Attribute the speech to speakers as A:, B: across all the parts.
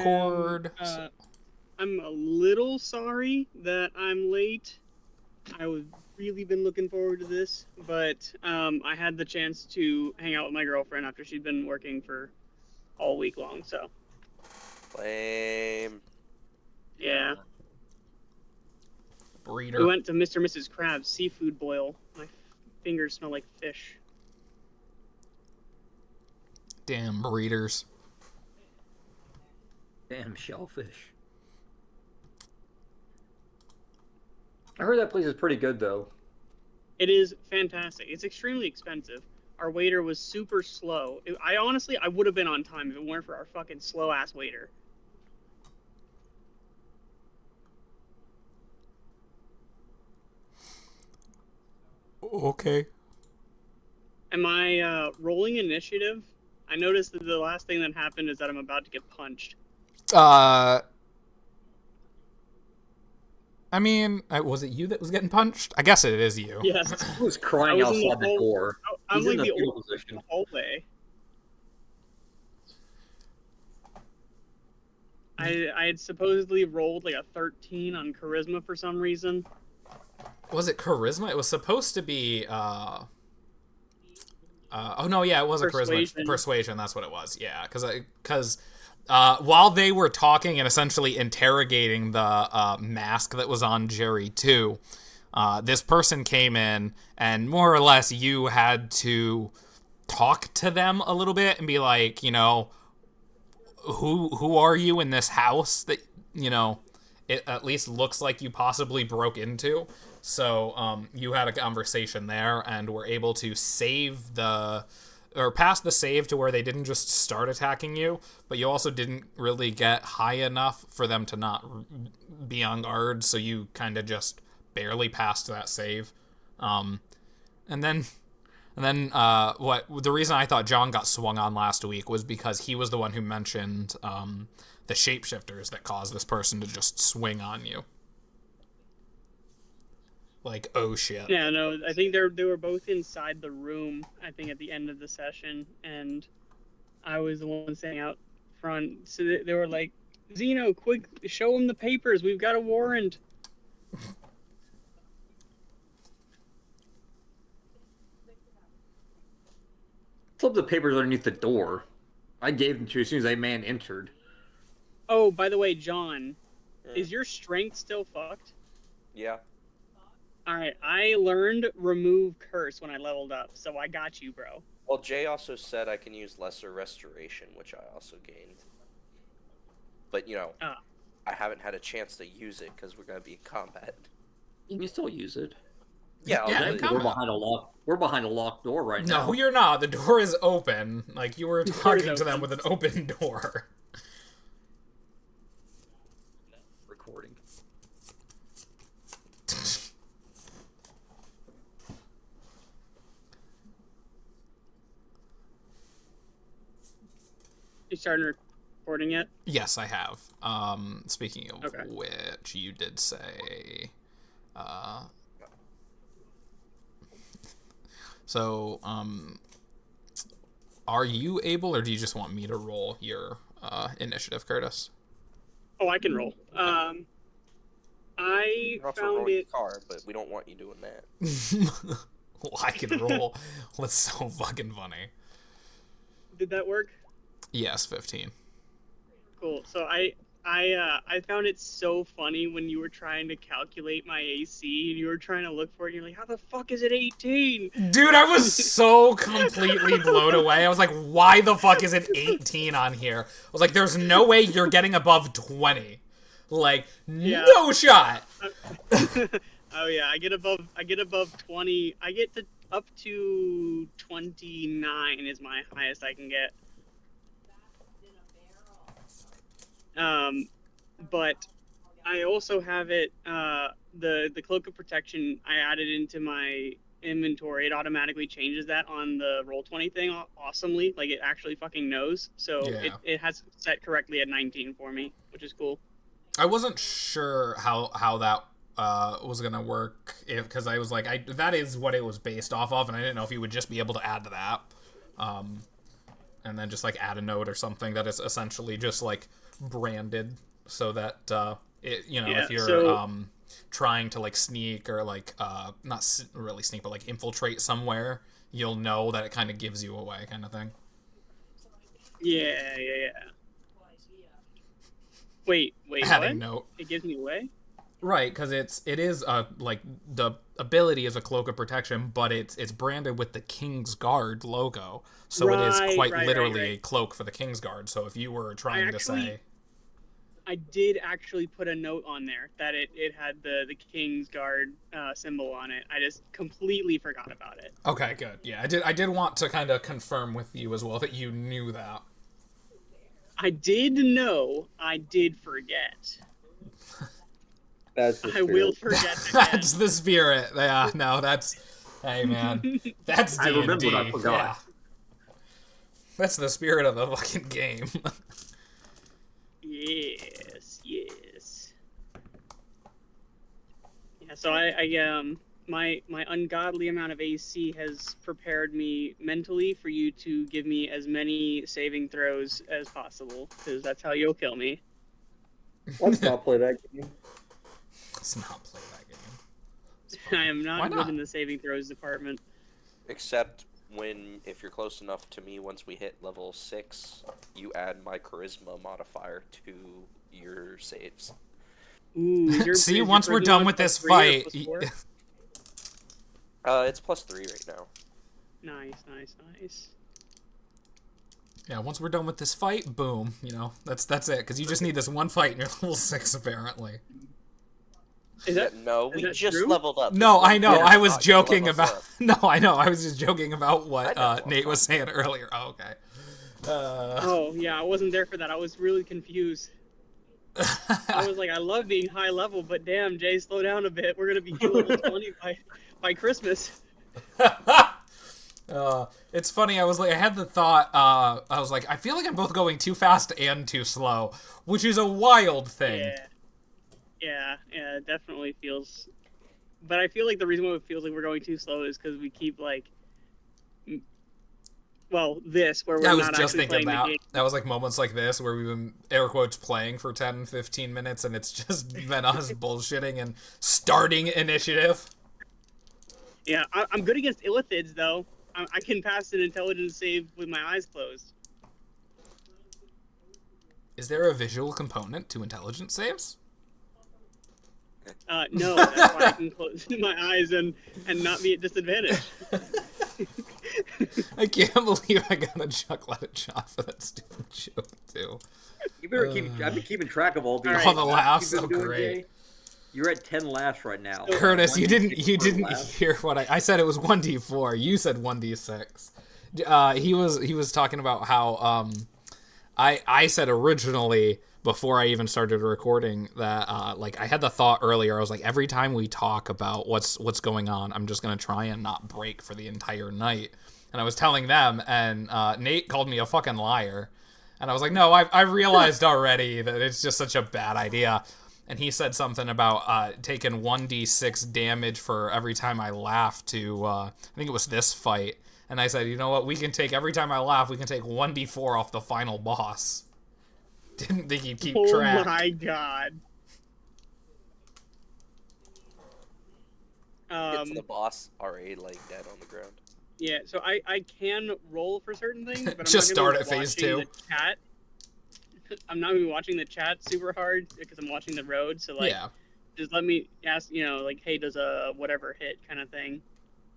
A: Discord.
B: I'm a little sorry that I'm late. I've really been looking forward to this, but I had the chance to hang out with my girlfriend after she'd been working for all week long, so.
C: Lame.
B: Yeah.
A: Breeder.
B: We went to Mr. and Mrs. Krabs seafood boil. My fingers smell like fish.
A: Damn breeders.
D: Damn shellfish. I heard that place is pretty good, though.
B: It is fantastic. It's extremely expensive. Our waiter was super slow. I would have been on time if it weren't for our fucking slow-ass waiter.
A: Okay.
B: Am I rolling initiative? I noticed that the last thing that happened is that I'm about to get punched.
A: I mean, was it you that was getting punched? I guess it is you.
B: Yes.
D: He was crying outside the door.
B: I'm
D: He's
B: like
D: in
B: the
D: fetal
B: old
D: position.
B: hallway. I had supposedly rolled like a 13 on charisma for some reason.
A: Was it charisma? It was supposed to be, oh no, yeah, it was
B: Persuasion.
A: a charisma. Persuasion, that's what it was. Yeah, because while they were talking and essentially interrogating the mask that was on Jerry too, this person came in and more or less you had to talk to them a little bit and be like, you know, who are you in this house that, you know, it at least looks like you possibly broke into. So you had a conversation there and were able to pass the save to where they didn't just start attacking you, but you also didn't really get high enough for them to not be on guard, so you kind of just barely passed that save. And then the reason I thought John got swung on last week was because he was the one who mentioned the shapeshifters that caused this person to just swing on you. Like, oh shit.
B: Yeah, no, I think they were both inside the room, I think, at the end of the session, and I was the one standing out front. So they were like, Zeno, quick, show him the papers. We've got a warrant.
D: Flip the papers underneath the door. I gave them to you as soon as that man entered.
B: Oh, by the way, John, is your strength still fucked?
C: Yeah.
B: Alright, I learned remove curse when I leveled up, so I got you, bro.
C: Well, Jay also said I can use lesser restoration, which I also gained. But, you know, I haven't had a chance to use it because we're going to be in combat.
D: You can still use it.
C: Yeah,
D: we're behind a locked door right now.
A: No, you're not. The door is open. Like, you were talking to them with an open door.
D: Recording.
B: You started recording yet?
A: Yes, I have. Speaking of
B: Okay.
A: which, you did say, so, are you able, or do you just want me to roll your, initiative, Curtis?
B: Oh, I can roll. I
C: You can also
B: found
C: roll your
B: it...
C: car, but we don't want you doing that.
A: Well, I can roll. That's so fucking funny.
B: Did that work?
A: Yes, 15.
B: Cool. So I found it so funny when you were trying to calculate my AC and you were trying to look for it and you're like, how the fuck is it 18?
A: Dude, I was so completely blown away. I was like, why the fuck is it 18 on here? I was like, there's no way you're getting above 20. Like,
B: Yeah.
A: no shot.
B: Oh yeah, I get above 20. I get to up to 29 is my highest I can get. But I also have it, the Cloak of Protection, I added into my inventory. It automatically changes that on the Roll20 thing awesomely. Like, it actually fucking knows. So
A: Yeah.
B: it has set correctly at 19 for me, which is cool.
A: I wasn't sure how that was gonna work, because I was like, that is what it was based off of, and I didn't know if you would just be able to add to that, and then just like add a note or something that is essentially just like branded so that if you're trying to like sneak or like not really sneak but like infiltrate somewhere, you'll know that it kind of gives you away, kind of thing.
B: Yeah. Wait,
A: Adding
B: what?
A: note.
B: It gives me away?
A: Right, because it is like the ability is a cloak of protection, but it's branded with the King's Guard logo, so it is quite literally a cloak for the King's Guard. So if you were trying to say,
B: I did actually put a note on there that it had the King's Guard symbol on it. I just completely forgot about it.
A: Okay, good. Yeah, I did want to kind of confirm with you as well that you knew that.
B: I did know. I did forget.
D: That's the spirit.
B: I will forget again.
A: That's the spirit. Yeah, no, that's... Hey, man. That's D&D.
D: I remember what I forgot.
A: Yeah. That's the spirit of the fucking game.
B: Yes. Yeah, so my ungodly amount of AC has prepared me mentally for you to give me as many saving throws as possible, because that's how you'll kill me.
D: Let's not play that game.
A: Let's not play that game.
B: I am not good in the saving throws department.
C: Except if you're close enough to me, once we hit level 6, you add my charisma modifier to your saves.
B: Ooh,
A: see, once we're done with this fight...
C: It's +3 right now.
B: Nice.
A: Yeah, once we're done with this fight, boom, that's it. Because you just need this one fight and you're level 6, apparently.
C: We just
B: true?
C: leveled up.
A: No, I know. I was joking about... No, I know. I was just joking about what Nate was saying earlier. Oh, okay.
B: Oh, yeah, I wasn't there for that. I was really confused. I was like, I love being high level, but damn, Jay, slow down a bit. We're going to be level 20 by Christmas.
A: It's funny. I had the thought, I was like, I feel like I'm both going too fast and too slow, which is a wild thing.
B: Yeah, it definitely feels... But I feel like the reason why it feels like we're going too slow is because we keep, like... Well, where we're not actually playing the game.
A: That was like moments like this where we've been, air quotes, playing for 10, 15 minutes, and it's just been us bullshitting and starting initiative.
B: Yeah, I'm good against illithids, though. I can pass an intelligence save with my eyes closed.
A: Is there a visual component to intelligence saves?
B: No, that's why I can close my eyes and not be at disadvantage.
A: I can't believe I got a chuckle out of shot for that stupid joke, too.
D: You better I've been keeping track of all these.
A: All the laughs, so great.
D: You're at 10 laughs right now.
A: Curtis, you didn't hear what I said. It was 1d4. You said 1d6. He was talking about how I said originally, before I even started recording, that I had the thought earlier. I was like, every time we talk about what's going on, I'm just gonna try and not break for the entire night. And I was telling them, and Nate called me a fucking liar. And I was like, no, I realized already that it's just such a bad idea. And he said something about taking 1d6 damage for every time I laugh to, I think it was this fight. And I said, you know what, every time I laugh, we can take 1d4 off the final boss. Didn't think he'd keep track.
B: Oh my god.
C: It's the boss already dead on the ground.
B: Yeah, so I can roll for certain things, but I'm
A: just
B: not gonna
A: start at phase 2.
B: I'm not gonna be watching the chat super hard because I'm watching the road. So just let me ask, hey, does a whatever hit kind of thing.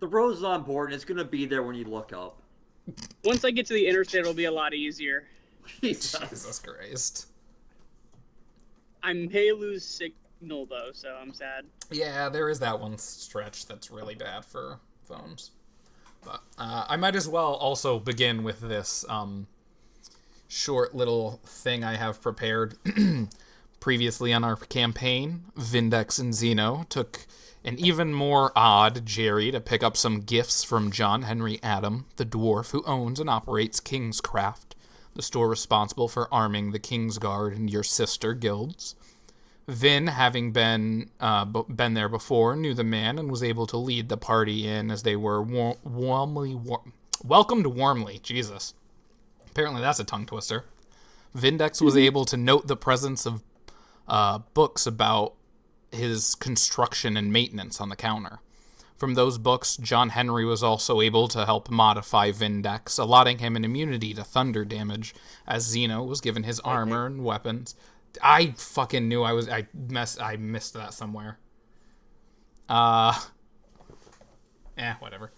D: The road's on board, and it's gonna be there when you look up.
B: Once I get to the interstate, it'll be a lot easier.
A: Jesus Christ.
B: I may lose signal though, so I'm sad.
A: Yeah, there is that one stretch that's really bad for phones. But I might as well also begin with this short little thing I have prepared. Previously on our campaign, Vindex and Zeno took an even more odd Jerry to pick up some gifts from John Henry Adam, the dwarf who owns and operates King's Craft, the store responsible for arming the King's Guard and your sister guilds. Vin, having been there before, knew the man and was able to lead the party in as they were welcomed warmly. Jesus. Apparently that's a tongue twister. Vindex was able to note the presence of books about his construction and maintenance on the counter. From those books, John Henry was also able to help modify Vindex, allotting him an immunity to thunder damage, as Zeno was given his armor and weapons. I fucking knew I missed that somewhere. Whatever.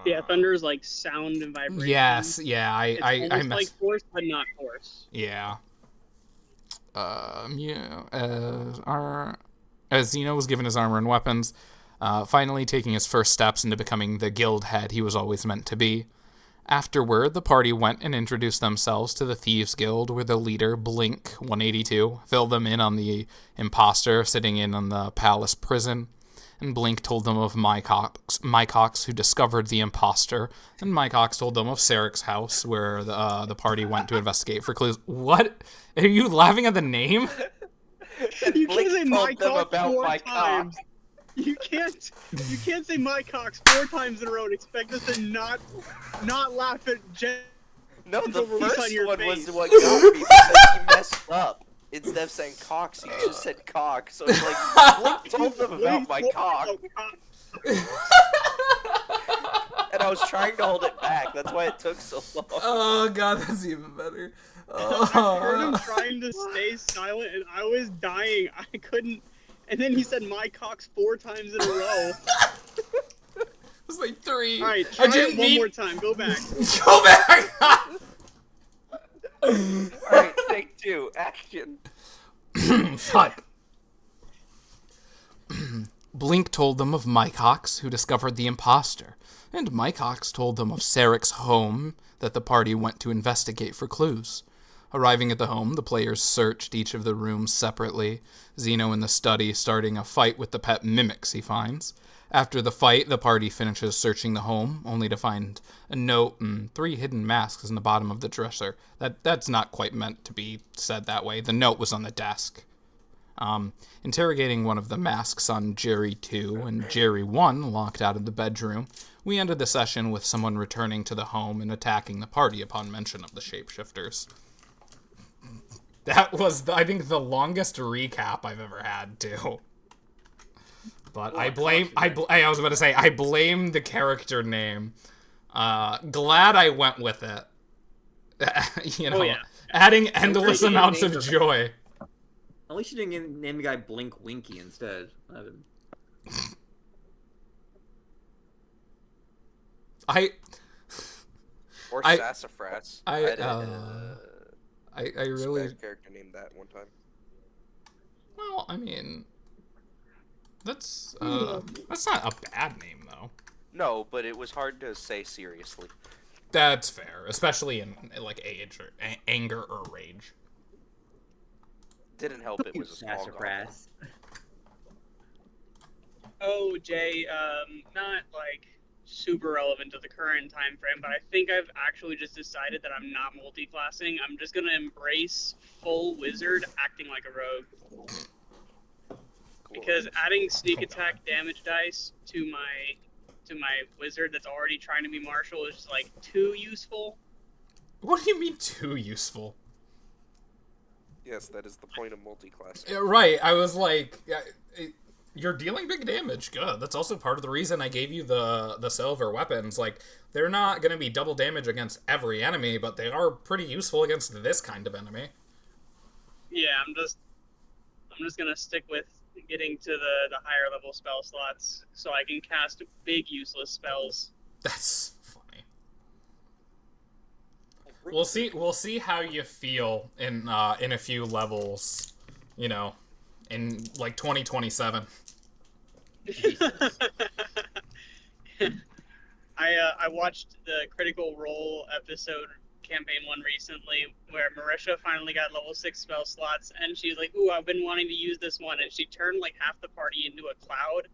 B: Yeah, thunder is like sound and vibration.
A: Yes, yeah, I
B: missed. Like force, but not force.
A: Yeah. As Zeno was given his armor and weapons, finally taking his first steps into becoming the guild head he was always meant to be. Afterward, the party went and introduced themselves to the Thieves Guild, where the leader, Blink 182, filled them in on the imposter sitting in on the palace prison, and Blink told them of Mycox, who discovered the imposter, and Mycox told them of Sarek's house, where the party went to investigate for clues. What? Are you laughing at the name?
B: You
C: Blink
B: can't say
C: told them
B: Mycox
C: about
B: 4
C: Mycox.
B: times. You can't say Mycox 4 times in a row and expect us to not laugh at Jen.
C: No, the
B: release
C: first
B: on your
C: one
B: face.
C: was what got me because you messed up. Instead of saying Cox, you just said cock. So it's like, Blink told them about my cock. And I was trying to hold it back. That's why it took so long.
A: Oh god, that's even better.
B: I heard him trying to stay silent, and I was dying. I couldn't. And then he said Mycox 4 times in a row.
A: It was like 3.
B: All right, try it one more time. Go back.
A: Go back!
C: Alright, take 2. Action.
A: Fuck. Blink told them of Mycox, who discovered the imposter, and Mycox told them of Sarek's home that the party went to investigate for clues. Arriving at the home, the players searched each of the rooms separately, Zeno in the study starting a fight with the pet mimics he finds. After the fight, the party finishes searching the home, only to find a note and 3 hidden masks in the bottom of the dresser. That's not quite meant to be said that way. The note was on the desk. Interrogating one of the masks on Jerry 2 and Jerry 1 locked out of the bedroom, we ended the session with someone returning to the home and attacking the party upon mention of the shapeshifters. That was, I think, the longest recap I've ever had, too. But I was about to say, I blame the character name. Glad I went with it. Adding endless amounts of joy.
D: At least you didn't name the guy Blink Winky instead.
C: Or Sassafras.
A: I really
C: character named that one time.
A: Well, I mean, that's not a bad name though.
C: No, but it was hard to say seriously.
A: That's fair, especially in like age or anger or rage.
C: Didn't help it was a small
D: Sassafras.
B: Oh, Jay, not like super relevant to the current time frame, but I think I've actually just decided that I'm not multi-classing. I'm just gonna embrace full wizard acting like a rogue.
C: Cool.
B: Because adding sneak attack damage dice to my wizard that's already trying to be martial is just like too useful.
A: What do you mean too useful?
C: Yes, that is the point of multi-class.
A: Yeah, right. I was like, you're dealing big damage. Good. That's also part of the reason I gave you the silver weapons. Like, they're not going to be double damage against every enemy, but they are pretty useful against this kind of enemy.
B: Yeah, I'm just gonna stick with getting to the higher level spell slots so I can cast big useless spells.
A: That's funny. We'll see how you feel in a few levels, you know, in like 2027.
B: I watched the Critical Role episode campaign 1 recently where Marisha finally got level 6 spell slots, and she's like, ooh, I've been wanting to use this one, and she turned like half the party into a cloud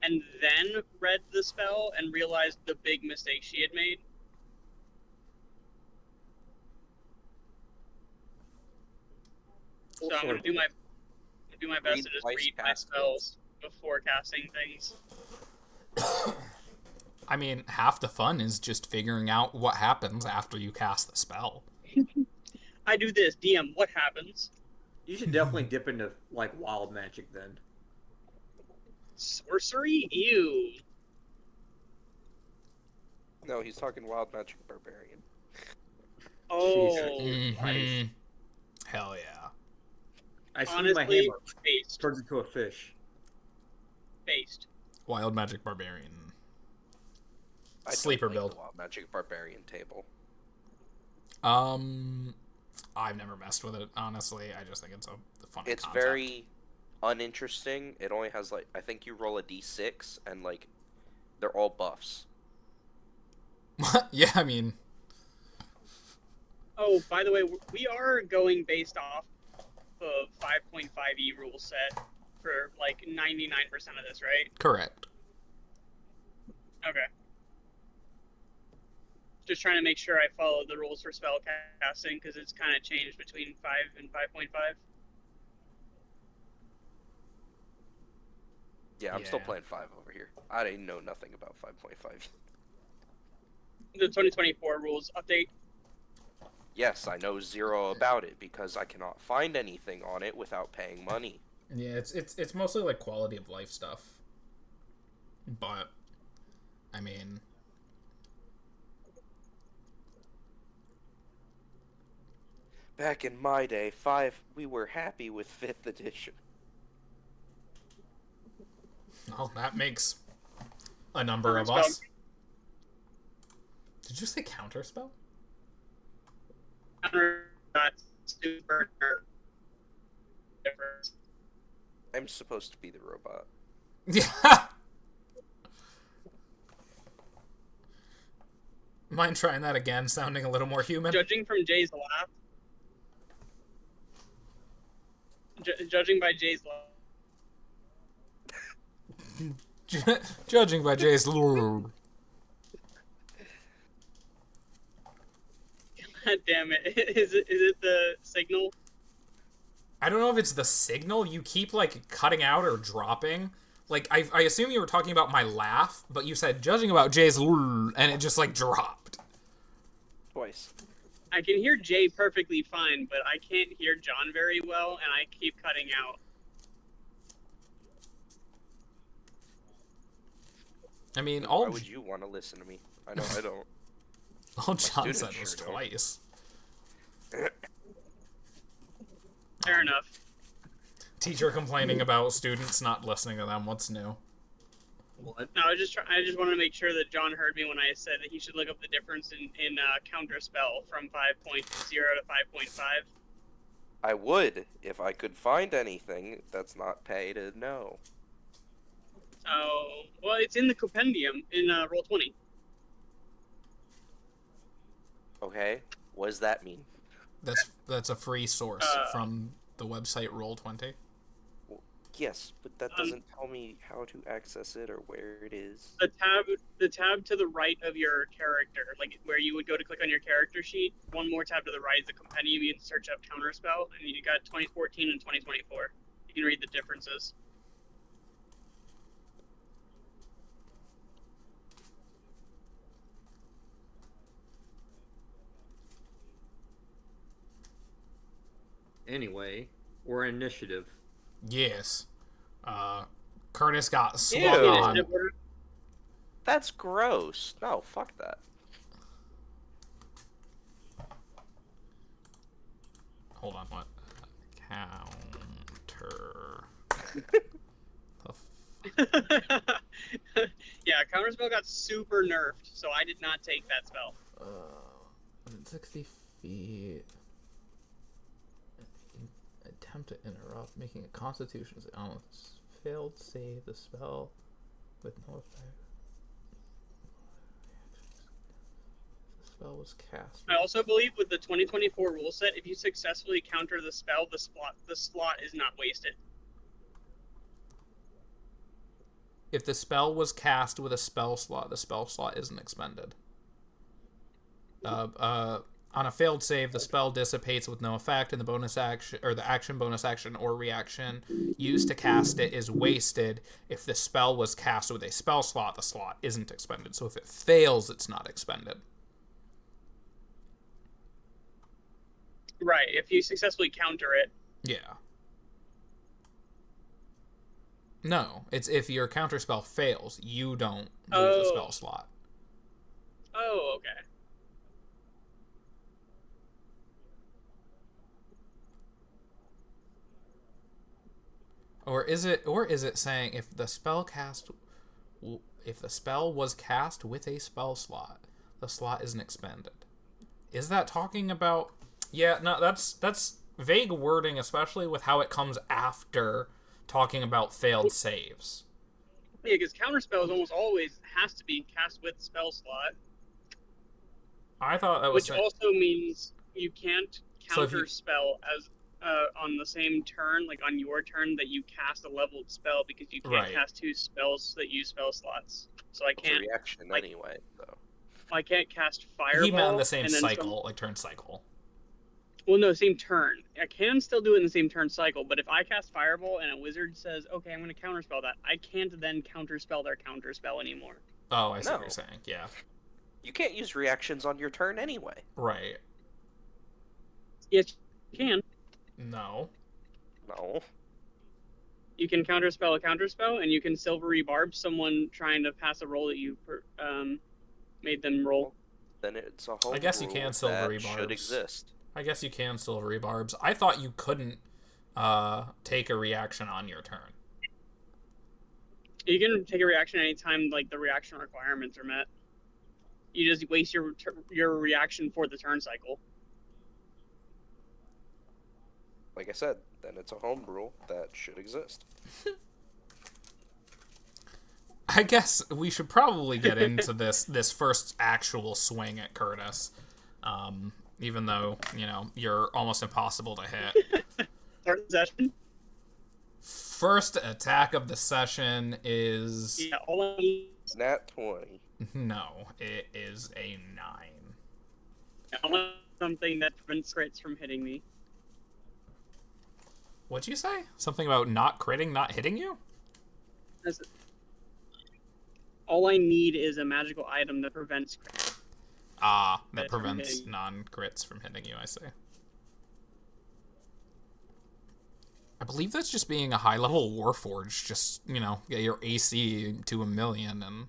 B: and then read the spell and realized the big mistake she had made. So I'm gonna do my best to just read my spells before casting things.
A: I mean, half the fun is just figuring out what happens after you cast the spell.
B: I do this. DM, what happens?
D: You should definitely dip into like wild magic then.
B: Sorcery? Ew.
C: No, he's talking wild magic barbarian.
B: Oh.
A: Mm-hmm. Hell yeah.
D: I swing
B: Honestly,
D: my hammer,
B: based.
D: turns into a fish.
B: Based.
A: Wild magic barbarian.
C: I don't
A: Sleeper
C: like
A: build.
C: the wild magic barbarian table.
A: I've never messed with it, honestly. I just think it's a fun
C: It's
A: concept.
C: very uninteresting. It only has, like, I think you roll a d6, and, like, they're all buffs.
A: Yeah, I mean...
B: Oh, by the way, we are going based off of 5.5e rule set for like 99% of this, right?
A: Correct.
B: Okay. Just trying to make sure I follow the rules for spell casting because it's kind of changed between 5 and 5.5.
C: Yeah, I'm still
A: Yeah.
C: playing 5 over here. I didn't know nothing about 5.5.
B: The 2024 rules update.
C: Yes, I know 0 about it because I cannot find anything on it without paying money.
A: Yeah, it's mostly like quality of life stuff. But I mean,
C: Back in my day, 5, we were happy with 5th edition.
A: well, that makes a number of
B: Counterspell.
A: us. Did you say counterspell?
B: Super difference.
C: I'm supposed to be the robot.
A: Yeah. Mind trying that again, sounding a little more human?
B: Judging from Jay's laugh. Judging by Jay's laugh.
A: Judging by Jay's lord.
B: God damn it. Is it the signal?
A: I don't know if it's the signal. You keep, like, cutting out or dropping. Like, I assume you were talking about my laugh, but you said, judging about Jay's and it just, like, dropped.
C: Twice.
B: I can hear Jay perfectly fine, but I can't hear John very well, and I keep cutting out.
A: I mean,
C: Why
A: all
C: would you want to listen to me? I know I don't.
A: John
C: students
A: said was
C: sure don't.
A: twice.
B: Fair enough.
A: Teacher complaining about students not listening to them. What's new?
D: What?
B: No, I just wanted to make sure that John heard me when I said that he should look up the difference in counterspell from 5.0 to 5.5.
C: I would if I could find anything that's not pay to know.
B: Oh, well, it's in the compendium in Roll20.
C: Okay, what does that mean?
A: That's a free source from the website Roll20.
C: Yes, but that doesn't tell me how to access it or where it is.
B: The tab to the right of your character, like where you would go to click on your character sheet, one more tab to the right is the compendium. You can search up counterspell, and you got 2014 and 2024. You can read the differences.
D: Anyway, we're in initiative.
A: Yes. Curtis got swung
C: Ew.
A: on.
B: Initiative order.
C: That's gross. No, fuck that.
A: Hold on, what? Counter.
B: Yeah, counterspell got super nerfed, so I did not take that spell.
A: 60 feet. Attempt to interrupt, making a constitution failed save the spell with no effect. The spell was cast.
B: I also believe with the 2024 rule set, if you successfully counter the spell, the slot is not wasted.
A: If the spell was cast with a spell slot, the spell slot isn't expended. On a failed save, the spell dissipates with no effect, and the bonus action, or the action, bonus action, or reaction used to cast it is wasted. If the spell was cast with a spell slot, the slot isn't expended. So if it fails, it's not expended.
B: Right. If you successfully counter it.
A: Yeah. No, it's if your counter spell fails, you don't lose a spell slot.
B: Oh, okay.
A: Or is it saying if the spell was cast with a spell slot, the slot isn't expended? Is that talking about? Yeah, no, that's vague wording, especially with how it comes after talking about failed saves.
B: Yeah, because counterspells almost always has to be cast with spell slot.
A: I thought that was
B: which also means you can't counter
A: So
B: spell as on the same turn, like on your turn, that you cast a leveled spell, because you can't cast two spells that use spell slots. So I can't.
C: It's a reaction anyway, though.
B: I can't cast Fireball.
A: He meant the same cycle, like turn cycle.
B: Well, no, same turn. I can still do it in the same turn cycle, but if I cast Fireball and a wizard says, okay, I'm going to counterspell that, I can't then counterspell their counterspell anymore.
A: Oh, I see what you're saying, yeah.
C: You can't use reactions on your turn anyway.
A: Right.
B: Yes, you can.
C: No.
B: You can counterspell a counterspell, and you can Silvery Barb someone trying to pass a roll that you made them roll.
C: Then it's a whole
A: I guess you can Silvery Barbs.
C: Should exist.
A: I guess you can Silvery Barbs. I thought you couldn't take a reaction on your turn.
B: You can take a reaction anytime like the reaction requirements are met. You just waste your reaction for the turn cycle.
C: Like I said, then it's a home rule that should exist.
A: I guess we should probably get into this first actual swing at Curtis. Even though, you're almost impossible to hit.
B: Start the session.
A: First attack of the session is...
B: Yeah, all I need is...
C: Nat 20.
A: No, it is a 9.
B: I want something that prevents crits from hitting me.
A: What'd you say? Something about not critting, not hitting you?
B: All I need is a magical item that prevents crits.
A: That prevents non-crits from hitting you, I see. I believe that's just being a high-level Warforged. Just, get your AC to 1,000,000, and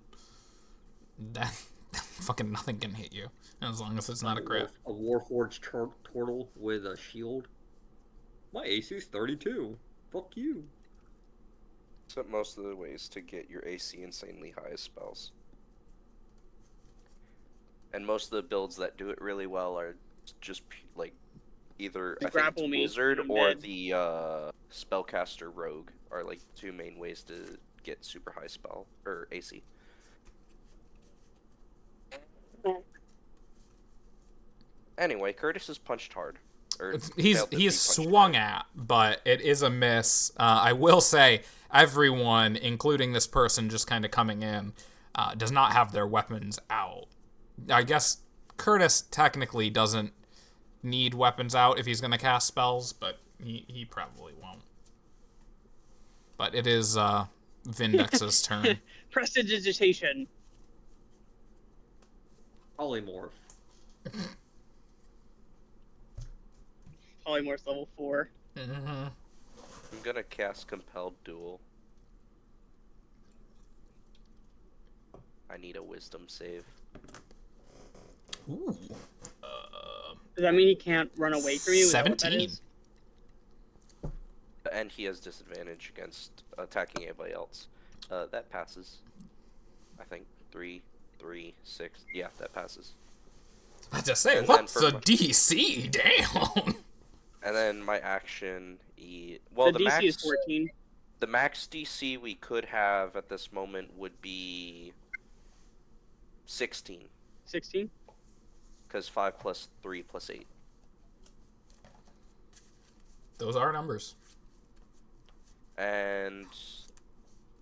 A: that fucking nothing can hit you, as long as it's not a crit.
D: A Warforged turtle with a shield? My AC is 32. Fuck you.
C: Except most of the ways to get your AC insanely high as spells. And most of the builds that do it really well are just like either I think it's Wizard or the Spellcaster Rogue are like the two main ways to get super high spell or AC. Anyway, Curtis is punched hard.
A: He's swung at, but it is a miss. I will say everyone, including this person just kind of coming in, does not have their weapons out. I guess Curtis technically doesn't need weapons out if he's going to cast spells, but he probably won't. But it is Vindex's turn.
B: Prestidigitation.
D: Polymorph.
B: Polymorph's level 4.
A: Mm-hmm.
C: I'm gonna cast Compelled Duel. I need a Wisdom save.
A: Ooh.
B: Does that mean he can't run away from you?
A: 17.
C: And he has disadvantage against attacking anybody else. That passes. I think 3, 6. Yeah, that passes.
A: I just say, what's the DC? Damn.
C: And then my action, the
B: DC
C: max
B: is 14.
C: The max DC we could have at this moment would be 16.
B: 16?
C: Because 5 plus 3 plus 8.
A: Those are numbers.
C: And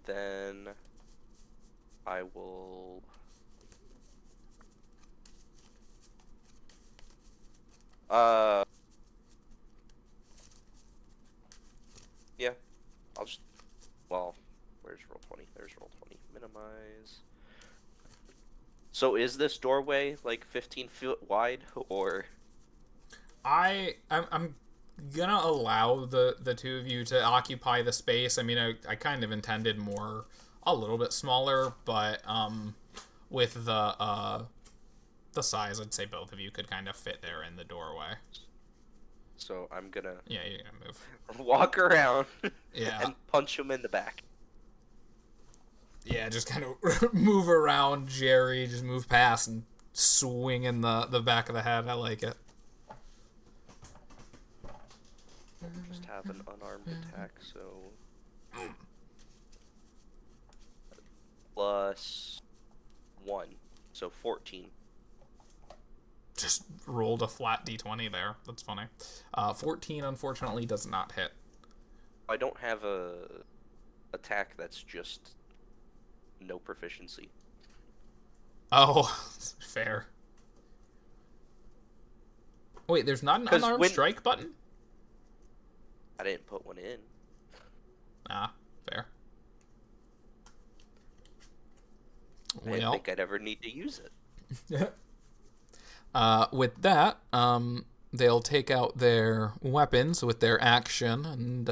C: then I will Yeah. I'll just. Well, where's roll 20? There's roll 20. Minimize. So is this doorway like 15 feet wide, or?
A: I'm gonna allow the two of you to occupy the space. I mean, I kind of intended more, a little bit smaller, but with the size, I'd say both of you could kind of fit there in the doorway.
C: So I'm gonna.
A: Yeah, you're gonna move.
C: Walk around.
A: Yeah.
C: And punch him in the back.
A: Yeah, just kind of move around Jerry, just move past and swing in the back of the head. I like it.
C: Just have an unarmed attack, so +1, so 14.
A: Just rolled a flat d20 there. That's funny. 14 unfortunately does not hit.
C: I don't have a attack that's just no proficiency.
A: Oh, fair. Wait, there's not an unarmed strike button?
C: I didn't put one in.
A: Ah, fair.
C: I didn't think I'd ever need to use it.
A: With that, they'll take out their weapons with their action, and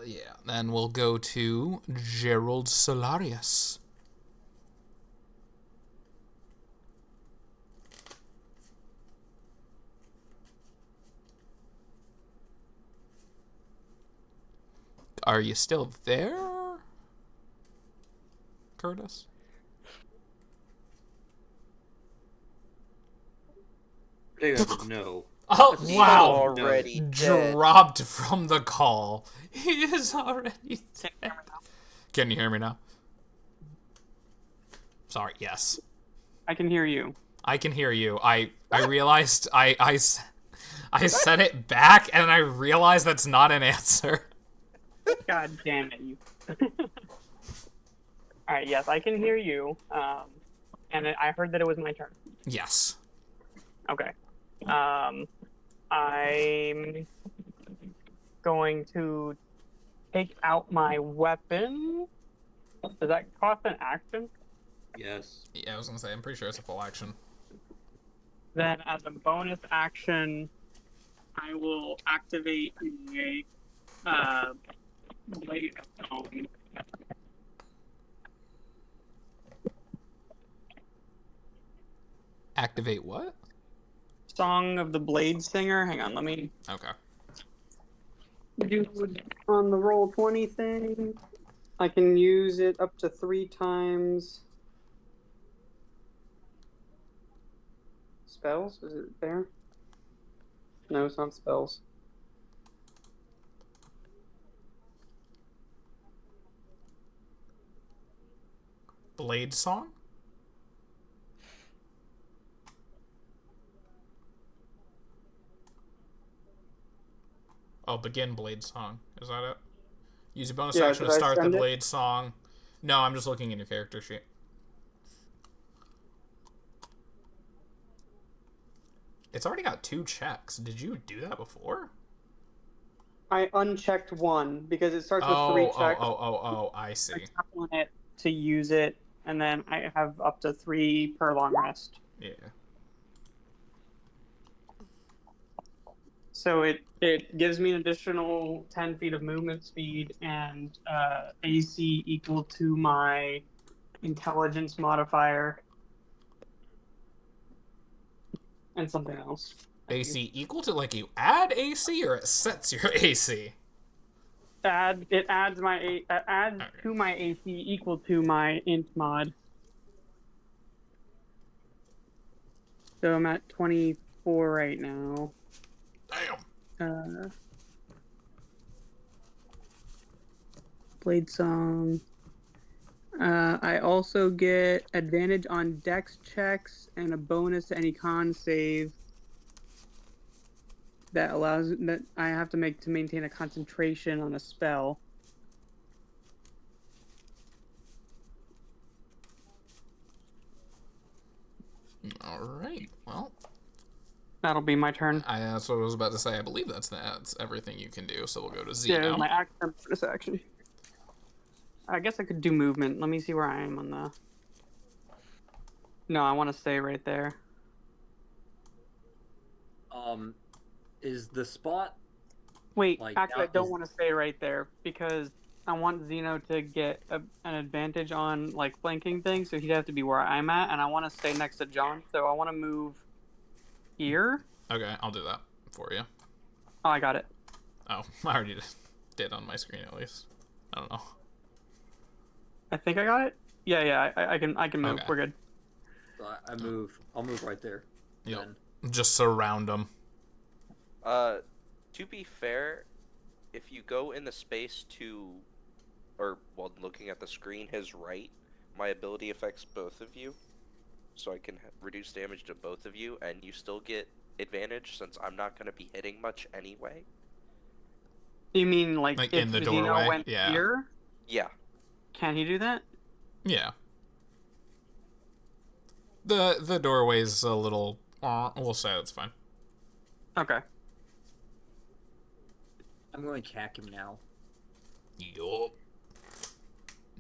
A: yeah, then we'll go to Gerald Solarius. Are you still there, Curtis?
D: No.
A: Oh, wow.
C: Already dead.
A: Dropped from the call. He is already dead. Can you hear me now? Sorry, yes.
B: I can hear you.
A: I can hear you. I realized I said it back, and I realized that's not an answer.
B: God damn it, you. Alright, yes, I can hear you. And I heard that it was my turn.
A: Yes.
B: Okay. I'm going to take out my weapon. Does that cost an action?
D: Yes.
A: Yeah, I was gonna say, I'm pretty sure it's a full action.
B: Then, as a bonus action, I will activate a blade stone.
A: Activate what?
B: Song of the Blade Singer. Hang on, let me
A: Okay.
B: do on the roll 20 thing. I can use it up to 3 times. Spells? Is it there? No, it's not spells.
A: Blade song? Oh, begin blade song. Is that it? Use a bonus action to start the blade song. No, I'm just looking in your character sheet. It's already got 2 checks. Did you do that before?
B: I unchecked one because it starts with 3 checks.
A: Oh, I see.
B: I tap on it to use it, and then I have up to 3 per long rest.
A: Yeah.
B: So it gives me an additional 10 feet of movement speed and AC equal to my intelligence modifier and something else.
A: AC equal to, like, you add AC, or it sets your AC?
B: It adds to my AC equal to my int mod. So I'm at 24 right now.
A: Damn.
B: Blade song. I also get advantage on dex checks and a bonus to any con save that allows that I have to make to maintain a concentration on a spell.
A: All right. Well,
B: That'll be my turn.
A: That's what I was about to say. I believe that's everything you can do. So we'll go to Z
B: Yeah,
A: now.
B: my action bonus action. I guess I could do movement. Let me see where I am on the. No, I want to stay right there.
D: Is the spot?
B: Wait,
D: Like,
B: actually, I
D: now
B: don't
D: is-
B: want to stay right there because I want Zeno to get an advantage on like flanking things, so he'd have to be where I'm at, and I want to stay next to John, so I want to move here.
A: Okay, I'll do that for you.
B: Oh, I got it.
A: Oh, I already did on my screen at least. I don't know.
B: I think I got it. Yeah, I can move.
A: Okay.
B: We're good.
D: So I move. I'll move right there.
A: Yep.
D: Then.
A: Just surround them.
C: To be fair, if you go in the space to, or while looking at the screen, his right, my ability affects both of you, so I can reduce damage to both of you, and you still get advantage since I'm not going to be hitting much anyway.
B: You mean like if
A: in the
B: Zeno
A: doorway?
B: went
A: Yeah.
B: here?
C: Yeah.
B: Can he do that?
A: Yeah. The doorway's a little. We'll say that's fine.
B: Okay.
D: I'm going to attack him now.
A: Yup.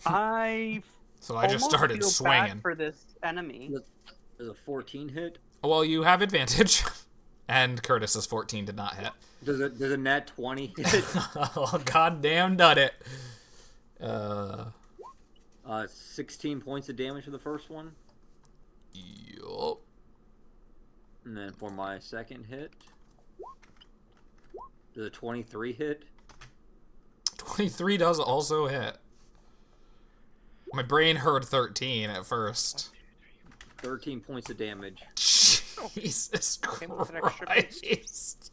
B: I
A: So I just
B: almost
A: started
B: feel
A: swinging.
B: bad for this enemy.
D: Does a 14 hit?
A: Well, you have advantage, and Curtis's 14 did not hit.
D: Does a nat 20 hit?
A: Oh, goddamn done it.
D: 16 points of damage for the first one.
A: Yup.
D: And then for my second hit, does a 23 hit?
A: 23 does also hit. My brain heard 13 at first.
D: 13 points of damage.
A: Jesus
C: Came with an extra base.
A: Christ.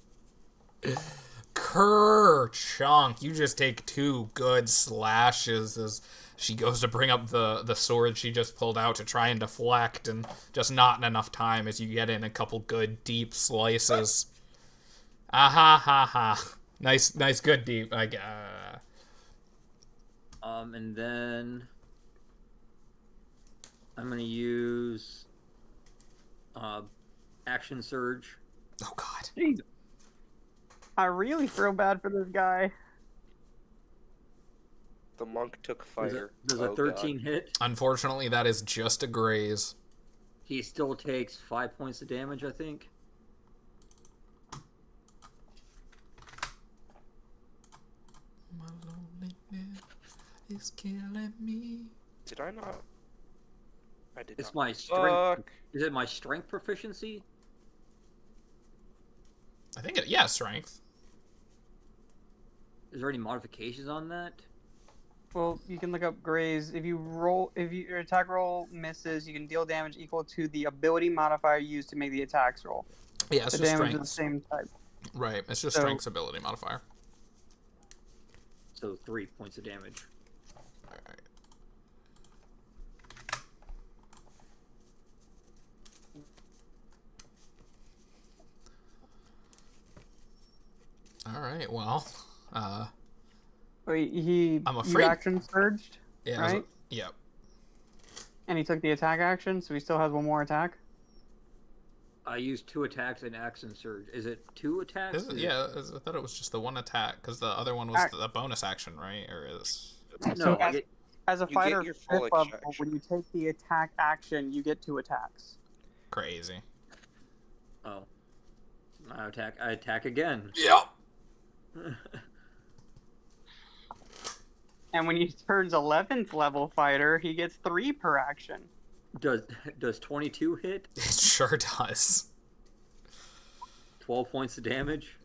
A: Ker-chunk. You just take 2 good slashes as she goes to bring up the sword she just pulled out to try and deflect, and just not in enough time as you get in a couple good deep slices. Ah ha ha. Nice, good deep.
D: And then I'm gonna use action surge.
A: Oh god.
B: Jeez. I really feel bad for this guy.
C: The monk took fire.
D: Does a 13 hit?
A: Unfortunately, that is just a graze.
D: He still takes 5 points of damage, I think.
A: My loneliness is killing me.
C: Did I not? I did
D: It's
C: not.
D: my strength. Is it my strength proficiency?
A: I think yeah, strength.
D: Is there any modifications on that?
B: Well, you can look up Graze. If your attack roll misses, you can deal damage equal to the ability modifier used to make the attacks roll.
A: Yeah, it's
B: The
A: just
B: damage
A: strength.
B: is the same type.
A: Right, it's just
B: So-
A: strength's ability modifier.
D: So 3 points of damage.
A: Alright. Alright, well,
B: Wait,
A: I'm
B: you
A: afraid-
B: action surged,
A: yeah,
B: right?
A: Yep.
B: And he took the attack action, so he still has one more attack.
D: I used 2 attacks and action surge. Is it 2 attacks?
A: Yeah, I thought it was just the one attack, because the other one was the bonus action, right? Or is...
D: No,
B: So as a
C: you get
B: fighter
C: your
B: fifth
C: full
B: level,
C: action.
B: when you take the attack action, you get 2 attacks.
A: Crazy.
D: Oh. I attack again.
A: Yep.
B: And when he turns 11th level fighter, he gets 3 per action.
D: Does 22 hit?
A: It sure does.
D: 12 points of damage?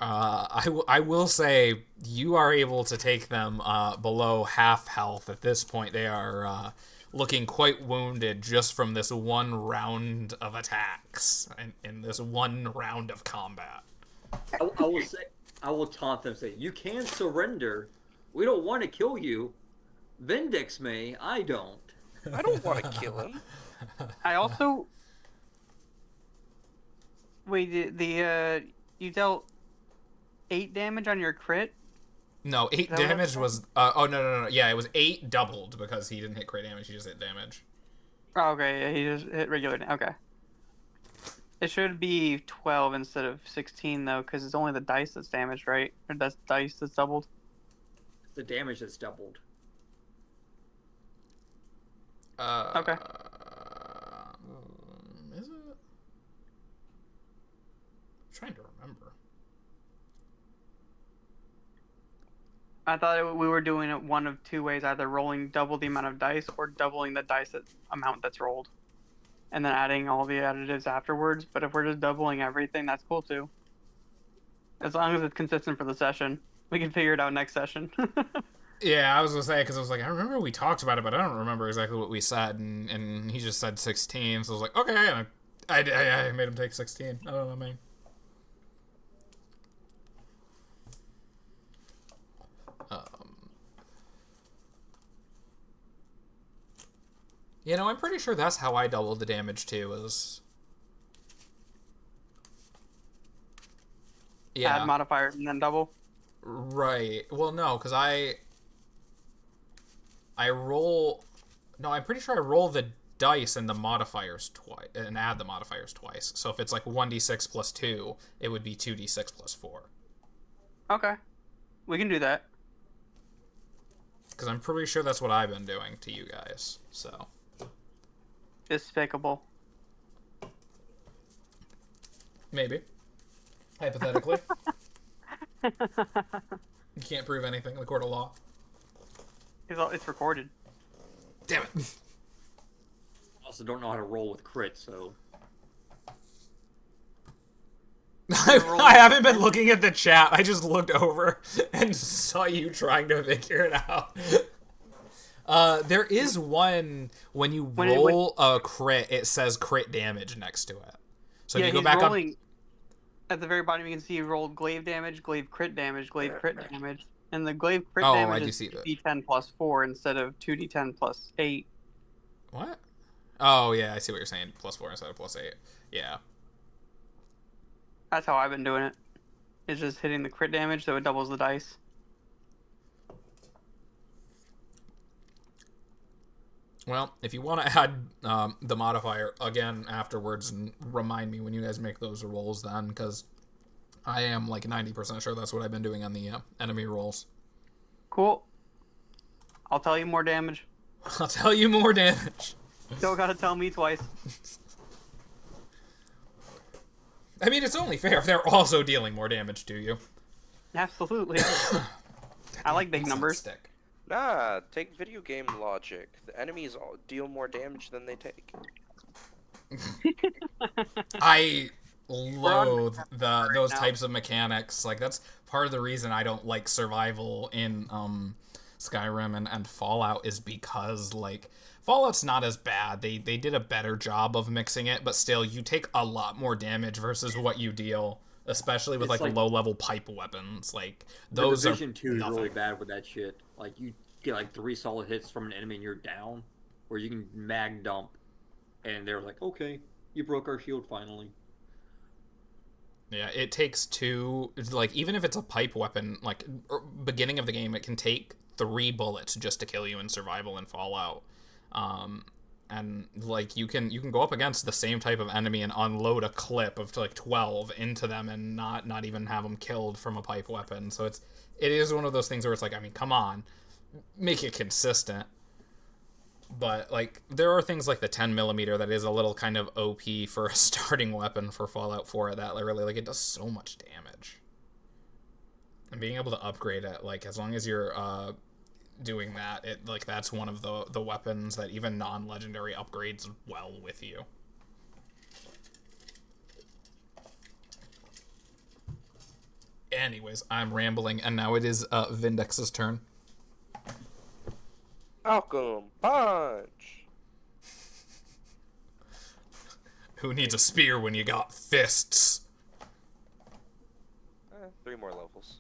A: I will say you are able to take them below half health at this point. They are looking quite wounded just from this one round of attacks and in this one round of combat.
D: I will taunt them, say, you can surrender. We don't want to kill you. Vindex may, I don't.
C: I don't want to kill him.
B: I also... Wait, you dealt 8 damage on your crit?
A: No, 8
B: Is that what
A: damage
B: it's
A: was... no. Yeah, it was 8 doubled because he didn't hit crit damage, he just hit damage.
B: Oh, okay, yeah, he just hit regular. Okay.
E: It should be 12 instead of 16 though, because it's only the dice that's damaged, right? Or that's dice that's doubled.
D: The damage that's doubled.
E: Okay.
A: Is it? I'm trying to remember.
E: I thought we were doing it one of two ways, either rolling double the amount of dice or doubling the dice amount that's rolled. And then adding all the additives afterwards. But if we're just doubling everything, that's cool too. As long as it's consistent for the session. We can figure it out next session.
A: Yeah, I was gonna say, because I was like, I remember we talked about it, but I don't remember exactly what we said, and he just said 16, so I was like, okay, and I made him take 16. I don't know, man. You know, I'm pretty sure that's how I doubled the damage too. Was yeah,
E: Add modifiers and then double.
A: Right. Well, no, because I roll. No, I'm pretty sure I roll the dice and the modifiers twice, and add the modifiers twice. So if it's like 1d6 plus 2, it would be 2d6 plus 4.
E: Okay. We can do that.
A: Because I'm pretty sure that's what I've been doing to you guys. So.
E: Despicable.
A: Maybe. Hypothetically. You can't prove anything in the court of law.
E: It's recorded.
A: Damn it.
D: Also, don't know how to roll with crit, so.
A: I haven't been looking at the chat. I just looked over and saw you trying to figure it out. There is one, when you roll a crit, it says crit damage next to it. So if you go back up.
E: At the very bottom, you can see you rolled glaive damage, glaive crit damage, glaive crit damage. And the glaive crit damage is 2d10 plus 4 instead of 2d10 plus 8.
A: What? Oh, yeah, I see what you're saying. Plus 4 instead of plus 8. Yeah.
E: That's how I've been doing it. It's just hitting the crit damage, so it doubles the dice.
A: Well, if you want to add the modifier again afterwards and remind me when you guys make those rolls then, because I am like 90% sure that's what I've been doing on the enemy rolls.
E: Cool. I'll tell you more damage.
A: I'll tell you more damage.
E: Don't gotta tell me twice.
A: I mean, it's only fair if they're also dealing more damage to you.
E: Absolutely. I like big numbers.
C: Stick. Nah, take video game logic. The enemies deal more damage than they take.
A: I loathe those types of mechanics. Like, that's part of the reason I don't like survival in Skyrim and Fallout, is because, like, Fallout's not as bad. They did a better job of mixing it, but still, you take a lot more damage versus what you deal, especially with like low-level pipe weapons. Like, those
D: the Division 2 is
A: nothing.
D: really bad with that shit. Like, you get like 3 solid hits from an enemy and you're down, or you can mag dump, and they're like, okay, you broke our shield finally.
A: Yeah, it takes 2, like, even if it's a pipe weapon, like, beginning of the game, it can take 3 bullets just to kill you in survival and Fallout. And like, you can go up against the same type of enemy and unload a clip of like 12 into them and not even have them killed from a pipe weapon. So it is one of those things where it's like, I mean, come on, make it consistent. But like, there are things like the 10mm that is a little kind of OP for a starting weapon for Fallout 4 that really, like, it does so much damage. And being able to upgrade it, like, as long as you're doing that, it, like, that's one of the weapons that even non-legendary upgrades well with you. Anyways, I'm rambling, and now it is Vindex's turn.
C: Malcolm, punch!
A: Who needs a spear when you got fists?
C: 3 more levels.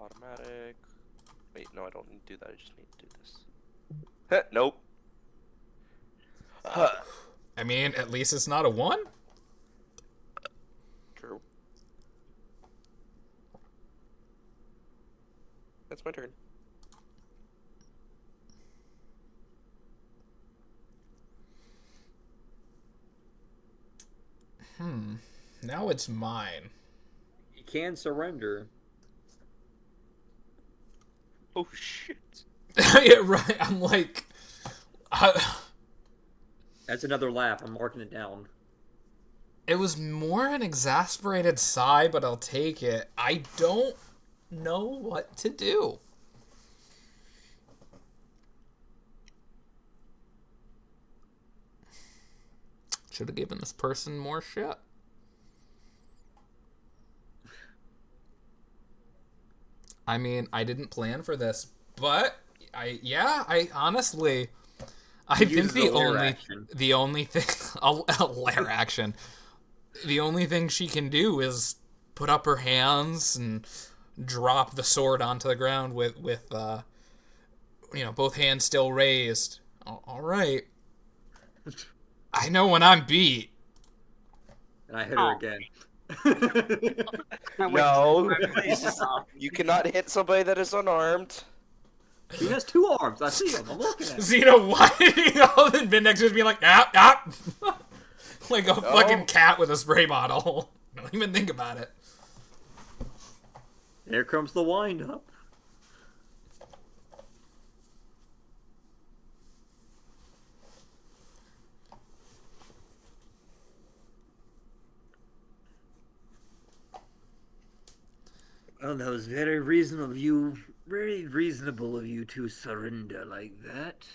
C: Automatic. Wait, no, I don't need to do that. I just need to do this. Nope.
A: I mean, at least it's not a 1?
C: True. That's my turn.
A: Now it's mine.
D: You can surrender.
C: Oh shit.
A: Yeah, right. I'm like...
D: That's another laugh. I'm marking it down.
A: It was more an exasperated sigh, but I'll take it. I don't know what to do. Should have given this person more shit. I mean, I didn't plan for this, but I honestly, I think the only thing, a lair action, the only thing she can do is put up her hands and drop the sword onto the ground with both hands still raised. All right. I know when I'm beat.
D: And I hit her again.
C: No, you cannot hit somebody that is unarmed.
D: He has 2 arms. I see him. I'm looking at him.
A: Xeno whining all, and Vindex just being like, like a fucking cat with a spray bottle. Don't even think about it.
D: Here comes the wind up. Well, that was very reasonable of you to surrender like that.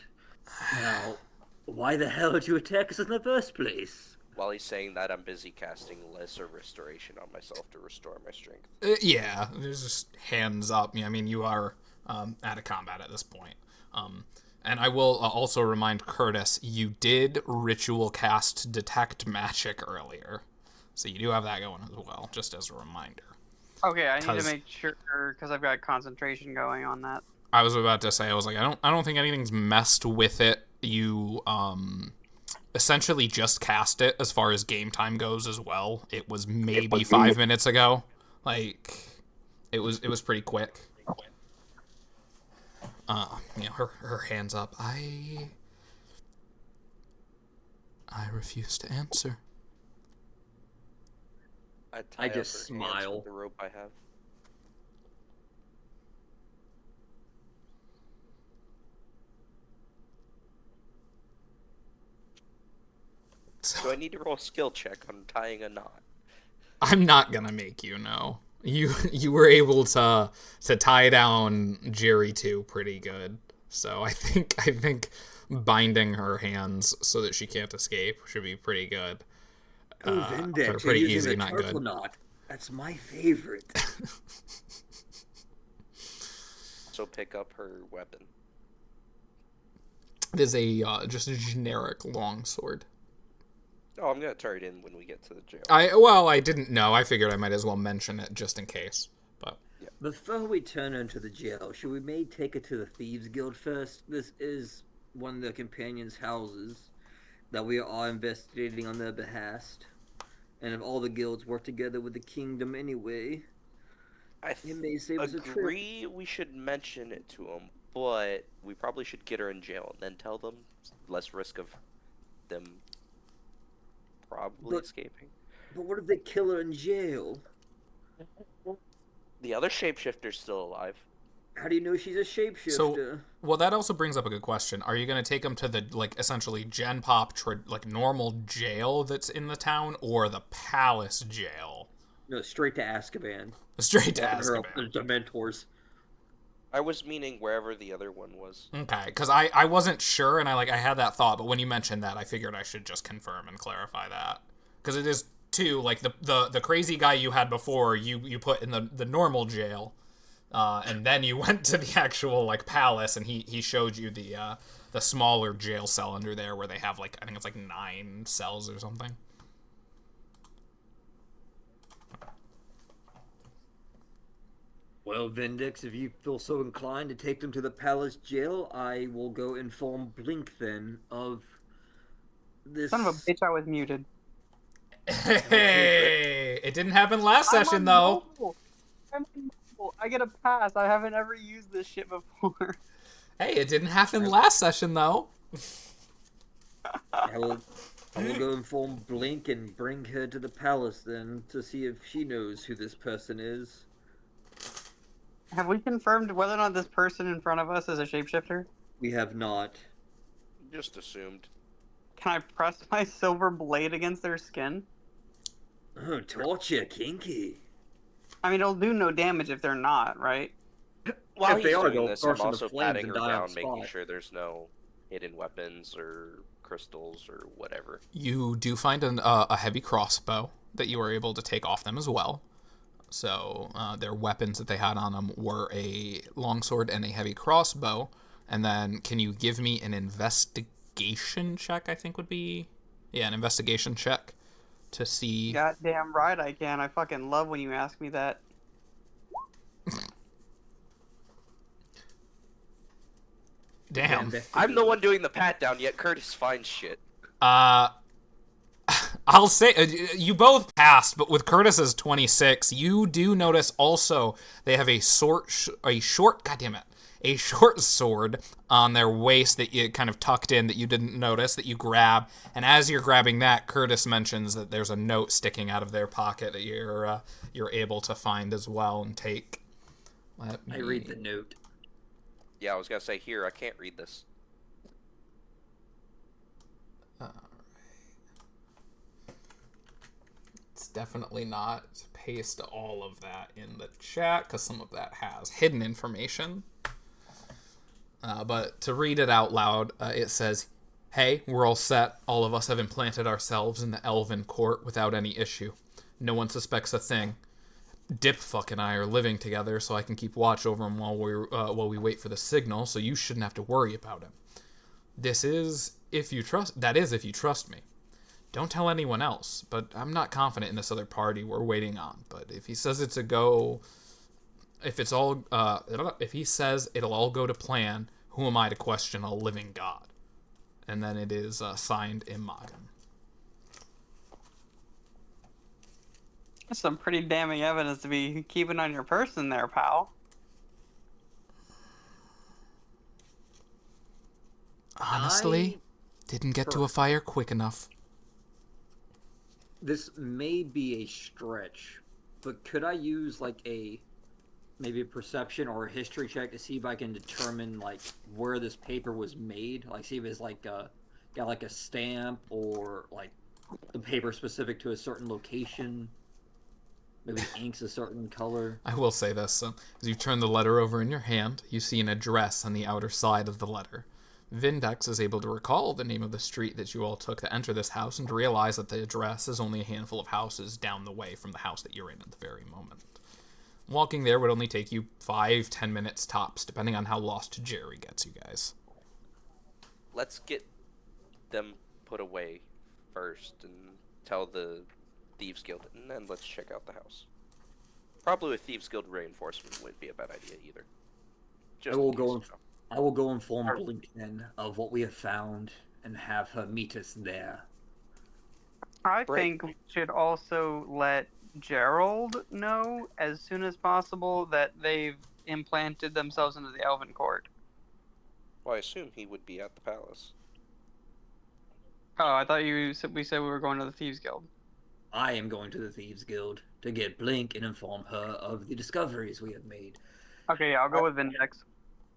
D: Now, why the hell did you attack us in the first place?
C: While he's saying that, I'm busy casting Lesser Restoration on myself to restore my strength.
A: Yeah, there's just hands up. I mean, you are out of combat at this point. And I will also remind Curtis, you did ritual cast Detect Magic earlier. So you do have that going as well, just as a reminder.
E: Okay, I need to make sure, because I've got concentration going on that.
A: I was about to say, I was like, I don't think anything's messed with it. You essentially just cast it as far as game time goes as well. It was maybe 5 minutes ago. Like, it was pretty quick. Her hands up. I refuse to answer.
C: I
D: just smile.
C: With the rope I have. So I need to roll a skill check on tying a knot.
A: I'm not gonna make you know. You were able to tie down Jerry too pretty good. So I think binding her hands so that she can't escape should be pretty good.
D: Vindex,
A: pretty
D: you're
A: easy,
D: using
A: not good.
D: knot. That's my favorite.
C: So pick up her weapon.
A: It is just a generic longsword.
C: Oh, I'm gonna turn it in when we get to the jail.
A: I didn't know. I figured I might as well mention it just in case. But
C: yeah.
D: Before we turn her into the jail, should we maybe take her to the Thieves Guild first? This is one of the companions' houses that we are all investigating on their behest. And if all the guilds work together with the kingdom anyway, it may save us a trip.
C: Agree we should mention it to them, but we probably should get her in jail and then tell them. Less risk of them probably escaping.
D: But what if they kill her in jail?
C: The other shapeshifter's still alive.
D: How do you know she's a shapeshifter?
A: Well, that also brings up a good question. Are you going to take them to the, essentially Gen Pop, normal jail that's in the town, or the palace jail?
D: No, straight to Azkaban.
A: Straight to Azkaban.
D: The Dementors.
C: I was meaning wherever the other one was.
A: Okay, because I wasn't sure, and I had that thought, but when you mentioned that, I figured I should just confirm and clarify that. Because it is, too, the crazy guy you had before, you put in the normal jail. And then you went to the actual palace, and he showed you the smaller jail cell under there where they have I think it's 9 cells or something.
D: Well, Vindex, if you feel so inclined to take them to the palace jail, I will go inform Blink then of this.
E: Son of a bitch, I was muted.
A: Hey, it didn't happen last session though.
E: I get a pass. I haven't ever used this shit before.
A: Hey, it didn't happen last session, though.
D: I will go inform Blink and bring her to the palace then to see if she knows who this person is.
E: Have we confirmed whether or not this person in front of us is a shapeshifter?
D: We have not.
C: Just assumed.
E: Can I press my silver blade against their skin?
D: Oh, torture, kinky.
E: I mean, it'll do no damage if they're not, right?
C: While
D: If
C: he's
D: they are,
C: doing
D: they'll
C: this, I'm
D: burst into
C: also
D: flames
C: patting
D: and
C: her
D: die on
C: down,
D: the
C: making
D: spot.
C: sure there's no hidden weapons or crystals or whatever.
A: You do find a heavy crossbow that you were able to take off them as well. So their weapons that they had on them were a longsword and a heavy crossbow. And then can you give me an investigation check, I think would be? Yeah, an investigation check to see.
E: Goddamn right I can. I fucking love when you ask me that.
A: Damn.
C: I'm the one doing the pat down, yet Curtis finds shit.
A: I'll say you both passed, but with Curtis's 26, you do notice also they have a short sword on their waist that you kind of tucked in that you didn't notice that you grab. And as you're grabbing that, Curtis mentions that there's a note sticking out of their pocket that you're able to find as well and take.
D: I read the note.
C: Yeah, I was gonna say, here, I can't read this.
A: It's definitely not paste all of that in the chat because some of that has hidden information. But to read it out loud, it says, "Hey, we're all set. All of us have implanted ourselves in the Elven court without any issue. No one suspects a thing. Dipfuck and I are living together, so I can keep watch over him while we wait for the signal. So you shouldn't have to worry about him. That is if you trust me. Don't tell anyone else. But I'm not confident in this other party we're waiting on. But if he says it's a go, if he says it'll all go to plan, who am I to question a living god?" And then it is signed Imogen.
E: That's some pretty damning evidence to be keeping on your person there, pal.
A: Honestly, didn't get to a fire quick enough.
D: This may be a stretch, but could I use like maybe a perception or a history check to see if I can determine like where this paper was made? Like see if it's like got like a stamp or like the paper specific to a certain location. Maybe the ink's a certain color.
A: I will say this. As you turn the letter over in your hand, you see an address on the outer side of the letter. Vindex is able to recall the name of the street that you all took to enter this house and to realize that the address is only a handful of houses down the way from the house that you're in at the very moment. Walking there would only take you 5-10 minutes tops, depending on how lost Jerry gets you guys.
C: Let's get them put away first and tell the Thieves Guild, and then let's check out the house. Probably with Thieves Guild reinforcement wouldn't be a bad idea either.
D: I will go inform Blink then of what we have found and have her meet us there.
E: I think we should also let Gerald know as soon as possible that they've implanted themselves into the Elven court.
C: Well, I assume he would be at the palace.
E: Oh, I thought we said we were going to the Thieves Guild.
D: I am going to the Thieves Guild to get Blink and inform her of the discoveries we have made.
E: Okay, yeah, I'll go with Vindex.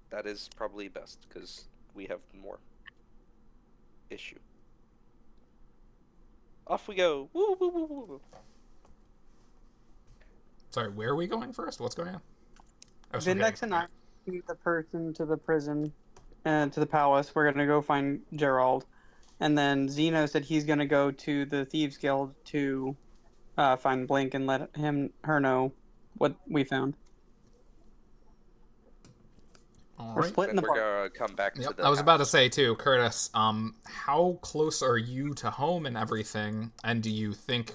C: That is probably best, because we have more issue. Off we go! Woo, woo, woo, woo, woo.
A: Sorry, where are we going first? What's going on?
E: Vindex and I lead the person to the prison, to the palace. We're going to go find Gerald. And then Zeno said he's going to go to the Thieves Guild to find Blink and let her know what we found.
A: All
E: We're
A: right.
E: splitting the
C: We're gonna come back to the
A: I was about to
C: house.
A: say too, Curtis. How close are you to home and everything? And do you think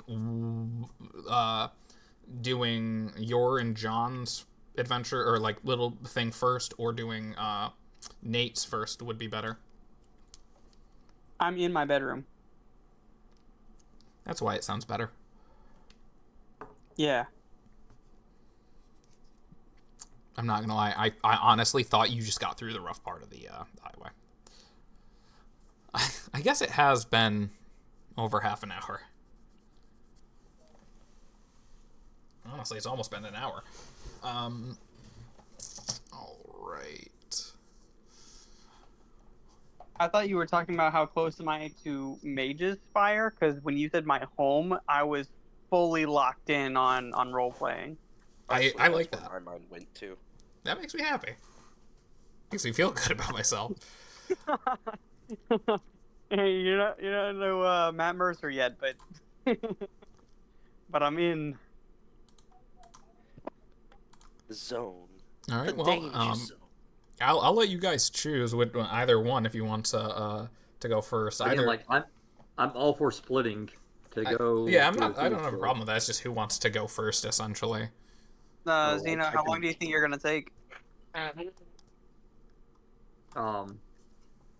A: doing your and John's adventure or like little thing first, or doing Nate's first would be better?
E: I'm in my bedroom.
A: That's why it sounds better.
E: Yeah.
A: I'm not gonna lie. I honestly thought you just got through the rough part of the highway. I guess it has been over half an hour. Honestly, it's almost been an hour. All right.
E: I thought you were talking about how close am I to Mage's Spire, because when you said my home, I was fully locked in on role playing.
C: Honestly,
A: I like
C: that's
A: that.
C: where my mind went to.
A: That makes me happy. Makes me feel good about myself.
E: Hey, you're not no Matt Mercer yet, but but I'm in.
C: The zone.
A: All right.
C: The
A: Well,
C: danger zone.
A: I'll let you guys choose with either one if you want to go first.
D: Again,
A: Either.
D: like I'm all for splitting to go.
A: Yeah, I'm
D: to
A: not.
D: the
A: I don't
D: field
A: have a
D: trip.
A: problem with that. It's just who wants to go first, essentially.
E: Xena,
D: I
E: how long
D: can-
E: do you think you're gonna take?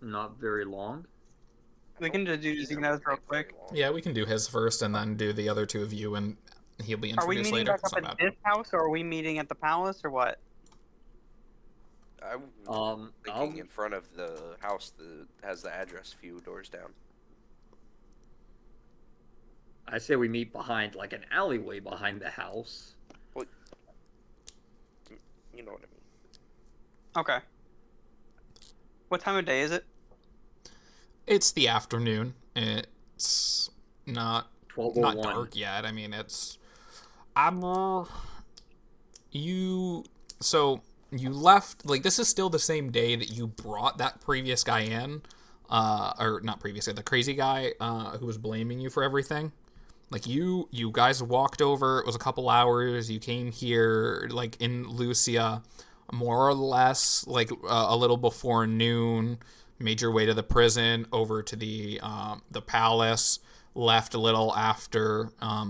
D: Not very long.
E: We can just do Xena's real quick.
A: Yeah, we can do his first and then do the other two of you, and he'll be
E: Are we
A: introduced
E: meeting
A: later.
E: back
A: It's
E: up
A: not
E: at
A: bad.
E: this house, or are we meeting at the palace, or what?
C: I'm thinking in front of the house that has the address a few doors down.
D: I say we meet behind like an alleyway behind the house.
C: Well, you know what I mean.
E: Okay. What time of day is it?
A: It's the afternoon. It's not
D: 12:01.
A: not dark yet. I mean, it's you. So you left. Like, this is still the same day that you brought that previous guy in, or not previous guy, the crazy guy who was blaming you for everything. Like, you guys walked over. It was a couple hours. You came here, like, in Lucia, more or less, like, a little before noon. Made your way to the prison, over to the palace. Left a little after, a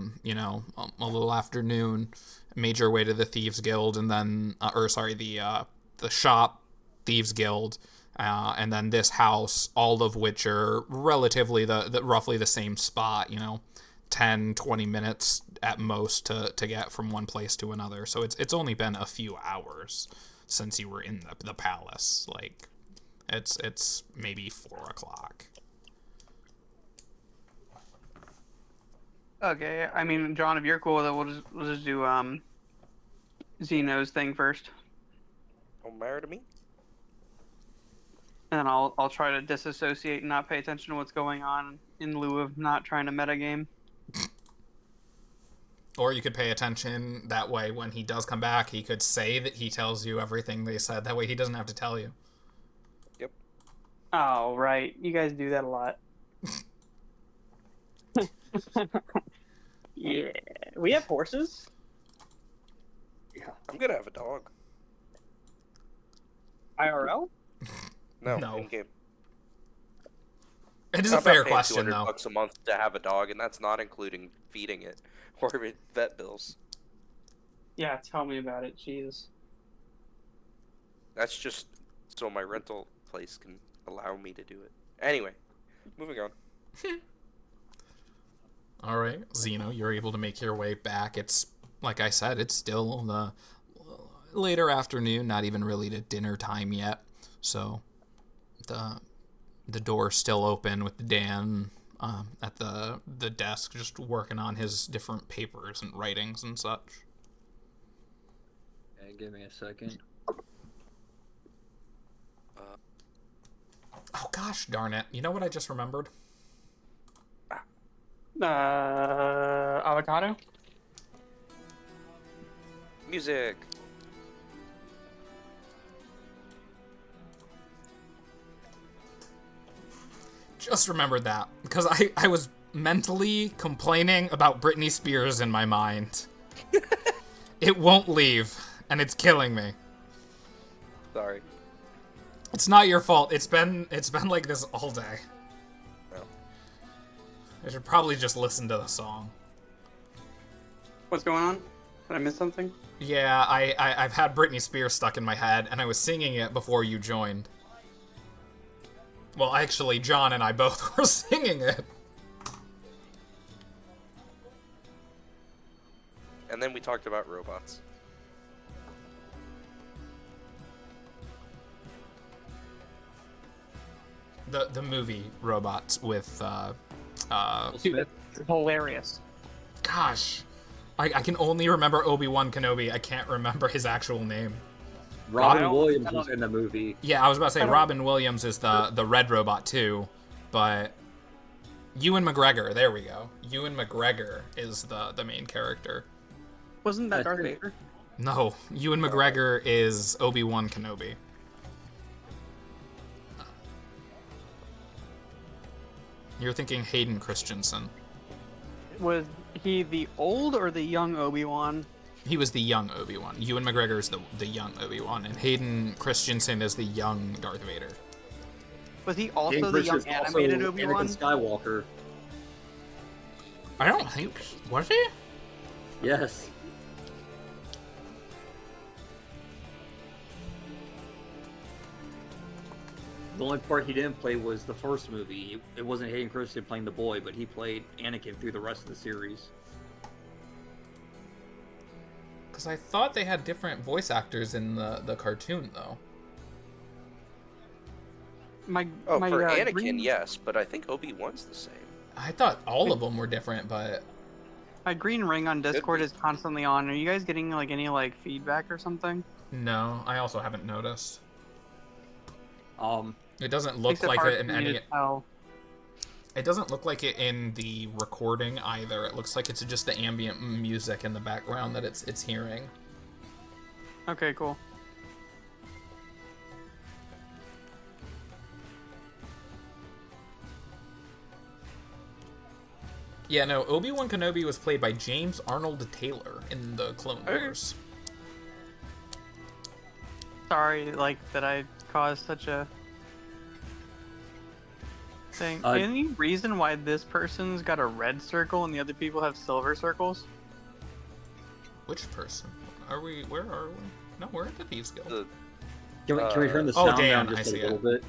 A: little after noon. Made your way to the Thieves Guild, and then, the shop, Thieves Guild, and then this house. All of which are relatively roughly the same spot. 10, 20 minutes at most to get from one place to another. So it's only been a few hours since you were in the palace. Like, it's maybe 4 o'clock.
E: Okay, I mean, John, if you're cool with it, we'll just do Zeno's thing first,
C: Don't matter to me.
E: and then I'll try to disassociate and not pay attention to what's going on in lieu of not trying to metagame.
A: Or you could pay attention. That way, when he does come back, he could say that he tells you everything they said. That way he doesn't have to tell you.
C: Yep.
E: Oh, right. You guys do that a lot. Yeah. We have horses?
D: Yeah.
C: I'm gonna have a dog.
E: IRL?
C: No.
A: No.
C: In game.
A: It is a fair
C: paying
A: question, though.
C: $200 a month to have a dog, and that's not including feeding it or vet bills.
E: Yeah, tell me about it. Jeez.
C: That's just so my rental place can allow me to do it. Anyway, moving on.
A: All right, Zeno, you're able to make your way back. It's, like I said, it's still the later afternoon, not even really to dinner time yet. So the door's still open with Dan at the desk, just working on his different papers and writings and such.
D: Okay, give me a second.
A: Oh gosh, darn it! You know what I just remembered?
E: Avocado?
C: Music.
A: Just remembered that because I was mentally complaining about Britney Spears in my mind. It won't leave, and it's killing me.
C: Sorry.
A: It's not your fault. It's been like this all day.
C: No.
A: I should probably just listen to the song.
E: What's going on? Did I miss something?
A: Yeah, I've had Britney Spears stuck in my head, and I was singing it before you joined. Well, actually, John and I both were singing it.
C: And then we talked about robots.
A: The movie Robots with
F: Smith.
E: Hilarious.
A: Gosh, I can only remember Obi-Wan Kenobi. I can't remember his actual name.
F: Robin Williams was in the movie.
A: Yeah, I was about to say Robin Williams is the red robot too, but Ewan McGregor. There we go. Ewan McGregor is the main character.
E: Wasn't that Darth Vader?
A: No, Ewan McGregor is Obi-Wan Kenobi. You're thinking Hayden Christensen.
E: Was he the old or the young Obi-Wan?
A: He was the young Obi-Wan. Ewan McGregor is the young Obi-Wan, and Hayden Christensen is the young Darth Vader.
E: Was he also the young animated Obi-Wan?
F: Anakin Skywalker.
A: I don't think... Was he?
F: Yes. The only part he didn't play was the first movie. It wasn't Hayden Christensen playing the boy, but he played Anakin through the rest of the series.
A: Because I thought they had different voice actors in the cartoon, though.
C: For Anakin, yes, but I think Obi-Wan's the same.
A: I thought all of them were different, but...
E: My green ring on Discord is constantly on. Are you guys getting like any like feedback or something?
A: No, I also haven't noticed.
F: Um,
A: It doesn't look like
E: hard
A: it in
E: for me
A: any...
E: to tell.
A: It doesn't look like it in the recording either. It looks like it's just the ambient music in the background that it's hearing.
E: Okay, cool.
A: Yeah, no, Obi-Wan Kenobi was played by James Arnold Taylor in the Clone Wars.
E: Sorry, like, that I caused such a thing. Any reason why this person's got a red circle and the other people have silver circles?
A: Which person? Where are we? No, we're at the Thieves Guild.
F: can we turn the sound
A: Dan,
F: down
A: I
F: just
A: see
F: a little bit?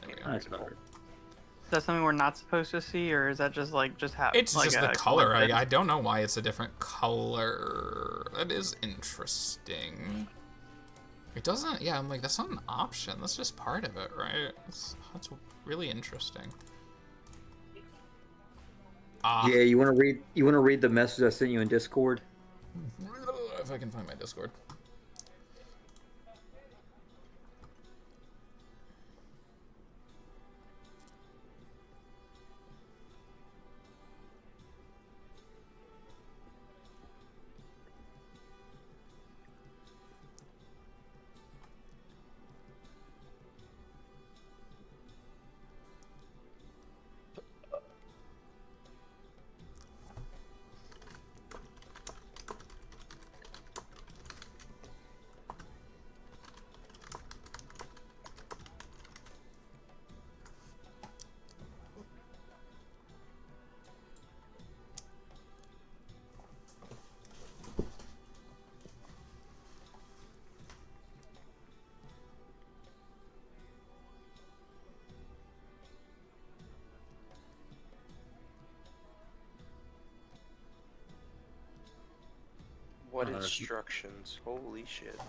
A: There we go.
F: That's better.
E: Is that something we're not supposed to see, or is that just like
A: It's
E: like
A: just
E: a
A: the color.
E: coincidence?
A: I don't know why it's a different color. That is interesting. It doesn't... Yeah, I'm like, that's not an option. That's just part of it, right? That's really interesting.
F: Yeah, you want to read the message I sent you in Discord?
A: If I can find my Discord.
C: What instructions? Holy shit.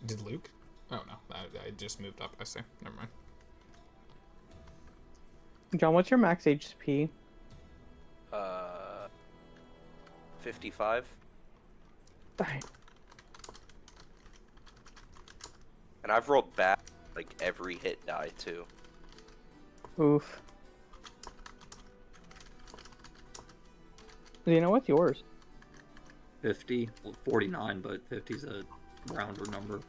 A: Did Luke? Oh no, I just moved up. I see. Never mind.
E: John, what's your max HP?
C: 55.
E: Dang.
C: And I've rolled back like every hit die too.
E: Oof. Do you know what's yours?
F: 50, well, 49, but 50's a rounder number.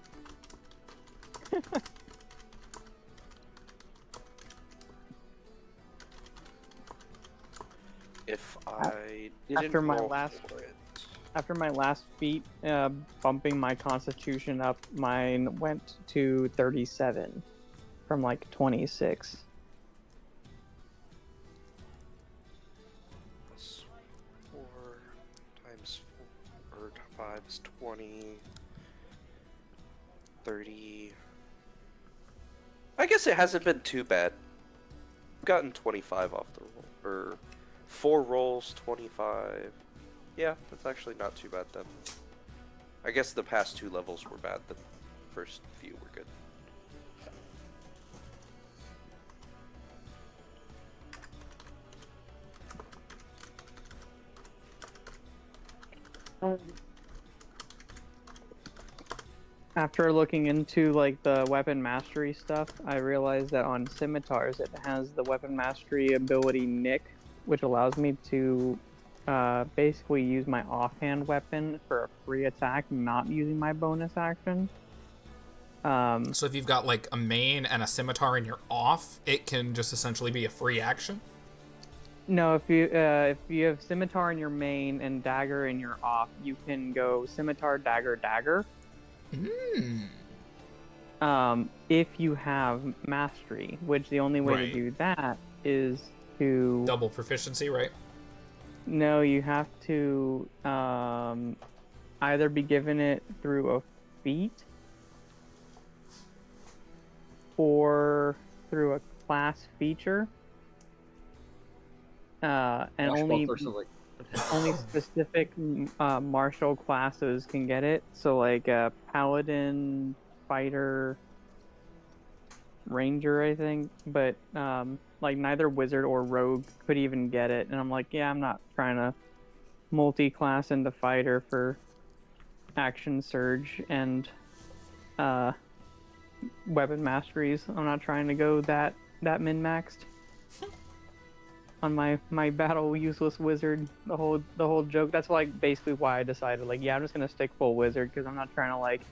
C: If I didn't
E: After my
C: roll
E: last-
C: for it,
E: After my last feat, bumping my constitution up, mine went to 37 from like 26.
C: plus 4 times 4 or 5 is 20. 30. I guess it hasn't been too bad. I've gotten 25 off the roll, or 4 rolls, 25. Yeah, that's actually not too bad then. I guess the past 2 levels were bad. The first few were good.
E: After looking into like the weapon mastery stuff, I realized that on scimitars it has the weapon mastery ability Nick, which allows me to basically use my offhand weapon for a free attack, not using my bonus action.
A: So if you've got like a main and a scimitar and you're off, it can just essentially be a free action?
E: No, if you have scimitar in your main and dagger in your off, you can go scimitar, dagger, dagger. If you have mastery, which the only way to do that is to
A: double proficiency, right?
E: No, you have to either be given it through a feat or through a class feature. And only specific martial classes can get it. So like paladin, fighter, ranger, I think. But like neither wizard or rogue could even get it. And I'm like, yeah, I'm not trying to multi-class into fighter for action surge and weapon masteries. I'm not trying to go that min-maxed on my battle useless wizard. The whole joke. That's like basically why I decided like, yeah, I'm just gonna stick full wizard because I'm not trying to like.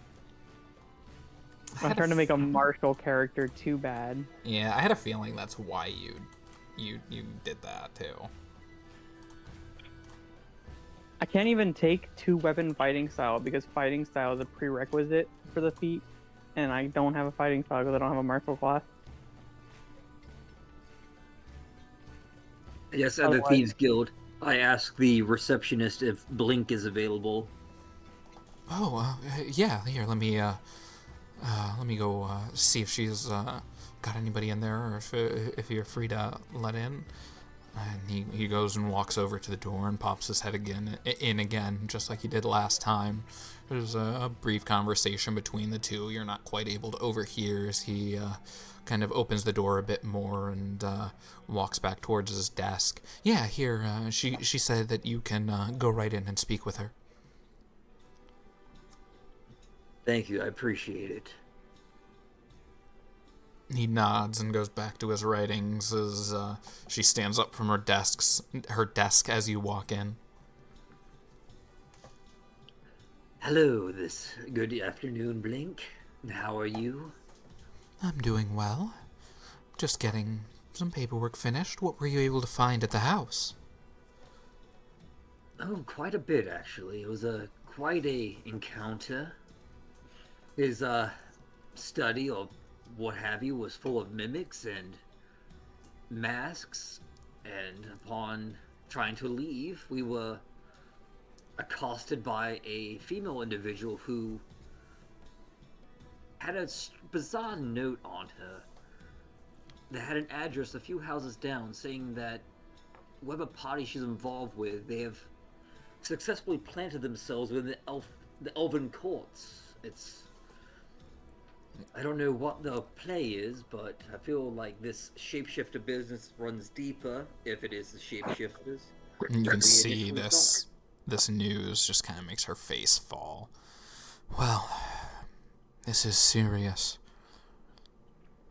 E: I'm trying to make a martial character too bad.
A: Yeah, I had a feeling that's why you did that too.
E: I can't even take 2-weapon fighting style because fighting style is a prerequisite for the feat, and I don't have a fighting style because I don't have a martial class.
F: Yes, at the Thieves Guild, I asked the receptionist if Blink is available.
A: Oh, yeah. Here, let me go see if she's got anybody in there, or if you're free to let in. And he goes and walks over to the door and pops his head in again, just like he did last time. There's a brief conversation between the two. You're not quite able to overhear as he kind of opens the door a bit more and walks back towards his desk. Yeah, here, she said that you can go right in and speak with her.
F: Thank you, I appreciate it.
A: He nods and goes back to his writings as she stands up from her desk as you walk in.
F: Hello, this good afternoon, Blink. How are you?
A: I'm doing well. Just getting some paperwork finished. What were you able to find at the house?
F: Oh, quite a bit, actually. It was quite a encounter. His study or what have you was full of mimics and masks, and upon trying to leave, we were accosted by a female individual who had a bizarre note on her that had an address a few houses down saying that whatever party she's involved with, they have successfully planted themselves within the elven courts. I don't know what the play is, but I feel like this shapeshifter business runs deeper, if it is the shapeshifters.
A: You can see this news just kind of makes her face fall. Well, this is serious.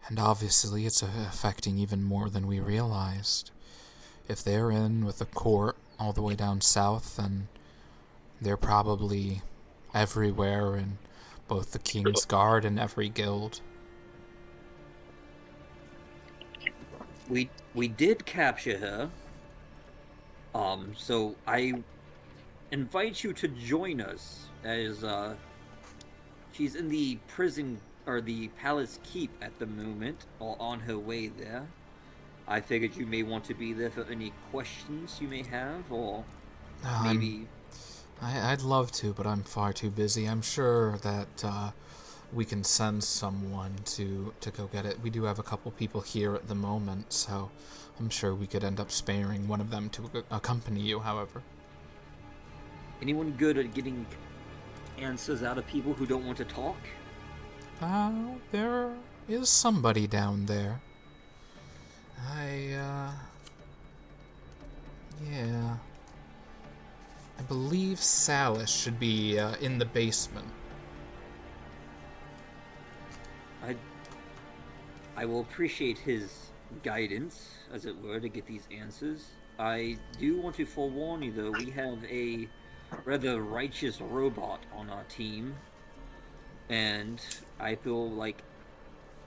A: And obviously it's affecting even more than we realized. If they're in with the court all the way down south, then they're probably everywhere in both the King's Guard and every guild.
F: We did capture her. So I invite you to join us as she's in the prison or the palace keep at the moment, or on her way there. I figured you may want to be there for any questions you may have, or maybe.
A: I'd love to, but I'm far too busy. I'm sure that we can send someone to go get it. We do have a couple people here at the moment, so I'm sure we could end up sparing one of them to accompany you, however.
F: Anyone good at getting answers out of people who don't want to talk?
A: There is somebody down there. Yeah. I believe Salis should be in the basement.
F: I will appreciate his guidance, as it were, to get these answers. I do want to forewarn you, though, we have a rather righteous robot on our team, and I feel like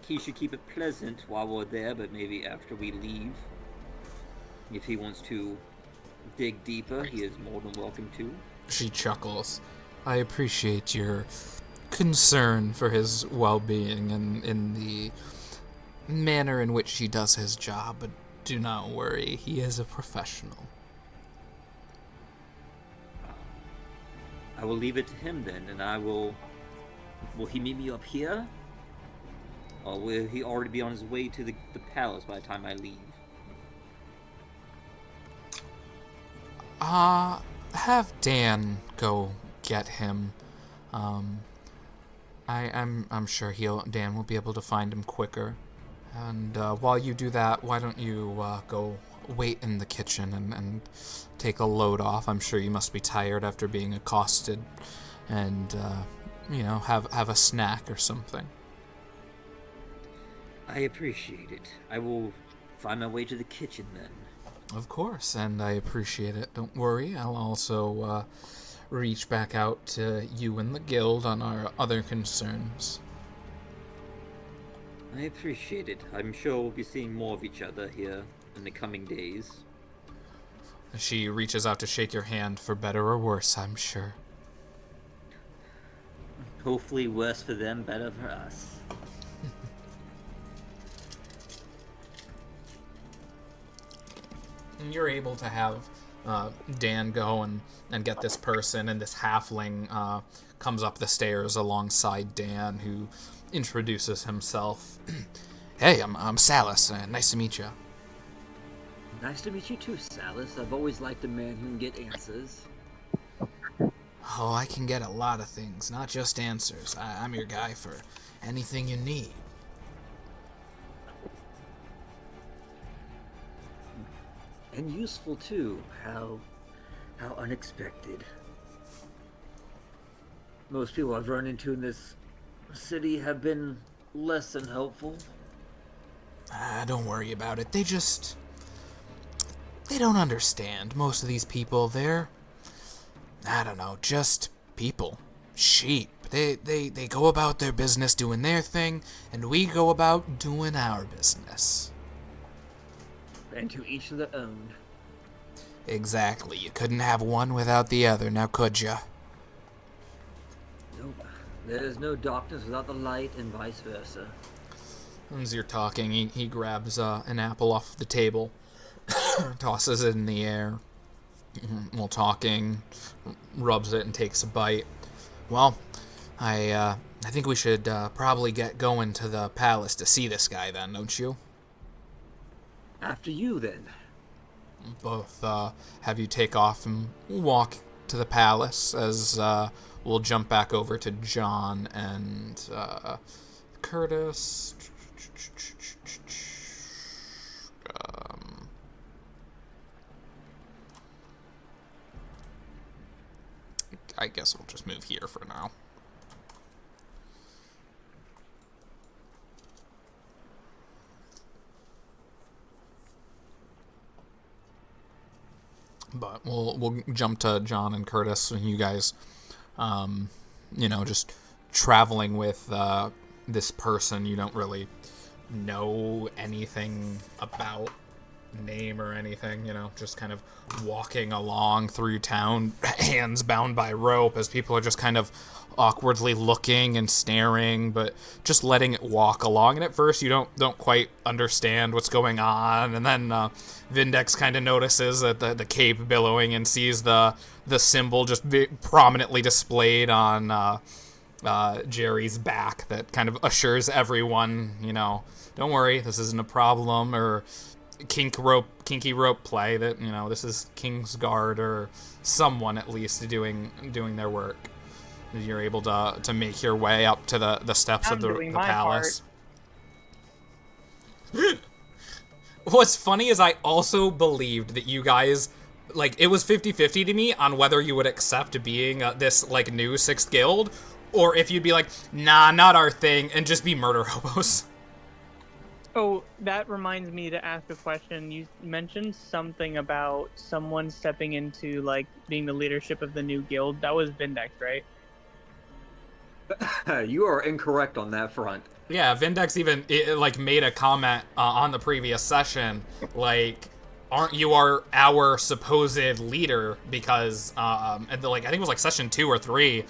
F: he should keep it pleasant while we're there, but maybe after we leave. If he wants to dig deeper, he is more than welcome to.
A: She chuckles. I appreciate your concern for his well-being and in the manner in which he does his job, but do not worry, he is a professional.
F: I will leave it to him then, and I will... Will he meet me up here? Or will he already be on his way to the palace by the time I leave?
A: Have Dan go get him. I'm sure Dan will be able to find him quicker. And while you do that, why don't you go wait in the kitchen and take a load off? I'm sure you must be tired after being accosted, and have a snack or something.
F: I appreciate it. I will find my way to the kitchen then.
A: Of course, and I appreciate it. Don't worry, I'll also reach back out to you and the guild on our other concerns.
F: I appreciate it. I'm sure we'll be seeing more of each other here in the coming days.
A: She reaches out to shake your hand, for better or worse, I'm sure.
F: Hopefully worse for them, better for us.
A: And you're able to have Dan go and get this person, and this halfling comes up the stairs alongside Dan, who introduces himself. Hey, I'm Salis. Nice to meet you.
F: Nice to meet you too, Salis. I've always liked a man who can get answers.
A: Oh, I can get a lot of things, not just answers. I'm your guy for anything you need.
F: And useful too. How unexpected. Most people I've run into in this city have been less than helpful.
A: Don't worry about it. They don't understand. Most of these people, they're, I don't know, just people. Sheep. They go about their business doing their thing, and we go about doing our business.
F: And to each of their own.
A: Exactly. You couldn't have one without the other, now could ya?
F: Nope. There is no darkness without the light, and vice versa.
A: As you're talking, he grabs an apple off the table, tosses it in the air, while talking, rubs it and takes a bite. Well, I think we should probably get going to the palace to see this guy then, don't you?
F: After you, then.
A: Both have you take off and walk to the palace, as we'll jump back over to John and Curtis. I guess we'll just move here for now. But we'll jump to John and Curtis, and you guys, just traveling with this person you don't really know anything about, name or anything, just kind of walking along through town, hands bound by rope, as people are just kind of awkwardly looking and staring, but just letting it walk along. And at first you don't quite understand what's going on, and then Vindex kind of notices that the cape billowing and sees the symbol just prominently displayed on Jerry's back that kind of assures everyone, don't worry, this isn't a problem, or kinky rope play, that this is Kingsguard or someone at least doing their work. You're able to make your way up to the steps
E: I'm
A: of the
E: doing my
A: palace. What's funny is I also believed that you guys, like, it was 50-50 to me on whether you would accept being this, like, new 6th guild, or if you'd be like, nah, not our thing, and just be murder hobos.
G: Oh, that reminds me to ask a question. You mentioned something about someone stepping into, like, being the leadership of the new guild. That was Vindex, right?
F: You are incorrect on that front.
A: Yeah, Vindex even, like, made a comment on the previous session, like, aren't you our supposed leader? Because, and like, I think it was, like, session 2 or 3,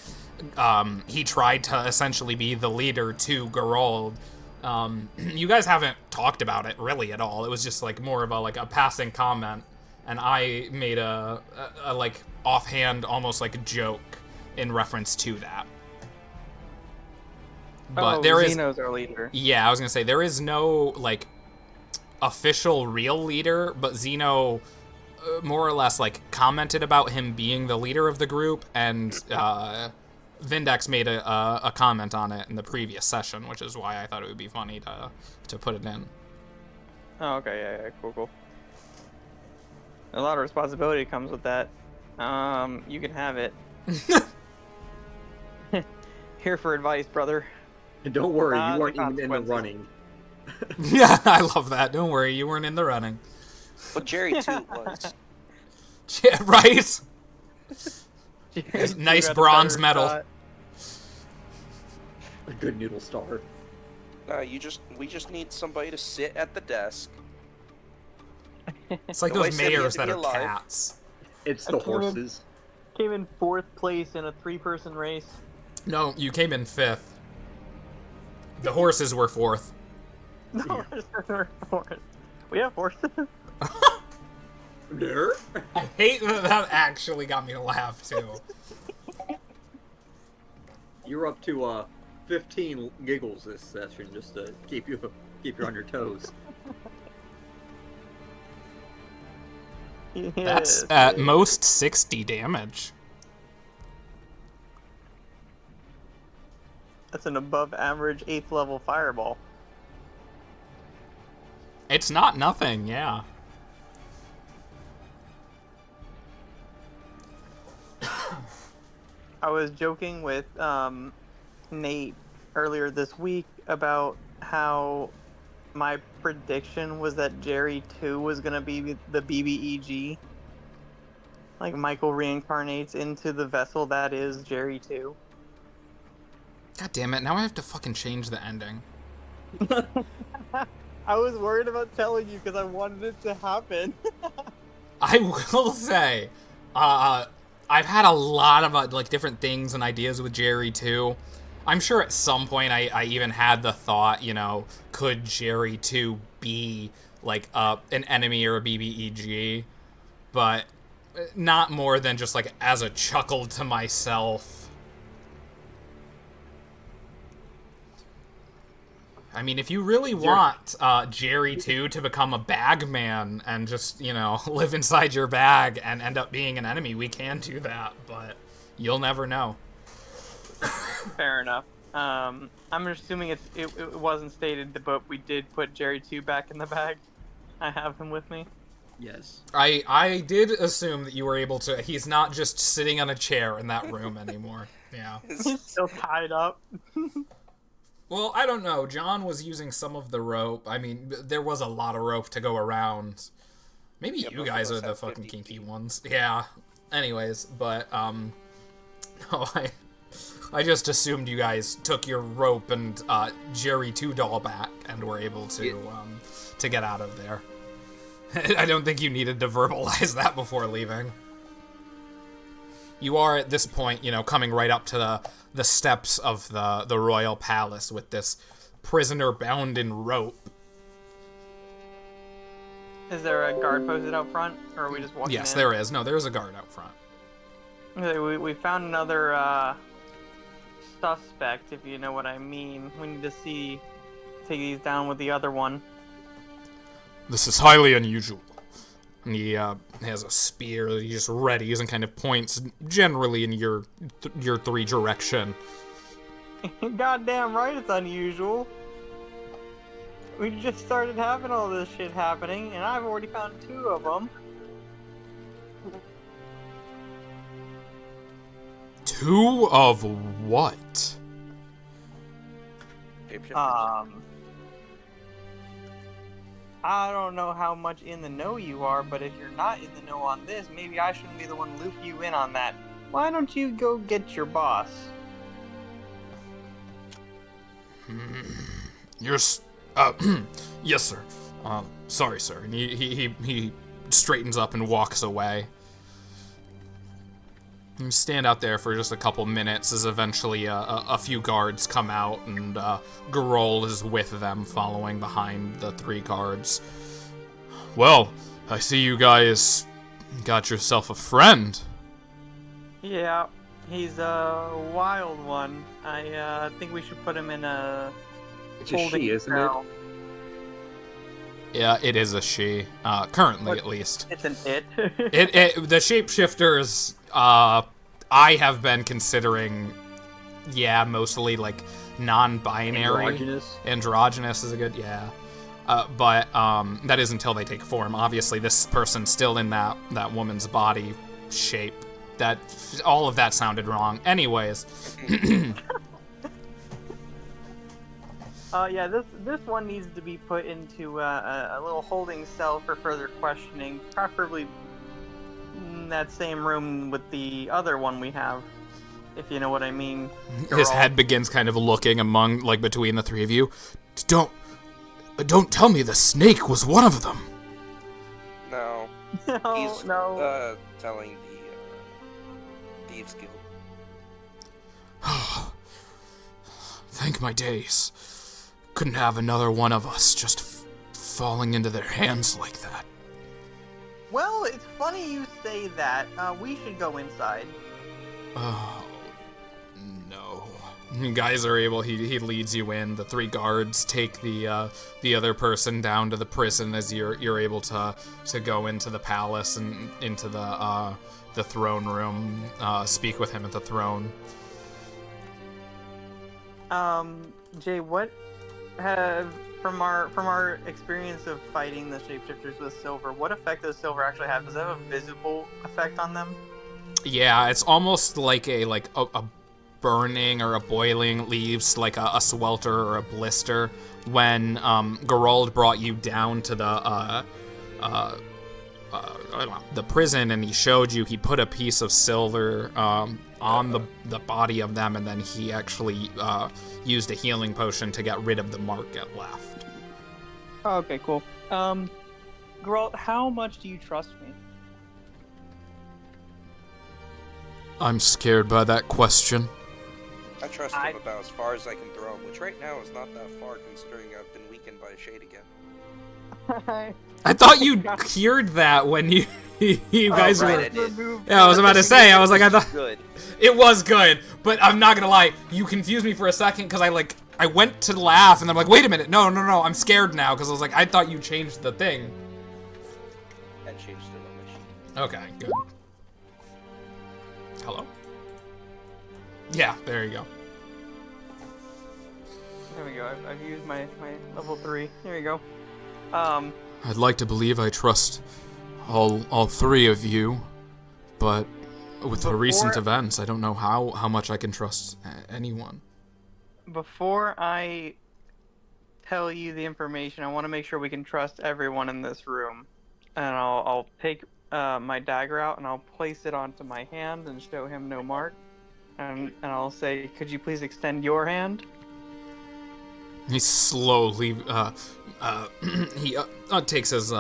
A: he tried to essentially be the leader to Geralt. You guys haven't talked about it really at all. It was just like more of a passing comment, and I made a like offhand, almost like a joke in reference to that. But there is
E: Zeno's our leader.
A: Yeah, I was gonna say there is no like official real leader, but Zeno more or less like commented about him being the leader of the group, and Vindex made a comment on it in the previous session, which is why I thought it would be funny to put it in.
E: Oh, okay, yeah, cool. A lot of responsibility comes with that. You can have it. Here for advice, brother.
F: And don't worry, you weren't
E: the
F: even in the running.
A: Yeah, I love that. Don't worry, you weren't in the running.
C: But Jerry too was.
A: Yeah, right?
E: Jerry,
A: Nice
E: you got the
A: bronze
E: better
A: medal.
E: shot.
F: A good noodle star.
C: We just need somebody to sit at the desk.
A: It's like
C: Nobody
A: those
C: said he had
A: mayors
C: to
A: that
C: be
A: are
C: alive.
A: cats.
F: It's the horses.
E: Came in 4th place in a 3-person race.
A: No, you came in 5th. The horses were 4th.
E: No, we're 4th. We have horses.
F: There?
A: I hate that actually got me to laugh, too.
F: You're up to 15 giggles this session, just to keep you on your toes.
A: That's at most 60 damage.
E: That's an above average 8th level fireball.
A: It's not nothing, yeah.
E: I was joking with Nate earlier this week about how my prediction was that Jerry 2 was going to be the BBEG. Like, Michael reincarnates into the vessel that is Jerry 2.
A: God damn it, now I have to fucking change the ending.
E: I was worried about telling you because I wanted it to happen.
A: I will say, I've had a lot of like different things and ideas with Jerry too. I'm sure at some point I even had the thought, you know, could Jerry 2 be like an enemy or a BBEG, but not more than just like as a chuckle to myself. I mean, if you really want Jerry 2 to become a bag man and just, you know, live inside your bag and end up being an enemy, we can do that, but you'll never know.
E: Fair enough. I'm assuming it wasn't stated, but we did put Jerry 2 back in the bag. I have him with me.
F: Yes.
A: I did assume that you were able to... He's not just sitting on a chair in that room anymore. Yeah.
E: He's still tied up.
A: Well, I don't know. John was using some of the rope. I mean, there was a lot of rope to go around. Maybe you guys are the fucking kinky ones. Yeah. Anyways, but, no, I just assumed you guys took your rope and, Jerry 2 doll back and were able to get out of there. I don't think you needed to verbalize that before leaving. You are, at this point, you know, coming right up to the steps of the royal palace with this prisoner bound in rope.
E: Is there a guard posted out front, or are we just walking in?
A: Yes, there is. No, there is a guard out front.
E: Okay, we found another suspect, if you know what I mean. We need to take these down with the other one.
A: This is highly unusual. And he has a spear that he just readies and kind of points generally in your three direction.
E: Goddamn right, it's unusual. We just started having all this shit happening, and I've already found 2 of them.
A: 2 of what?
E: I don't know how much in the know you are, but if you're not in the know on this, maybe I shouldn't be the one to loop you in on that. Why don't you go get your boss?
A: Yes, sir. Sorry, sir. And he straightens up and walks away. You stand out there for just a couple minutes as eventually a few guards come out, and Garol is with them, following behind the 3 guards. Well, I see you guys got yourself a friend.
E: Yeah, he's a wild one. I think we should put him in a holding
H: isn't
E: cell.
A: Yeah, it is a she. Currently, at least.
E: It's an it.
A: The shapeshifters, I have been considering, mostly like non-binary. Androgynous is a good, but that is until they take form. Obviously, this person's still in that woman's body shape. All of that sounded wrong. Anyways.
E: This one needs to be put into a little holding cell for further questioning, preferably in that same room with the other one we have, if you know what I mean.
A: His head begins kind of looking between the 3 of you. Don't tell me the snake was one of them.
C: No. He's telling the Thieves Guild.
A: Thank my days. Couldn't have another one of us just falling into their hands like that.
E: Well, it's funny you say that. We should go inside.
A: Oh, no. You guys are able, he leads you in. The 3 guards take the other person down to the prison as you're able to go into the palace and into the throne room, speak with him at the throne.
E: Jay, what from our experience of fighting the shapeshifters with silver, what effect does silver actually have? Does it have a visible effect on them?
A: Yeah, it's almost like a burning or a boiling leaves like a swelter or a blister. When Geralt brought you down to the prison and he showed you, he put a piece of silver on the body of them, and then he actually used a healing potion to get rid of the mark it left.
G: Oh, okay, cool. Geralt, how much do you trust me?
A: I'm scared by that question.
C: I trust him about as far as I can throw him, which right now is not that far considering I've been weakened by a shade again.
A: I thought you cured that when you guys were.
C: Yeah,
A: I was about to say. I was like, I thought
C: good.
A: It was good, but I'm not gonna lie. You confused me for a second because I went to laugh and I'm like, wait a minute, no, I'm scared now because I was like, I thought you changed the thing.
C: I changed it on my sheet.
A: Okay, good. Hello? Yeah, there you go.
E: There we go. I've used my level 3. There we go.
A: I'd like to believe I trust all 3 of you, but with the recent events, I don't know how much I can trust anyone.
E: Before I tell you the information, I want to make sure we can trust everyone in this room. And I'll take my dagger out and I'll place it onto my hand and show him no mark. And I'll say, could you please extend your hand?
A: He slowly, he takes his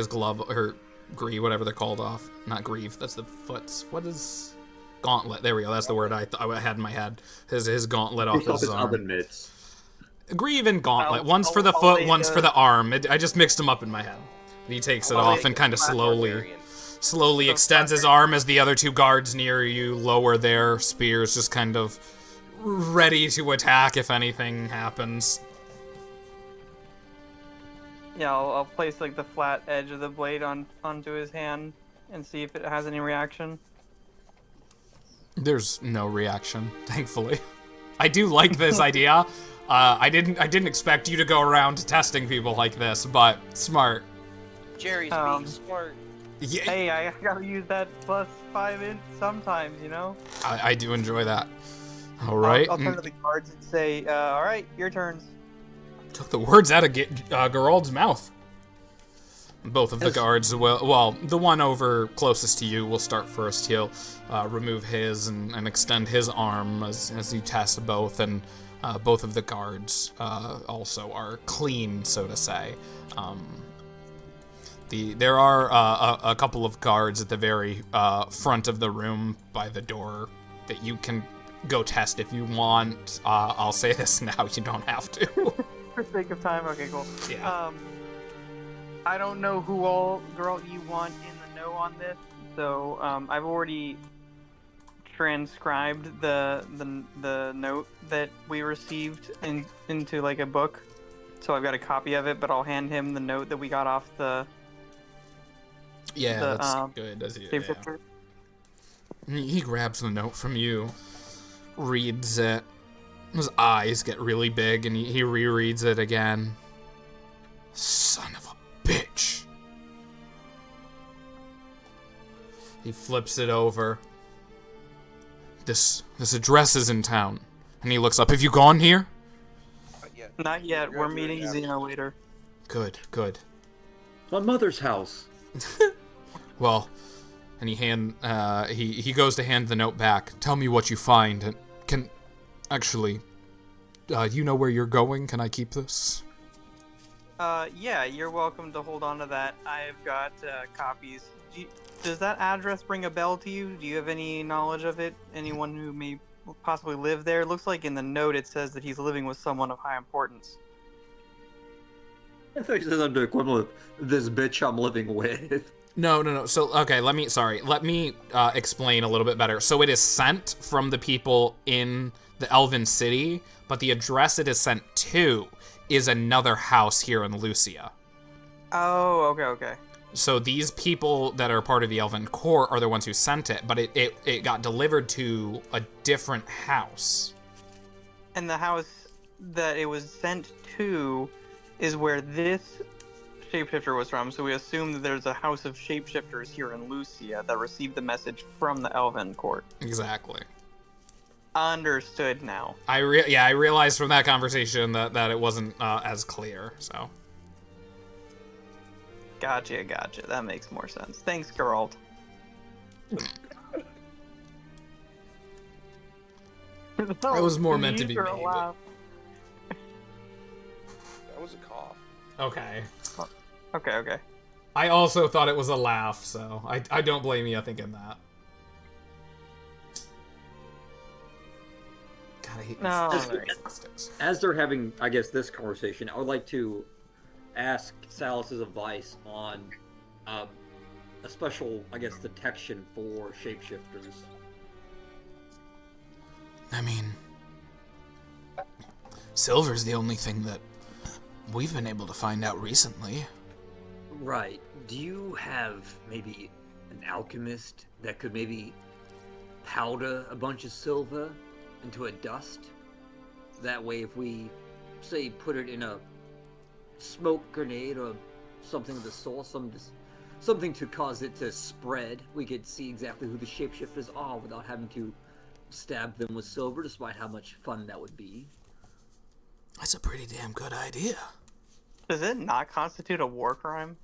A: glove, or greave, whatever they're called, off. Not greave, that's the foots. What is... Gauntlet, there we go, that's the word I had in my head. His gauntlet off his arm.
H: Oven mitts.
A: Greave and gauntlet, one's for the foot, one's for the arm. I just mixed them up in my head. He takes it off and kind of slowly extends his arm as the other 2 guards near you lower their spears, just kind of ready to attack if anything happens.
E: Yeah, I'll place like the flat edge of the blade onto his hand and see if it has any reaction.
A: There's no reaction, thankfully. I do like this idea. I didn't expect you to go around testing people like this, but smart.
C: Jerry's being smart.
A: Yeah.
E: Hey, I gotta use that +5 int sometimes, you know?
A: I do enjoy that. All right.
E: I'll turn to the guards and say, all right, your turns.
A: Took the words out of Gerald's mouth. Both of the guards will, well, the one over closest to you will start first. He'll remove his and extend his arm as you test both, and both of the guards also are clean, so to say. There are a couple of guards at the very front of the room by the door that you can go test if you want. I'll say this now, you don't have to.
E: For sake of time, okay, cool.
A: Yeah.
E: I don't know who all girl you want in the know on this, so I've already transcribed the note that we received into like a book, so I've got a copy of it. But I'll hand him the note that we got off the.
A: Yeah, that's good. Does he? Yeah. He grabs the note from you, reads it. His eyes get really big, and he rereads it again. Son of a bitch. He flips it over. This address is in town. And he looks up. Have you gone here?
E: Not yet. We're meeting Xeno later.
A: Good, good.
F: My mother's house.
A: Well, and he goes to hand the note back. Tell me what you find. And can actually, you know where you're going? Can I keep this?
E: Yeah, you're welcome to hold on to that. I've got copies. Does that address ring a bell to you? Do you have any knowledge of it? Anyone who may possibly live there? It looks like in the note it says that he's living with someone of high importance.
F: I think it says under equivalent of this bitch I'm living with.
A: No. So, okay, let me explain a little bit better. So it is sent from the people in the Elven City, but the address it is sent to is another house here in Lucia.
E: Oh, okay.
A: So these people that are part of the Elven Court are the ones who sent it, but it got delivered to a different house.
E: And the house that it was sent to is where this shapeshifter was from, so we assume that there's a house of shapeshifters here in Lucia that received the message from the Elven Court.
A: Exactly.
E: Understood now.
A: I realized from that conversation that it wasn't as clear, so.
E: Gotcha. That makes more sense. Thanks, Geralt.
A: It was more meant to be me.
E: Laugh.
C: That was a cough.
A: Okay.
E: Okay.
A: I also thought it was a laugh, so I don't blame you thinking that. God, I hate these
F: As they're having, I guess, this conversation, I would like to ask Salus's advice on a special, I guess, detection for shapeshifters.
A: I mean, silver's the only thing that we've been able to find out recently.
F: Right. Do you have maybe an alchemist that could maybe powder a bunch of silver into a dust? That way, if we, say, put it in a smoke grenade or something of the sort, something to cause it to spread, we could see exactly who the shapeshifters are without having to stab them with silver, despite how much fun that would be.
A: That's a pretty damn good idea.
E: Does it not constitute a war crime?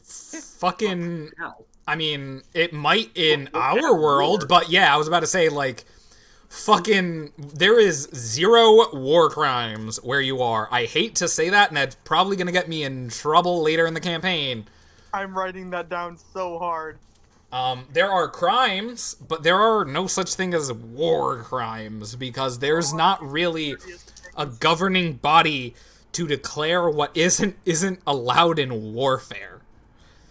A: Fucking, I mean, it might in our world, but yeah, I was about to say, like, fucking, there is 0 war crimes where you are. I hate to say that, and that's probably gonna get me in trouble later in the campaign.
E: I'm writing that down so hard.
A: There are crimes, but there are no such thing as war crimes, because there's not really a governing body to declare what isn't allowed in warfare.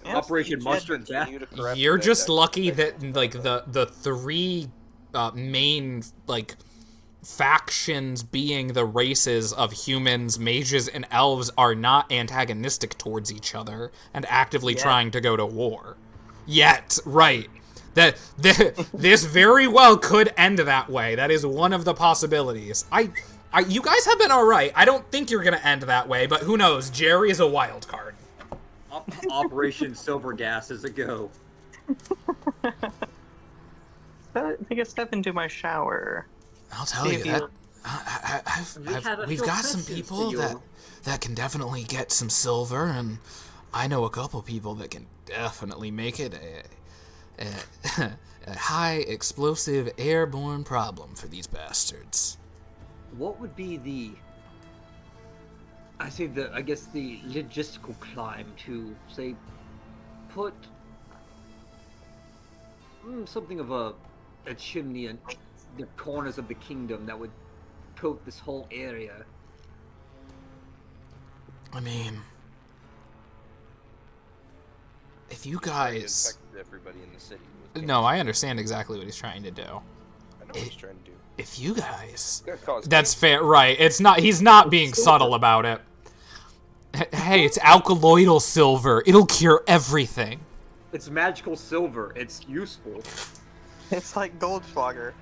F: Operation Mustard Gas.
A: You're just lucky that like the 3 main like factions being the races of humans, mages, and elves are not antagonistic towards each other and actively trying to go to war. Yet, right. This very well could end that way. That is one of the possibilities. You guys have been alright. I don't think you're gonna end that way, but who knows? Jerry is a wild card.
F: Operation Silver Gas is a go.
E: Take a step into my shower.
A: I'll tell you that we've got some people that can definitely get some silver, and I know a couple people that can definitely make it a high explosive airborne problem for these bastards.
F: What would be the logistical climb to, say, put something of a chimney in the corners of the kingdom that would coat this whole area?
A: I mean, if you guys...
C: everybody in the city.
A: No, I understand exactly what he's trying to do.
C: I know what he's trying to do.
A: If you guys...
C: That's
A: fair, right. He's not being subtle about it. Hey, it's alkaloidal silver. It'll cure everything.
F: It's magical silver. It's useful.
E: It's like Goldschlager.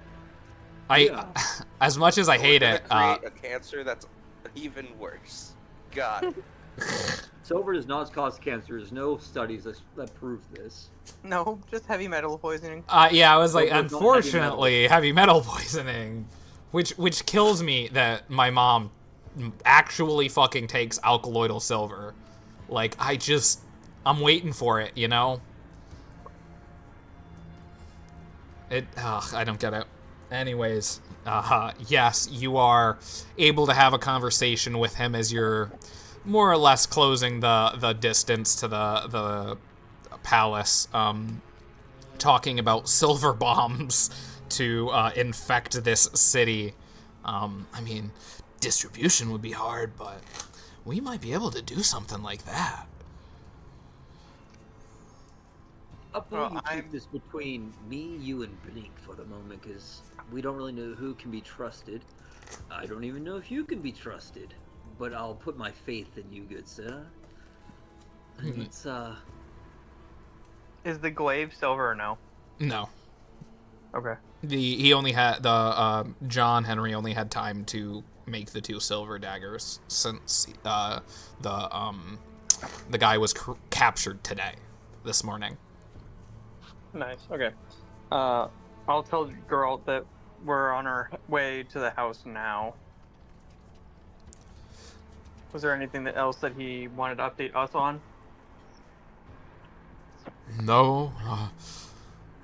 A: As much as I hate it...
C: create a cancer that's even worse. God.
F: Silver does not cause cancer. There's no studies that prove this.
E: No, just heavy metal poisoning.
A: Yeah, I was like, unfortunately, heavy metal poisoning, which kills me that my mom actually fucking takes alkaloidal silver. Like, I'm waiting for it, you know? I don't get it. Anyways, yes, you are able to have a conversation with him as you're more or less closing the distance to the palace, talking about silver bombs to infect this city. I mean, distribution would be hard, but we might be able to do something like that.
F: I'll keep this between me, you, and Blink for the moment, because we don't really know who can be trusted. I don't even know if you can be trusted, but I'll put my faith in you, good sir. And it's,
E: Is the glaive silver or no?
A: No.
E: Okay.
A: He only had John Henry only had time to make the 2 silver daggers since the guy was captured this morning.
E: Nice. Okay. I'll tell Geralt that we're on our way to the house now. Was there anything else that he wanted to update us on?
A: No.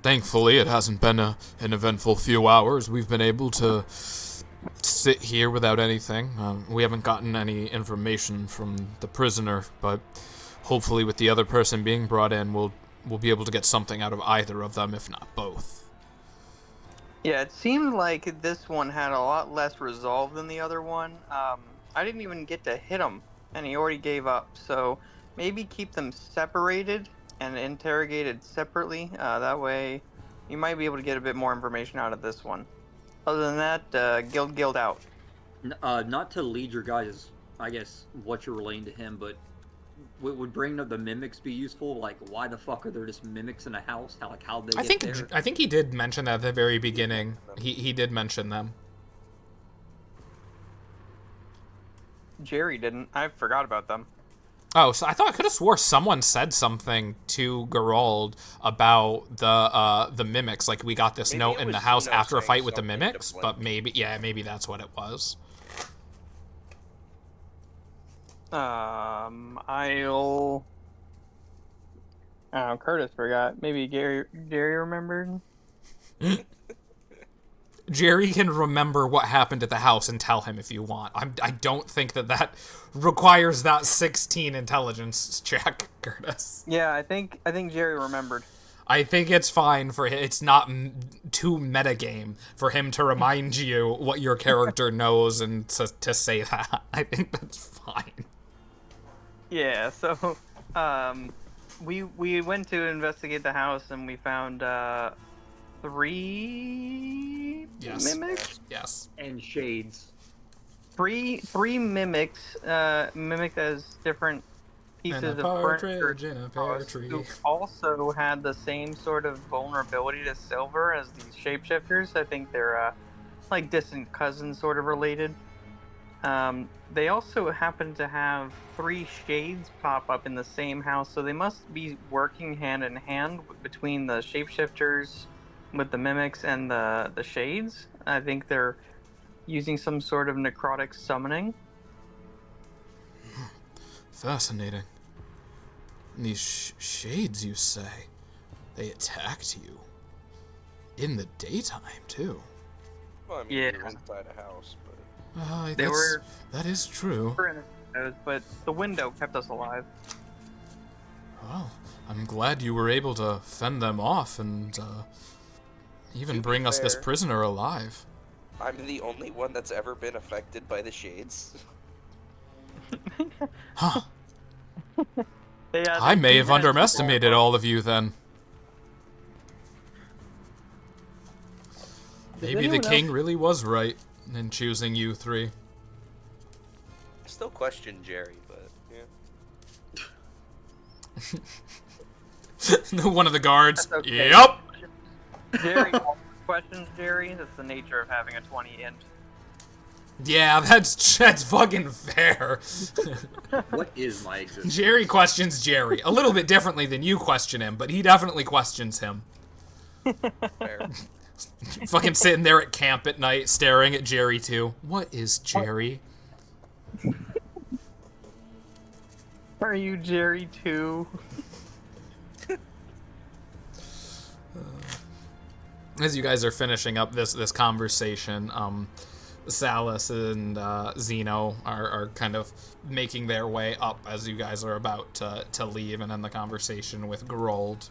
A: Thankfully, it hasn't been an eventful few hours. We've been able to sit here without anything. We haven't gotten any information from the prisoner, but hopefully with the other person being brought in, we'll be able to get something out of either of them, if not both.
E: Yeah, it seemed like this one had a lot less resolve than the other one. I didn't even get to hit him, and he already gave up. So maybe keep them separated and interrogated separately. That way, you might be able to get a bit more information out of this one. Other than that, guild out.
F: Not to lead your guys, I guess, what you're relaying to him, but would bringing up the mimics be useful? Like, why the fuck are there just mimics in a house? How'd they get there?
A: I think he did mention that at the very beginning. He did mention them.
E: Jerry didn't. I forgot about them.
A: Oh, so I could have swore someone said something to Geralt about the mimics. Like, we got this note in the house after a fight with the mimics, but maybe that's what it was.
E: Curtis forgot. Maybe Jerry remembered.
A: Jerry can remember what happened at the house and tell him if you want. I don't think that requires that 16 intelligence check, Curtis.
E: Yeah, I think Jerry remembered.
A: I think it's fine for him. It's not too metagame for him to remind you what your character knows and to say that. I think that's fine.
E: Yeah, so we went to investigate the house and we found 3
A: Yes.
E: mimics.
A: Yes.
F: And shades.
E: Three mimics, mimicked as different
A: And
E: pieces
A: a
E: of furniture
A: partridge in a pear
E: who
A: tree.
E: also had the same sort of vulnerability to silver as these shapeshifters. I think they're like distant cousins, sort of related. They also happen to have 3 shades pop up in the same house, so they must be working hand in hand between the shapeshifters with the mimics and the shades. I think they're using some sort of necrotic summoning.
A: Fascinating. These shades, you say? They attacked you? In the daytime, too?
C: Well, I mean,
E: Yeah.
C: we were inside a house, but...
A: That is true.
E: But the window kept us alive.
A: Well, I'm glad you were able to fend them off and even
C: To be
A: bring us this
C: fair,
A: prisoner alive.
C: I'm the only one that's ever been affected by the shades.
A: Huh.
E: I
A: I may have underestimated all of you then. Maybe the king really was right in choosing you 3.
C: I still question Jerry, but yeah.
A: One of the guards.
E: That's okay.
A: Yep.
E: Jerry, questions, Jerry. That's the nature of having a 20-inch.
A: Yeah, that's fucking fair.
F: What is my existence?
A: Jerry questions Jerry a little bit differently than you question him, but he definitely questions him.
C: Fair.
A: Fucking sitting there at camp at night, staring at Jerry too. What is Jerry?
E: Are you Jerry too?
A: As you guys are finishing up this conversation, Salus and Zeno are kind of making their way up as you guys are about to leave and end the conversation with Grold.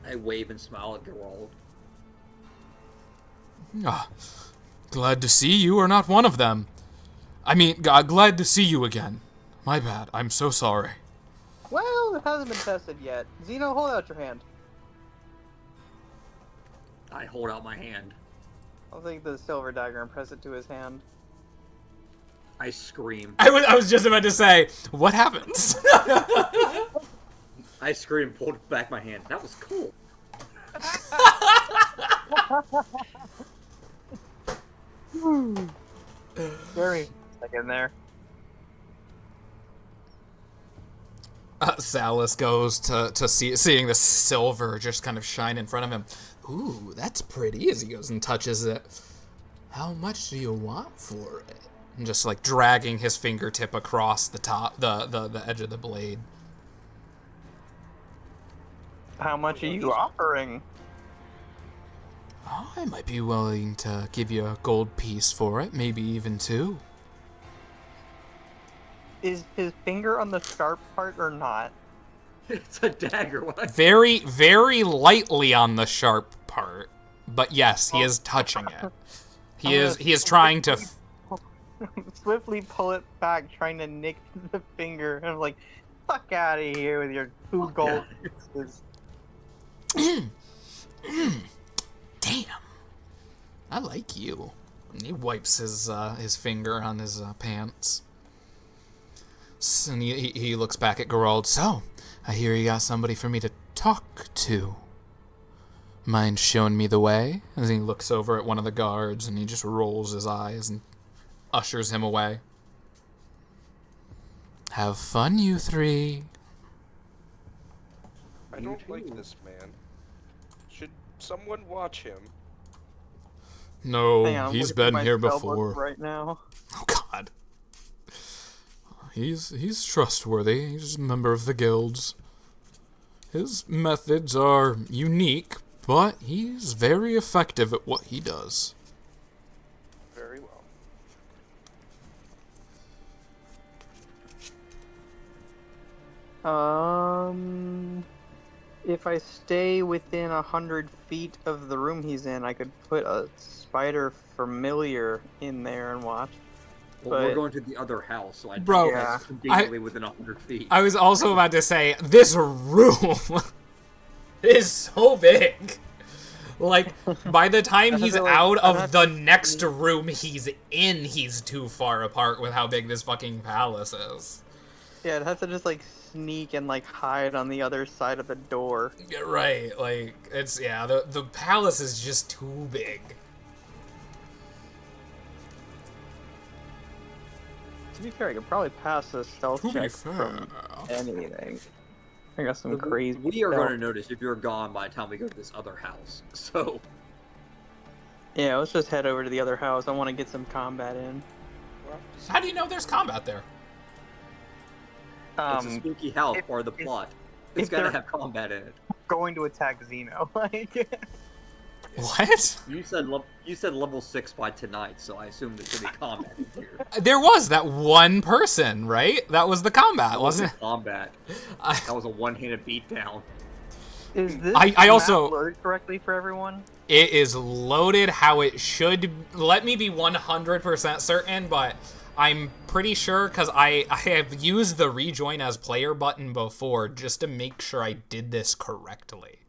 F: I wave and smile at Geralt.
A: Ah, glad to see you are not one of them. I mean, glad to see you again. My bad. I'm so sorry.
E: Well, it hasn't been tested yet. Zeno, hold out your hand.
F: I hold out my hand.
E: I'll take the silver dagger and press it to his hand.
F: I scream.
A: I was just about to say, what happens?
F: I scream and pulled back my hand. That was cool.
E: Jerry, like in there.
A: Salus goes to seeing the silver just kind of shine in front of him. Ooh, that's pretty, as he goes and touches it. How much do you want for it? And just like dragging his fingertip across the top, the edge of the blade.
E: How much are you offering?
A: Oh, I might be willing to give you a gold piece for it, maybe even 2.
E: Is his finger on the sharp part or not?
F: It's a dagger. What?
A: Very, very lightly on the sharp part, but yes, he is touching it. He is trying to.
E: Swiftly pull it back, trying to nick the finger. And I'm like, fuck out of here with your 2 gold pieces.
A: Damn, I like you. And he wipes his finger on his pants. And he looks back at Geralt. So, I hear you got somebody for me to talk to. Mind showing me the way? As he looks over at one of the guards and he just rolls his eyes and ushers him away. Have fun, you 3.
C: I don't like this man. Should someone watch him?
A: No,
E: Hang on, I'm
A: he's
E: looking at
A: been
E: my
A: here
E: spell book
A: before.
E: right now.
A: Oh God. He's trustworthy. He's a member of the guilds. His methods are unique, but he's very effective at what he does.
C: Very well.
E: If I stay within 100 feet of the room he's in, I could put a spider familiar in there and watch.
F: Well, we're going to the other house, so I
A: Bro,
F: think that's conveniently within 100 feet.
A: I was also about to say, this room is so big. Like, by the time he's out of the next room he's in, he's too far apart with how big this fucking palace is.
E: Yeah, it has to just, like, sneak and, like, hide on the other side of the door.
A: Yeah, right, like, it's, yeah, the palace is just too big.
E: To be fair, I could probably pass a stealth check from anything. I got some crazy.
F: We are going to notice if you're gone by the time we go to this other house. So.
E: Yeah, let's just head over to the other house. I want to get some combat in.
A: How do you know there's combat there?
F: It's a spooky house for the plot. It's got to have combat in it.
E: Going to attack Xeno. Like.
A: What?
F: You said level 6 by tonight, so I assume there's gonna be combat in here.
A: There was that one person, right? That was the combat, wasn't it?
F: Combat. That was a one-handed beatdown.
E: Is this
A: I also
E: loaded correctly for everyone?
A: It is loaded how it should. Let me be 100% certain, but I'm pretty sure because I have used the rejoin as player button before just to make sure I did this correctly.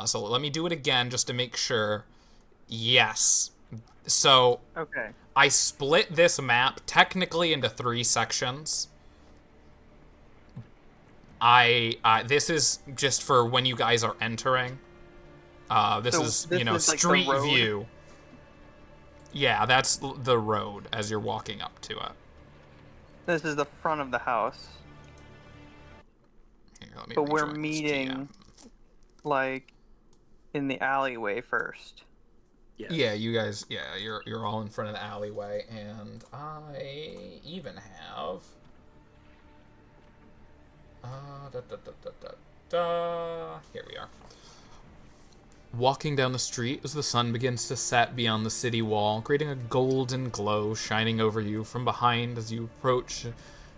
A: So let me do it again just to make sure. Yes. So
E: okay.
A: I split this map technically into 3 sections. This is just for when you guys are entering. This is street
E: like
A: view. Yeah, that's the road as you're walking up to it.
E: This is the front of the house.
A: Here, let me
E: but we're
A: rejoin this
E: meeting,
A: TM.
E: like, in the alleyway first.
F: Yes.
A: Yeah, you guys. Yeah, you're all in front of the alleyway, and I even have. Here we are. Walking down the street as the sun begins to set beyond the city wall, creating a golden glow shining over you from behind as you approach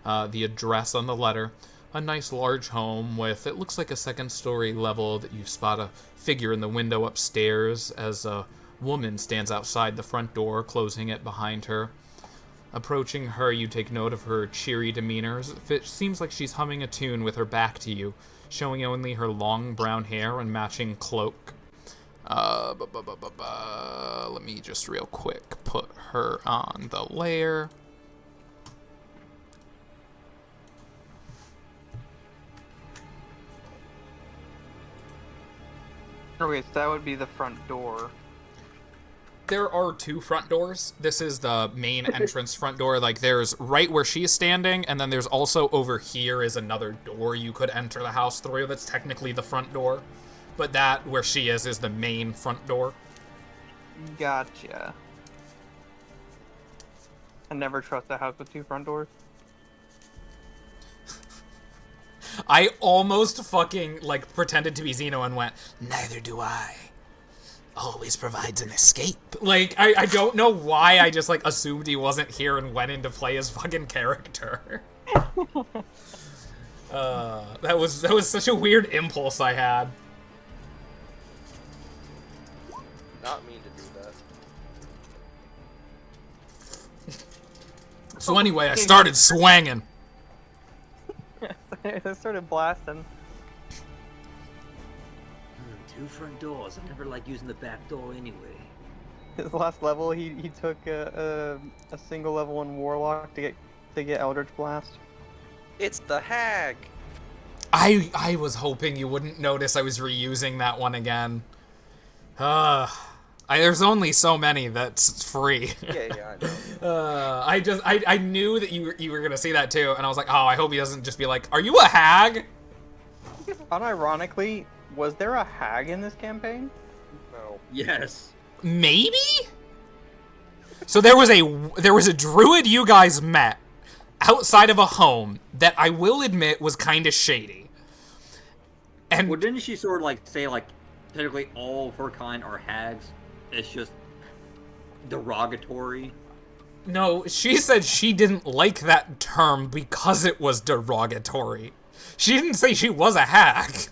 A: the address on the letter. A nice large home with, it looks like a second-story level that you spot a figure in the window upstairs as a woman stands outside the front door, closing it behind her. Approaching her, you take note of her cheery demeanor. It seems like she's humming a tune with her back to you, showing only her long brown hair and matching cloak. Let me just real quick put her on the layer.
E: Okay, so that would be the front door.
A: There are 2 front doors. This is the main entrance front door. Like, there's right where she is standing, and then there's also over here is another door you could enter the house through. That's technically the front door. But that, where she is the main front door.
E: Gotcha. I never trust a house with 2 front doors.
A: I almost fucking, like, pretended to be Xeno and went, neither do I. Always provides an escape. Like, I don't know why I just, like, assumed he wasn't here and went in to play his fucking character. That was such a weird impulse I had.
C: Not mean to do that.
A: So anyway, I started swanging.
E: I started blasting.
F: 2 front doors. I never like using the back door anyway.
E: His last level, he took a single level in Warlock to get Eldritch Blast.
C: It's the hag.
A: I was hoping you wouldn't notice I was reusing that one again. There's only so many that's free.
C: Yeah, I know.
A: I knew that you were gonna see that too, and I was like, oh, I hope he doesn't just be like, are you a hag?
E: Unironically, was there a hag in this campaign?
C: No.
F: Yes.
A: Maybe? So there was a druid you guys met outside of a home that I will admit was kind of shady. And
F: well, didn't she sort of like say like technically all of her kind are hags? It's just derogatory.
A: no, she said she didn't like that term because it was derogatory. She didn't say she was a hag.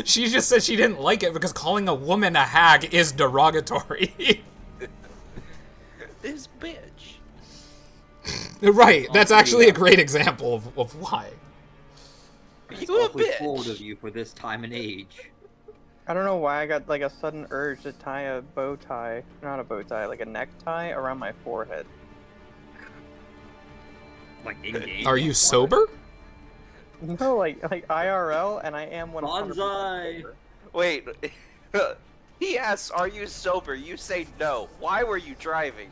A: She just said she didn't like it because calling a woman a hag is derogatory.
C: This bitch.
A: Right, that's actually a great example of why.
C: You a
F: Awfully
C: bitch.
F: bold of you for this time and age.
G: I don't know why I got like a sudden urge to tie a bow tie, not a bow tie, like a necktie around my forehead.
F: Like in-game.
A: Are you sober?
G: No, like IRL, and I am 100%
F: Bonsai!
G: sober.
C: Wait. He asks, "Are you sober?" You say no. Why were you driving?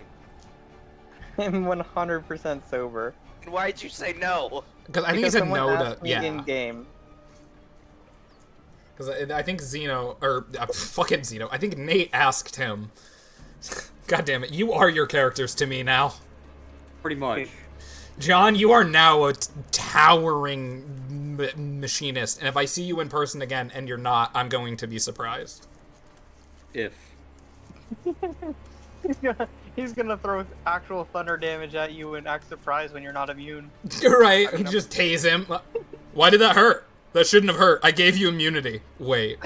G: I'm 100% sober.
C: And why'd you say no?
A: Because I think he said
G: someone
A: no to
G: asked me
A: yeah.
G: in game.
A: Because I think Zeno or fucking Zeno. I think Nate asked him. God damn it! You are your characters to me now.
F: Pretty much.
A: John, you are now a towering machinist, and if I see you in person again and you're not, I'm going to be surprised.
F: If.
G: He's gonna throw actual thunder damage at you and act surprised when you're not immune.
A: You're right. You just tase him. Why did that hurt? That shouldn't have hurt. I gave you immunity. Wait.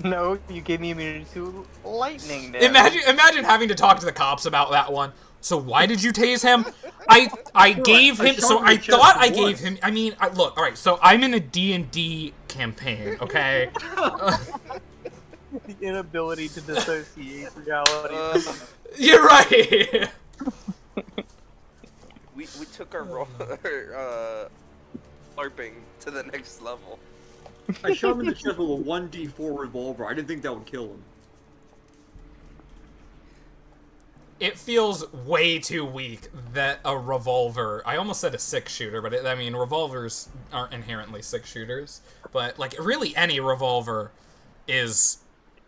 G: No, you gave me immunity to lightning damage.
A: Imagine having to talk to the cops about that one. So why did you tase him? I gave him. So I thought I gave him. I mean, look. All right. So I'm in a D&D campaign. Okay.
G: The inability to dissociate reality.
A: You're right.
C: We took our LARPing to the next level.
F: I shot him in the chest with a 1d4 revolver. I didn't think that would kill him.
A: It feels way too weak that a revolver. I almost said a 6-shooter, but I mean revolvers aren't inherently 6-shooters. But like really any revolver is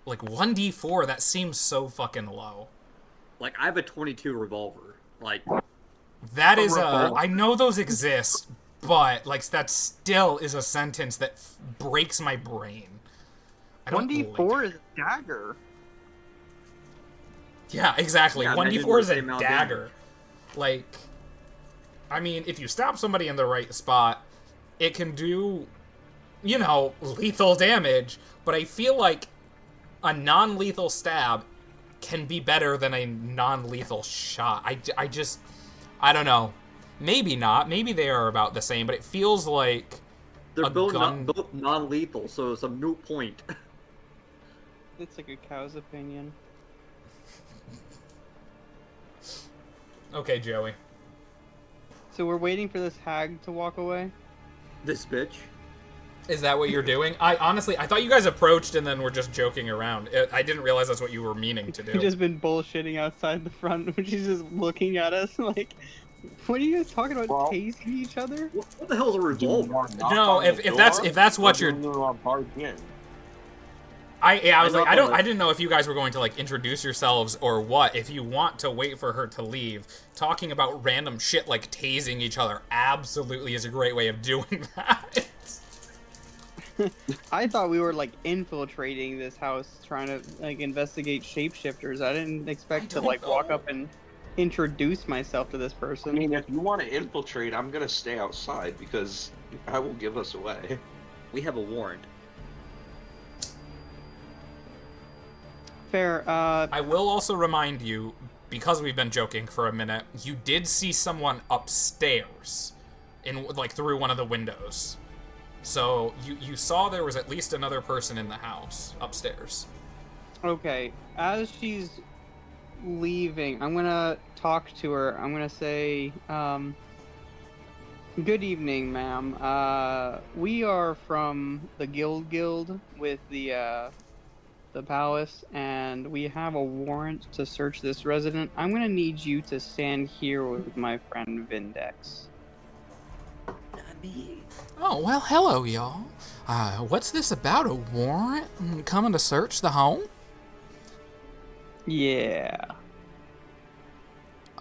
A: like 1d4. That seems so fucking low.
F: Like, I have a 22 revolver. Like,
A: That is I know those exist, but like that still is a sentence that breaks my brain. I don't
E: 1d4
A: like
E: is dagger.
A: Yeah, exactly.
F: Yeah,
A: 1d4 is a
F: imagine the same
A: dagger.
F: damage.
A: Like, I mean, if you stab somebody in the right spot, it can do, you know, lethal damage, but I feel like a non-lethal stab can be better than a non-lethal shot. I don't know. Maybe not. Maybe they are about the same, but it feels like
F: they're
A: a
F: both
A: gun...
F: both non-lethal, so it's a moot point.
E: It's like a cow's opinion.
A: Okay, Joey.
E: So we're waiting for this hag to walk away?
F: This bitch.
A: Is that what you're doing? I thought you guys approached and then were just joking around. I didn't realize that's what you were meaning to do.
E: We've just been bullshitting outside the front, when she's just looking at us like, what are you guys talking about?
H: Well-
E: Tasing each other?
F: What the hell is a revolver?
A: No, if that's what you're... I was like, I didn't know if you guys were going to like introduce yourselves or what. If you want to wait for her to leave, talking about random shit like tasing each other absolutely is a great way of doing that.
E: I thought we were like infiltrating this house, trying to like investigate shapeshifters. I didn't expect to like walk up and introduce myself to this
H: I
E: person.
H: mean, if you want to infiltrate, I'm gonna stay outside because I will give us away.
F: We have a warrant.
E: Fair.
A: I will also remind you, because we've been joking for a minute, you did see someone upstairs, in like through one of the windows. So you saw there was at least another person in the house upstairs.
E: Okay, as she's leaving, I'm gonna talk to her. I'm gonna say, good evening, ma'am. We are from the Guild with the palace, and we have a warrant to search this resident. I'm gonna need you to stand here with my friend Vindex.
A: Oh, well, hello, y'all. What's this about, a warrant coming to search the home?
E: Yeah.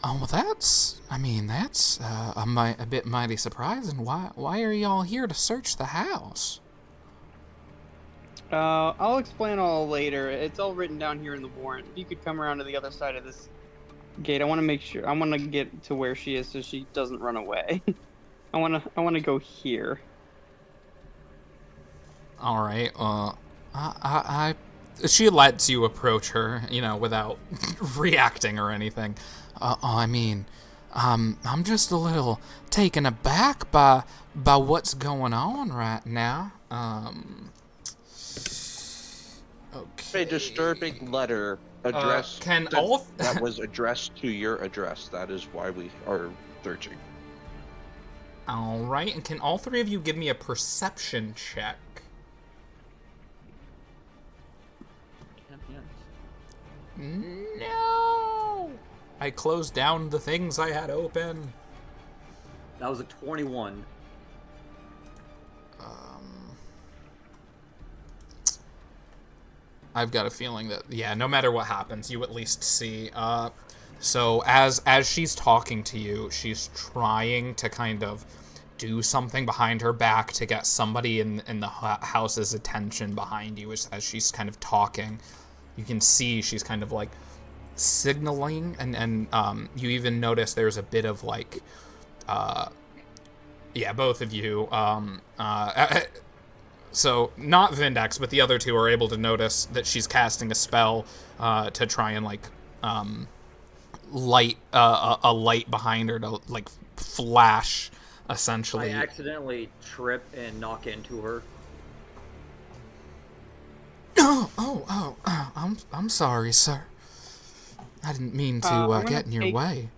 A: Oh, well, that's a bit mighty surprising. Why are y'all here to search the house?
E: I'll explain all later. It's all written down here in the warrant. If you could come around to the other side of this gate, I want to make sure. I want to get to where she is so she doesn't run away. I want to go here.
A: All right. She lets you approach her, you know, without reacting or anything. I mean, I'm just a little taken aback by what's going on right now. Okay.
H: A disturbing letter addressed that was addressed to your address. That is why we are searching.
A: All right, and can all three of you give me a perception check? No! I closed down the things I had open.
F: That was a 21.
A: I've got a feeling that, yeah, no matter what happens, you at least see. So as she's talking to you, she's trying to kind of do something behind her back to get somebody in the house's attention behind you as she's kind of talking. You can see she's kind of like signaling, and you even notice there's a bit of like, yeah, both of you, so not Vindex, but the other two are able to notice that she's casting a spell to try and like light a light behind her to like flash, essentially.
F: I accidentally trip and knock into her.
A: I'm sorry, sir. I didn't mean to get in your way.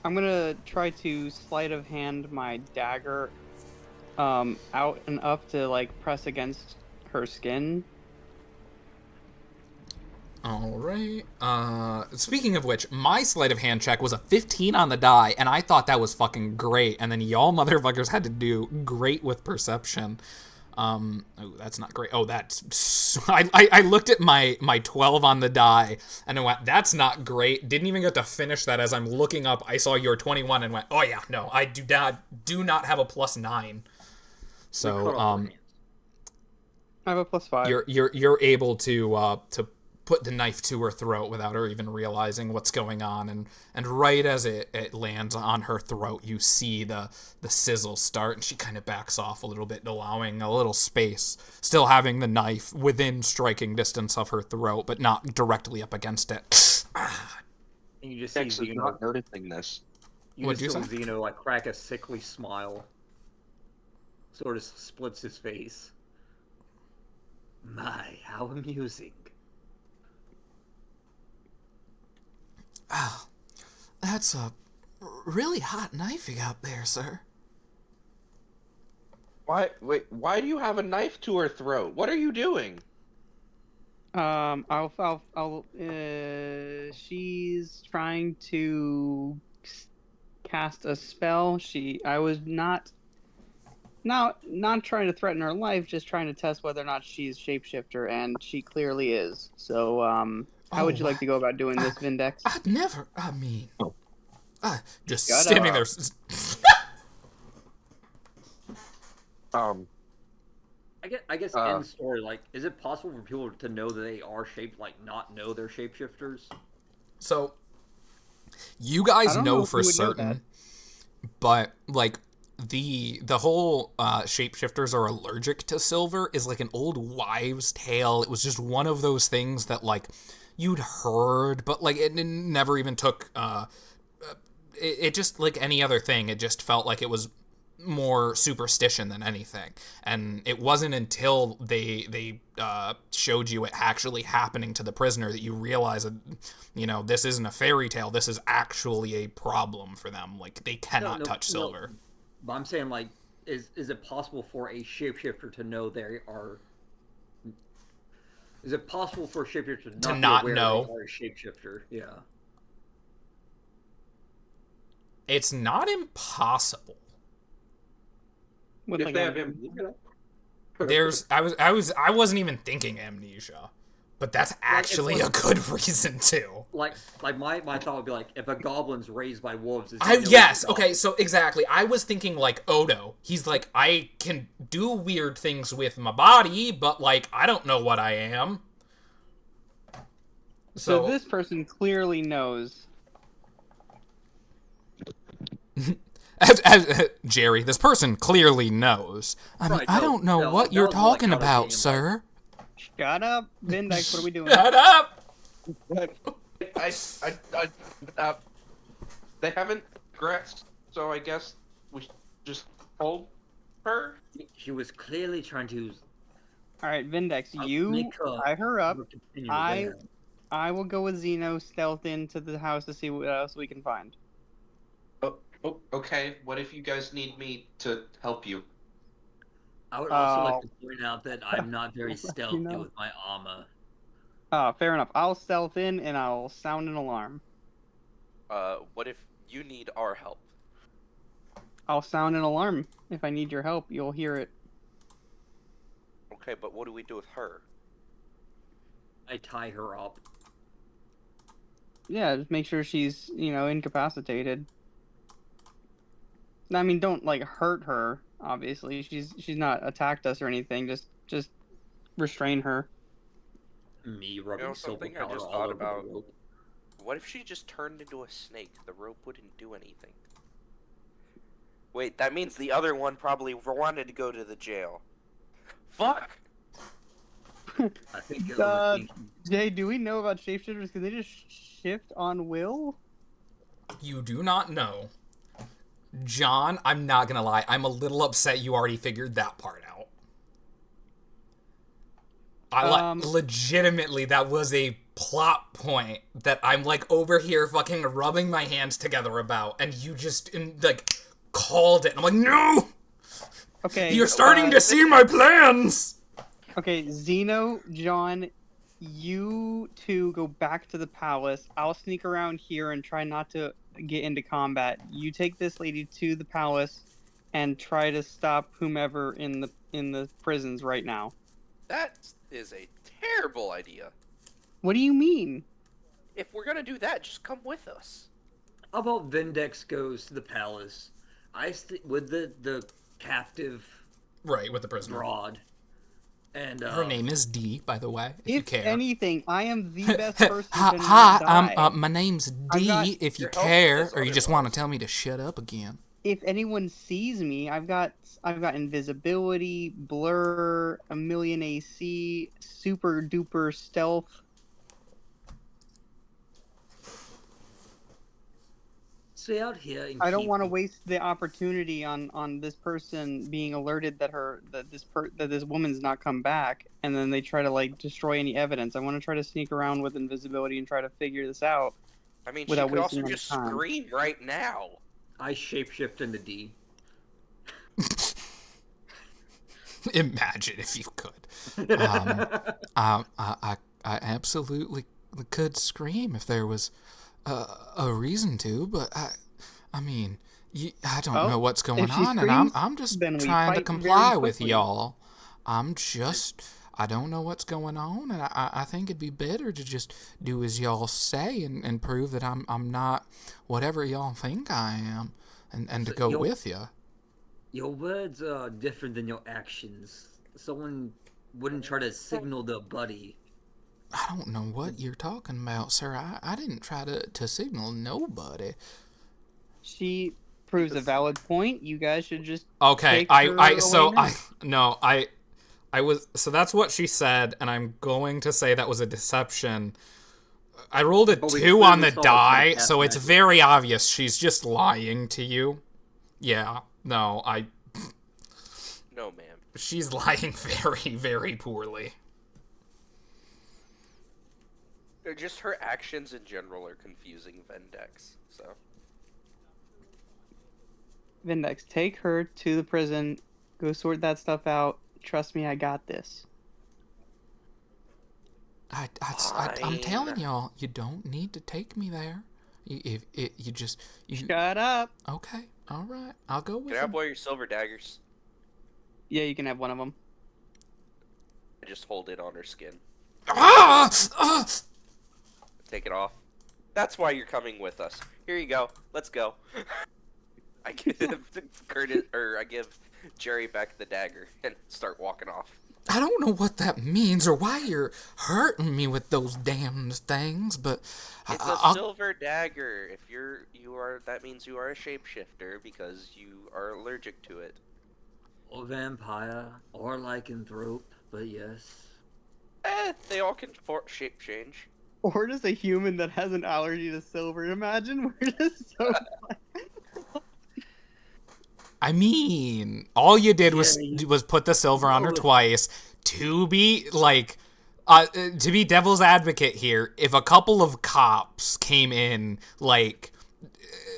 E: I'm gonna try to sleight of hand my dagger out and up to like press against her skin.
A: All right. Speaking of which, my sleight of hand check was a 15 on the die, and I thought that was fucking great. And then y'all motherfuckers had to do great with perception. Oh, that's not great. Oh, that's... I looked at my 12 on the die, and I went, that's not great. Didn't even get to finish that. As I'm looking up, I saw your 21 and went, oh yeah, no, I do not have a +9. So,
E: I have a +5.
A: You're able to put the knife to her throat without her even realizing what's going on, and right as it lands on her throat, you see the sizzle start, and she kind of backs off a little bit, allowing a little space, still having the knife within striking distance of her throat, but not directly up against it.
F: And you just see
H: Zeno not noticing this.
F: You just see Zeno like crack a sickly smile. Sort of splits his face. My, how amusing.
A: Oh, that's a really hot knife you got there, sir.
H: Why do you have a knife to her throat? What are you doing?
E: She's trying to cast a spell. I was not trying to threaten her life, just trying to test whether or not she's shapeshifter, and she clearly is. So, how would you like to go about doing this, Vindex?
A: I'd never, just standing there.
F: I guess in story, like, is it possible for people to know that they are not know they're shapeshifters?
A: So, you guys know for certain, but, like, the whole shapeshifters are allergic to silver is like an old wives' tale. It was just one of those things that, like, you'd heard, but like it never even took it just, like any other thing, it just felt like it was more superstition than anything. And it wasn't until they showed you it actually happening to the prisoner that you realize that, you know, this isn't a fairy tale, this is actually a problem for them. Like, they cannot touch silver.
F: But I'm saying, like, is it possible for a shapeshifter to know they are? Is it possible for a shapeshifter to not know they are a shapeshifter? Yeah.
A: It's not impossible.
H: If they have amnesia.
A: I wasn't even thinking amnesia, but that's actually a good reason too.
F: Like my thought would be like, if a goblin's raised by wolves,
A: okay, so exactly. I was thinking like Odo. He's like, I can do weird things with my body, but like I don't know what I am.
E: So this person clearly knows.
A: Jerry, this person clearly knows. I don't know what you're talking about, sir.
E: Shut up, Vindex. What are we doing?
A: Shut up!
H: They haven't progressed, so I guess we should just hold her.
F: She was clearly trying to.
E: All right, Vindex, you tie her up. I will go with Zeno stealth into the house to see what else we can find.
H: Oh, okay. What if you guys need me to help you?
F: I would also like to point out that I'm not very stealthy with my armor.
E: Fair enough. I'll stealth in and I'll sound an alarm.
C: What if you need our help?
E: I'll sound an alarm. If I need your help, you'll hear it.
C: Okay, but what do we do with her?
F: I tie her up.
E: Yeah, just make sure she's, incapacitated. I mean, don't like hurt her. Obviously, she's not attacked us or anything. Just restrain her.
F: Me rubbing
C: something I just thought about. What if she just turned into a snake? The rope wouldn't do anything. Wait, that means the other one probably wanted to go to the jail. Fuck!
F: I think
E: Jay, do we know about shapeshifters? Can they just shift on will?
A: You do not know. John, I'm not gonna lie, I'm a little upset you already figured that part out. Legitimately, that was a plot point that I'm like over here fucking rubbing my hands together about, and you just called it. And I'm like, no!
E: Okay.
A: You're starting to see my plans!
E: Okay, Zeno, John, you two go back to the palace. I'll sneak around here and try not to get into combat. You take this lady to the palace and try to stop whomever in the prisons right now.
C: That is a terrible idea.
E: What do you mean?
C: If we're gonna do that, just come with us.
F: How about Vindex goes to the palace? With the captive.
A: Right, with the prisoner.
F: Broad. And
A: her name is Dee, by the way, if you care.
E: Anything, I am the best person to
A: Hi, my name's Dee, if you care, or you just want to tell me to shut up again.
E: If anyone sees me, I've got invisibility, blur, 1,000,000 AC, super duper stealth.
F: Stay out here.
E: I don't want to waste the opportunity on this person being alerted that this woman's not come back, and then they try to destroy any evidence. I want to try to sneak around with invisibility and try to figure this out.
C: I mean, she could also just scream right now.
F: I shapeshift into D.
A: Imagine if you could. I absolutely could scream if there was a reason to, but I mean, I don't know what's going on, and I'm just trying to comply with y'all. I don't know what's going on, and I think it'd be better to just do as y'all say and prove that I'm not whatever y'all think I am, and to go with you.
F: Your words are different than your actions. Someone wouldn't try to signal their buddy.
A: I don't know what you're talking about, sir. I didn't try to signal nobody.
E: She proves a valid point. You guys should just
A: okay. So that's what she said, and I'm going to say that was a deception. I rolled a 2 on the die, so it's very obvious she's just lying to you. Yeah. No,
C: No, ma'am.
A: She's lying very, very poorly.
C: Just her actions in general are confusing Vindex, so.
E: Vindex, take her to the prison. Go sort that stuff out. Trust me, I got this.
A: I'm telling y'all, you don't need to take me there. You
E: shut up.
A: Okay, all right, I'll go with you.
C: Can I have one of your silver daggers?
E: Yeah, you can have one of them.
C: I just hold it on her skin.
E: Ah!
C: Take it off. That's why you're coming with us. Here you go. Let's go. I give Jerry back the dagger and start walking off.
A: I don't know what that means or why you're hurting me with those damned things, but
C: it's a silver dagger. If that means you are a shapeshifter because you are allergic to it.
F: Or vampire, or lycanthrope, but yes.
C: They all can shape change.
E: Or just a human that has an allergy to silver. Imagine we're just so.
A: I mean, all you did was put the silver on her twice. To be devil's advocate here, if a couple of cops came in, like,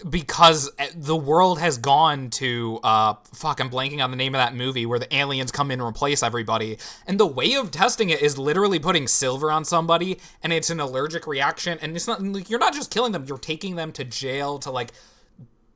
A: because the world has gone to I'm blanking on the name of that movie where the aliens come in and replace everybody, and the way of testing it is literally putting silver on somebody, and it's an allergic reaction, and it's not like, you're not just killing them, you're taking them to jail to, like,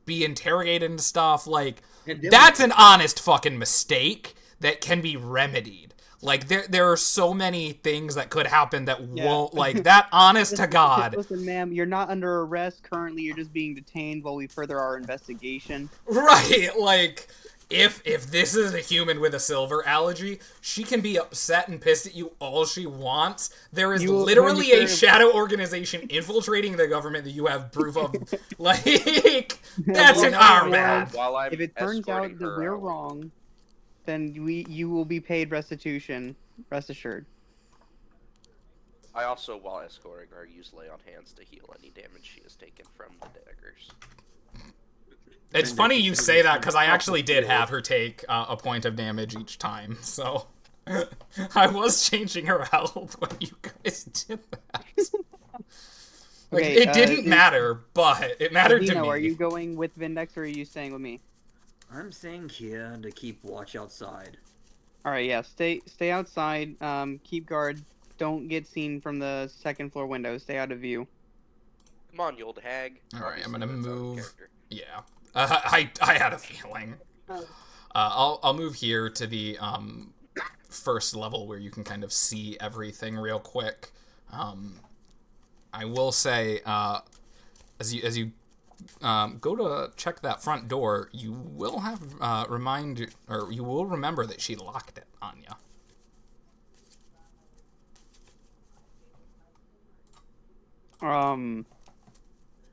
A: be interrogated and stuff. Like, that's an honest fucking mistake that can be remedied. Like, there are so many things that could happen that won't, like, that, honest to God.
E: Listen, ma'am, you're not under arrest currently. You're just being detained while we further our investigation.
A: Right, like, if this is a human with a silver allergy, she can be upset and pissed at you all she wants. There is literally a shadow organization infiltrating the government that you have proof of. Like, that's an our bad.
E: If it turns out that we're wrong, then you will be paid restitution. Rest assured.
C: I also, while escorting her, use lay on hands to heal any damage she has taken from the daggers.
A: It's funny you say that, because I actually did have her take a point of damage each time, so I was changing her health when you guys did that. Like, okay, it didn't matter, but it mattered to me.
E: Are you going with Vindex, or are you staying with me?
F: I'm staying here to keep watch outside.
E: Alright, yeah, stay outside, keep guard, don't get seen from the second floor window, stay out of view.
C: Come on, you old hag.
A: Alright, I'm gonna move. Yeah. I had a feeling. I'll move here to the first level where you can kind of see everything real quick. I will say, as you go to check that front door, you will have you will remember that she locked it on you.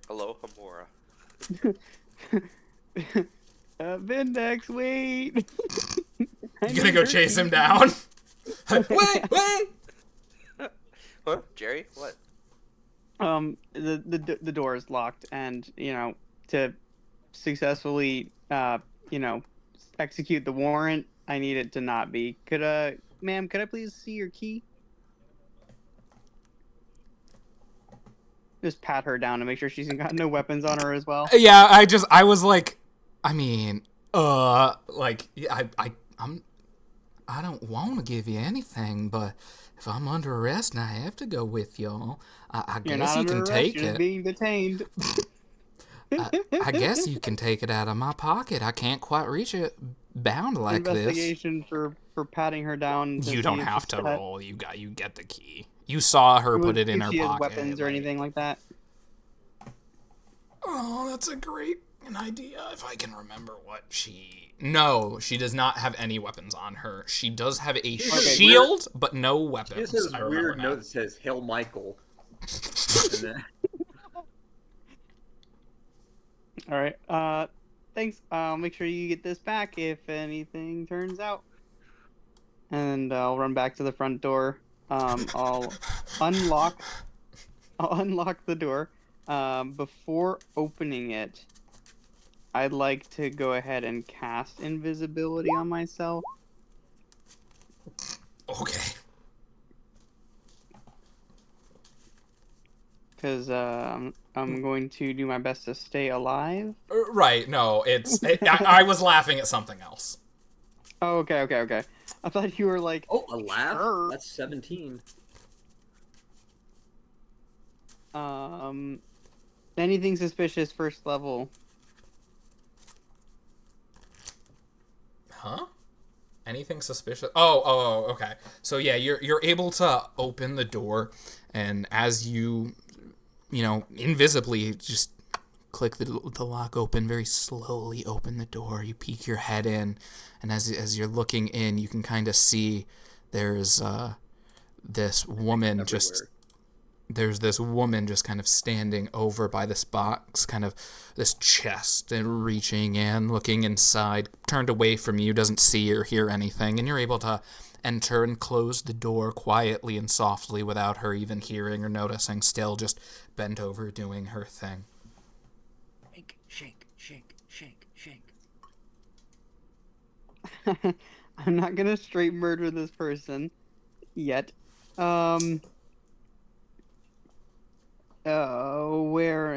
C: Hello, Hamura.
E: Vindex, wait.
A: You gonna go chase him down? Wait!
C: Huh? Jerry? What?
E: The door is locked, and to successfully execute the warrant, I need it to not be. Ma'am, could I please see your key? Just pat her down to make sure she's got no weapons on her as well.
A: Yeah, I was like, I mean, I don't want to give you anything, but if I'm under arrest and I have to go with y'all, I guess you can take it.
E: You're being detained.
A: I guess you can take it out of my pocket. I can't quite reach it bound like this.
E: Investigation for patting her down.
A: You don't have to roll. You get the key. You saw her put it in her pocket.
E: She has weapons or anything like that?
A: Oh, that's a great idea. If I can remember what No, she does not have any weapons on her. She does have a shield, but no weapons.
F: She has a weird note that says, Hail Michael.
E: Alright, thanks. I'll make sure you get this back if anything turns out. And I'll run back to the front door. I'll unlock the door. Before opening it, I'd like to go ahead and cast invisibility on myself.
A: Okay.
E: Because I'm going to do my best to stay alive.
A: Right, no, I was laughing at something else.
E: Oh, okay. I thought you were like...
F: Oh, a laugh? Sure. That's 17.
E: Anything suspicious first level.
A: Huh? Anything suspicious? Oh, okay. So yeah, you're able to open the door, and as you invisibly just click the lock open, very slowly open the door. You peek your head in, and as you're looking in, you can kind of see there's this woman just kind of standing over by this box, kind of this chest, and reaching in, looking inside, turned away from you, doesn't see or hear anything, and you're able to enter and close the door quietly and softly without her even hearing or noticing, still just bent over doing her thing.
F: Shake, shake, shake, shake, shake.
E: I'm not gonna straight murder this person yet. Where?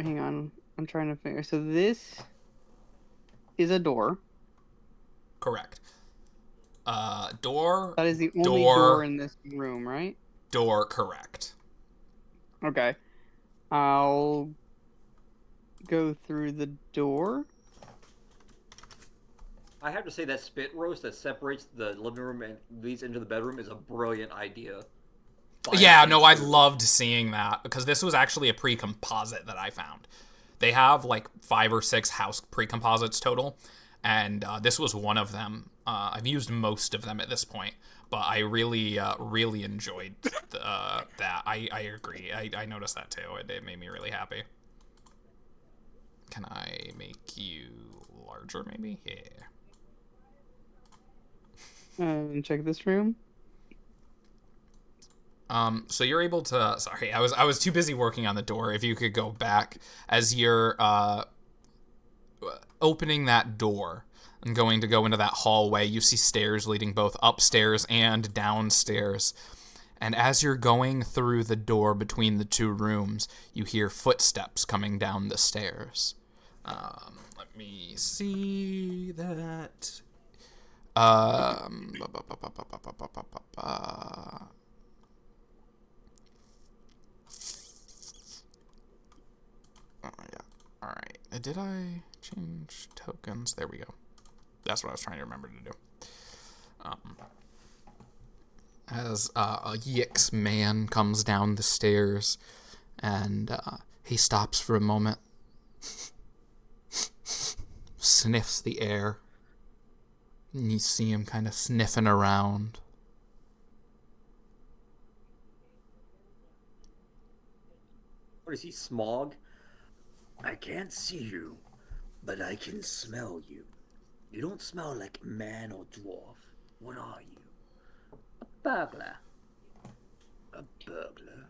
E: Hang on. I'm trying to figure. So this is a door.
A: Correct. Door.
E: That is the only door in this room, right?
A: Door, correct.
E: Okay. I'll go through the door.
F: I have to say that spit roast that separates the living room and leads into the bedroom is a brilliant idea.
A: Yeah, no, I loved seeing that because this was actually a pre-composite that I found. They have like 5 or 6 house pre-composites total, and this was one of them. I've used most of them at this point, but I really enjoyed that. I agree. I noticed that too. It made me really happy. Can I make you larger, maybe? Yeah.
E: Check this room.
A: So you're able to. Sorry, I was too busy working on the door. If you could go back as you're opening that door and going to go into that hallway, you see stairs leading both upstairs and downstairs. And as you're going through the door between the 2 rooms, you hear footsteps coming down the stairs. Let me see that. Oh, yeah. Alright. Did I change tokens? There we go. That's what I was trying to remember to do. As a Yix man comes down the stairs, and he stops for a moment, sniffs the air, and you see him kind of sniffing around.
F: What is he, smog? I can't see you, but I can smell you. You don't smell like man or dwarf. What are you? A burglar. A burglar.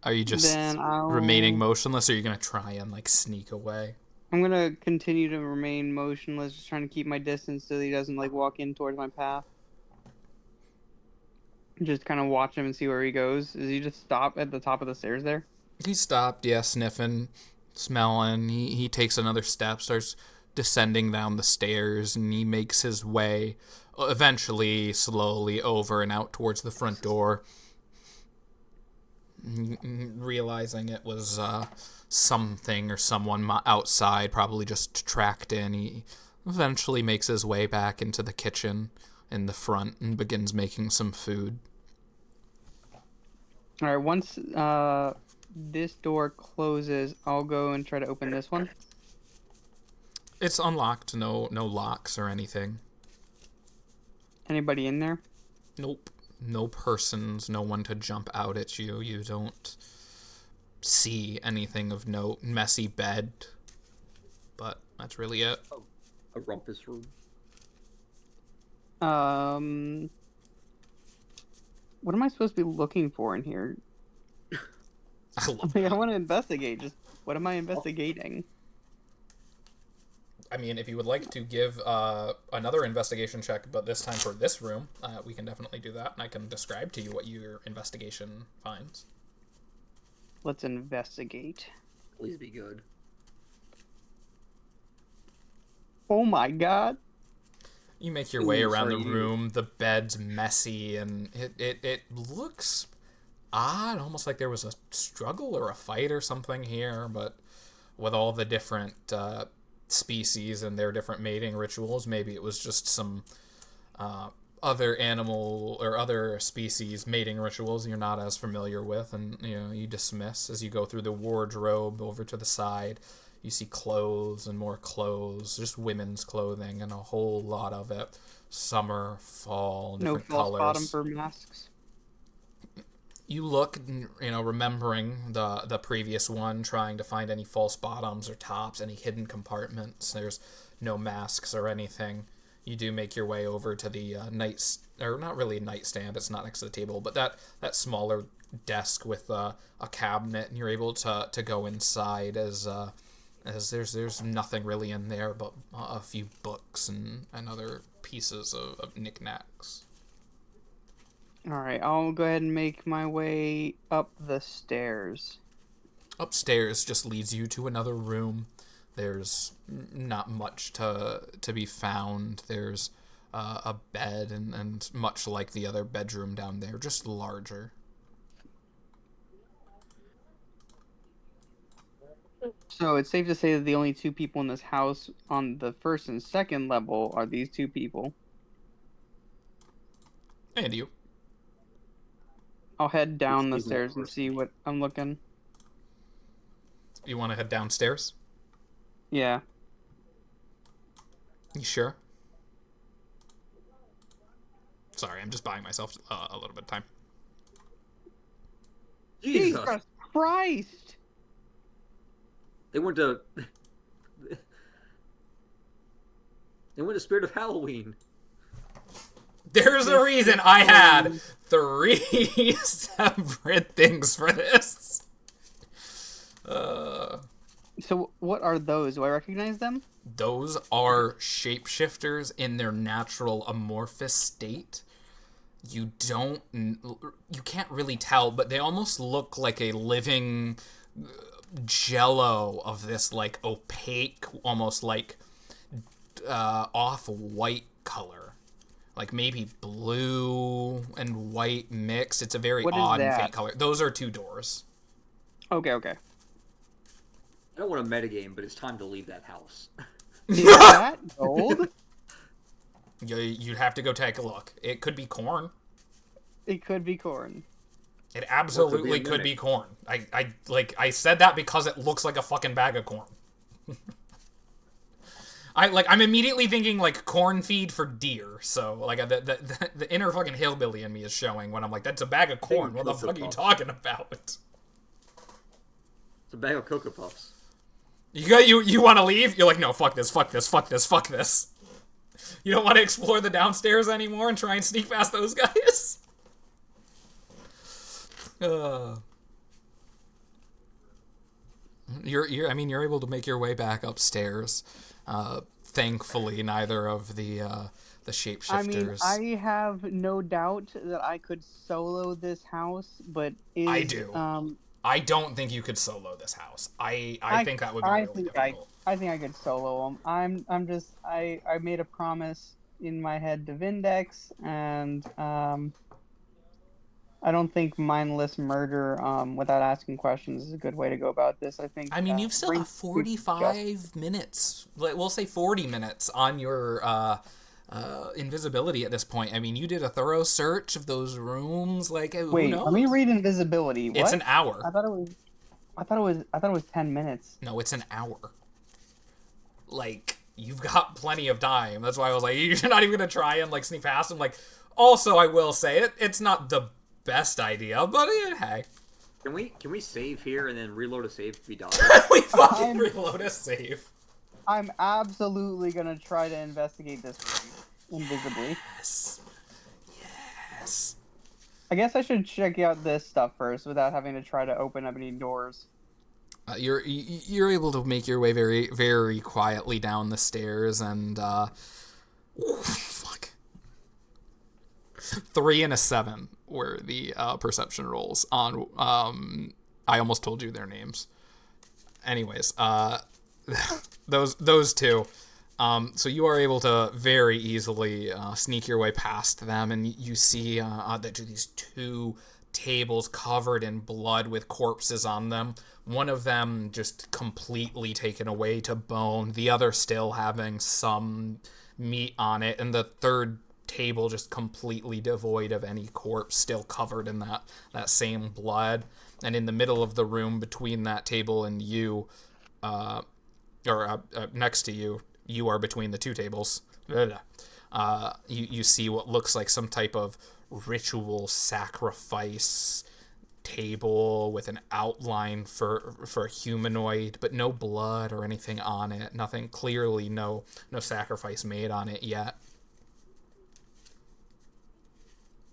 A: Are you just remaining motionless, or are you going to try and, like, sneak away?
E: I'm going to continue to remain motionless, just trying to keep my distance so that he doesn't, like, walk in towards my path. Just kind of watch him and see where he goes. Does he just stop at the top of the stairs there?
A: He stopped, yeah, sniffing, smelling. He takes another step, starts descending down the stairs, and he makes his way, eventually, slowly over and out towards the front door. Realizing it was something or someone outside, probably just tracked in, he eventually makes his way back into the kitchen in the front and begins making some food.
E: All right, once this door closes, I'll go and try to open this one.
A: It's unlocked, no locks or anything.
E: Anybody in there?
A: Nope. No persons, no one to jump out at you. You don't see anything of note. Messy bed. But that's really it.
F: Oh, a rumpus room.
E: What am I supposed to be looking for in here? I want to investigate. Just what am I investigating?
A: I mean, if you would like to give another investigation check, but this time for this room, we can definitely do that, and I can describe to you what your investigation finds.
E: Let's investigate.
F: Please be good.
E: Oh my god.
A: You make your way around the room. The bed's messy, and it looks odd, almost like there was a struggle or a fight or something here, but with all the different species and their different mating rituals, maybe it was just some other animal or other species mating rituals you're not as familiar with, and you dismiss. As you go through the wardrobe over to the side, you see clothes and more clothes, just women's clothing, and a whole lot of it. Summer, fall, different colors.
E: No false bottom for masks.
A: You look, remembering the previous one, trying to find any false bottoms or tops, any hidden compartments. There's no masks or anything. you do make your way over to the or not really nightstand, it's not next to the table, but that smaller desk with a cabinet, and you're able to go inside as there's nothing really in there but a few books and other pieces of knickknacks.
E: Alright, I'll go ahead and make my way up the stairs.
A: Upstairs just leads you to another room. There's not much to be found. There's a bed, and much like the other bedroom down there, just larger.
E: So it's safe to say that the only two people in this house on the first and second level are these two people.
A: And you.
E: I'll head down the stairs and see what I'm looking.
A: You want to head downstairs?
E: Yeah.
A: You sure? Sorry, I'm just buying myself a little bit of time.
E: Jesus Christ!
F: They went to Spirit of Halloween.
A: There's a reason I had 3 separate things for this.
E: So what are those? Do I recognize them?
A: Those are shapeshifters in their natural amorphous state. You can't really tell, but they almost look like a living jello of this like opaque, almost like off-white color. Like maybe blue and white mix. It's a very odd and faint color. Those are 2 doors.
E: Okay.
F: I don't want to metagame, but it's time to leave that house.
E: Is that gold?
A: You'd have to go take a look. It could be corn.
E: It could be corn.
A: It absolutely could be corn. I said that because it looks like a fucking bag of corn. I'm immediately thinking like corn feed for deer. So like the inner fucking hillbilly in me is showing when I'm like, that's a bag of corn. What the fuck are you talking about?
F: It's a bag of Cocoa Puffs.
A: You want to leave? You're like, no, fuck this. You don't want to explore the downstairs anymore and try and sneak past those guys? You're able to make your way back upstairs. Thankfully, neither of the shapeshifters.
E: I mean, I have no doubt that I could solo this house, but
A: I do. I don't think you could solo this house. I think that would be really difficult.
E: I think I could solo them. I made a promise in my head to Vindex, and I don't think mindless murder without asking questions is a good way to go about this. I think.
A: I mean, you've still got 45 minutes. We'll say 40 minutes on your invisibility at this point. I mean, you did a thorough search of those rooms. Like,
E: wait,
A: who knows?
E: Let me read invisibility. What?
A: It's an hour.
E: I thought it was 10 minutes.
A: No, it's an hour. Like, you've got plenty of time. That's why I was like, you're not even gonna try and like sneak past them. Like, also, I will say it's not the best idea, but hey.
F: Can we save here and then reload a save if we die?
A: We fucking reload a save.
E: I'm absolutely gonna try to investigate this room invisibly.
A: Yes.
E: I guess I should check out this stuff first without having to try to open up any doors.
A: You're able to make your way very, very quietly down the stairs, and fuck. 3 and a 7 were the perception rolls on. I almost told you their names. Anyways, those 2. So you are able to very easily sneak your way past them, and you see that these 2 tables covered in blood with corpses on them. One of them just completely taken away to bone, the other still having some meat on it, and the third table just completely devoid of any corpse, still covered in that same blood. And in the middle of the room between that table and you, next to you, you are between the 2 tables. You see what looks like some type of ritual sacrifice table with an outline for a humanoid, but no blood or anything on it. Nothing, clearly no sacrifice made on it yet.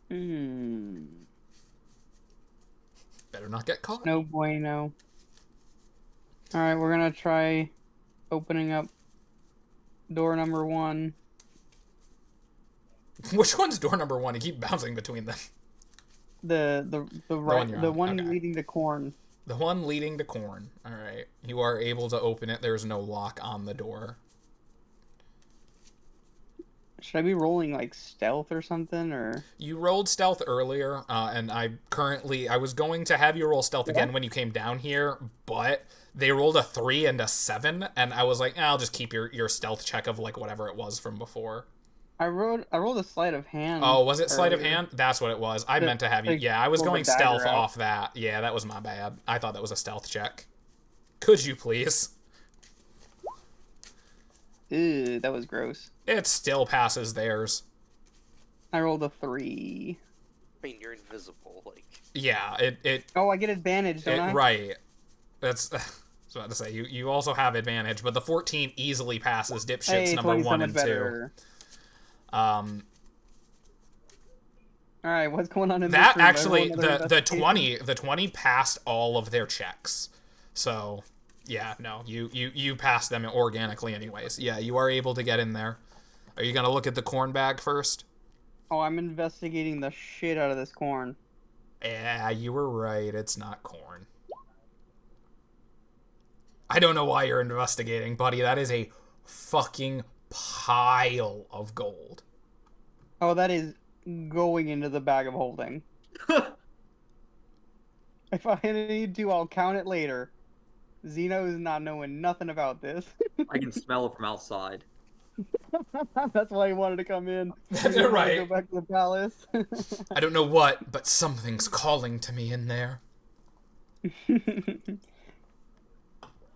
A: Better not get caught.
E: No bueno. Alright, we're gonna try opening up door number 1.
A: Which one's door number 1? You keep bouncing between them.
E: The one
A: okay.
E: leading to corn.
A: The one leading to corn. Alright. You are able to open it. There's no lock on the door.
E: Should I be rolling like stealth or something, or?
A: You rolled stealth earlier, and I was going to have you roll stealth again when you came down here, but they rolled a 3 and a 7, and I was like, I'll just keep your stealth check of like whatever it was from before.
E: I rolled a sleight of hand.
A: Oh, was it sleight of hand? That's what it was. I meant to have you. Yeah, I was going stealth off that. Yeah, that was my bad. I thought that was a stealth check. Could you please?
E: Ew, that was gross.
A: It still passes theirs.
E: I rolled a 3.
C: I mean, you're invisible, like.
A: Yeah, it.
E: Oh, I get advantage, don't I?
A: Right. That's. I was about to say you also have advantage, but the 14 easily passes dipshits number 1 and 2.
E: All right, what's going on in
A: that?
E: This room?
A: Actually, the 20 passed all of their checks, so. Yeah, no, you passed them organically anyways. Yeah, you are able to get in there. Are you gonna look at the corn bag first?
E: Oh, I'm investigating the shit out of this corn.
A: Yeah, you were right. It's not corn. I don't know why you're investigating, buddy. That is a fucking pile of gold.
E: Oh, that is going into the bag of holding. If I need to, I'll count it later. Zeno is not knowing nothing about this.
F: I can smell it from outside.
E: That's why he wanted to come in.
A: Right.
E: Go back to the palace.
A: I don't know what, but something's calling to me in there.
F: Can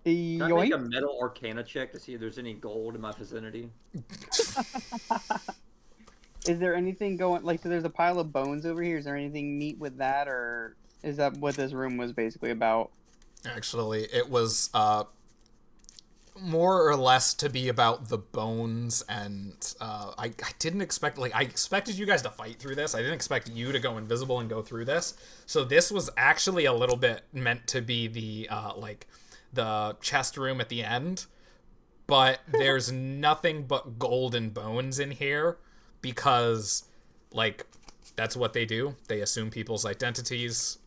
F: I make a metal arcana check to see if there's any gold in my vicinity?
E: Is there anything going, like, so there's a pile of bones over here. Is there anything neat with that, or is that what this room was basically about?
A: Actually, it was more or less to be about the bones, and I didn't expect, like, I expected you guys to fight through this. I didn't expect you to go invisible and go through this. So this was actually a little bit meant to be the, like, the chest room at the end. But there's nothing but gold and bones in here because, like, that's what they do. They assume people's identities,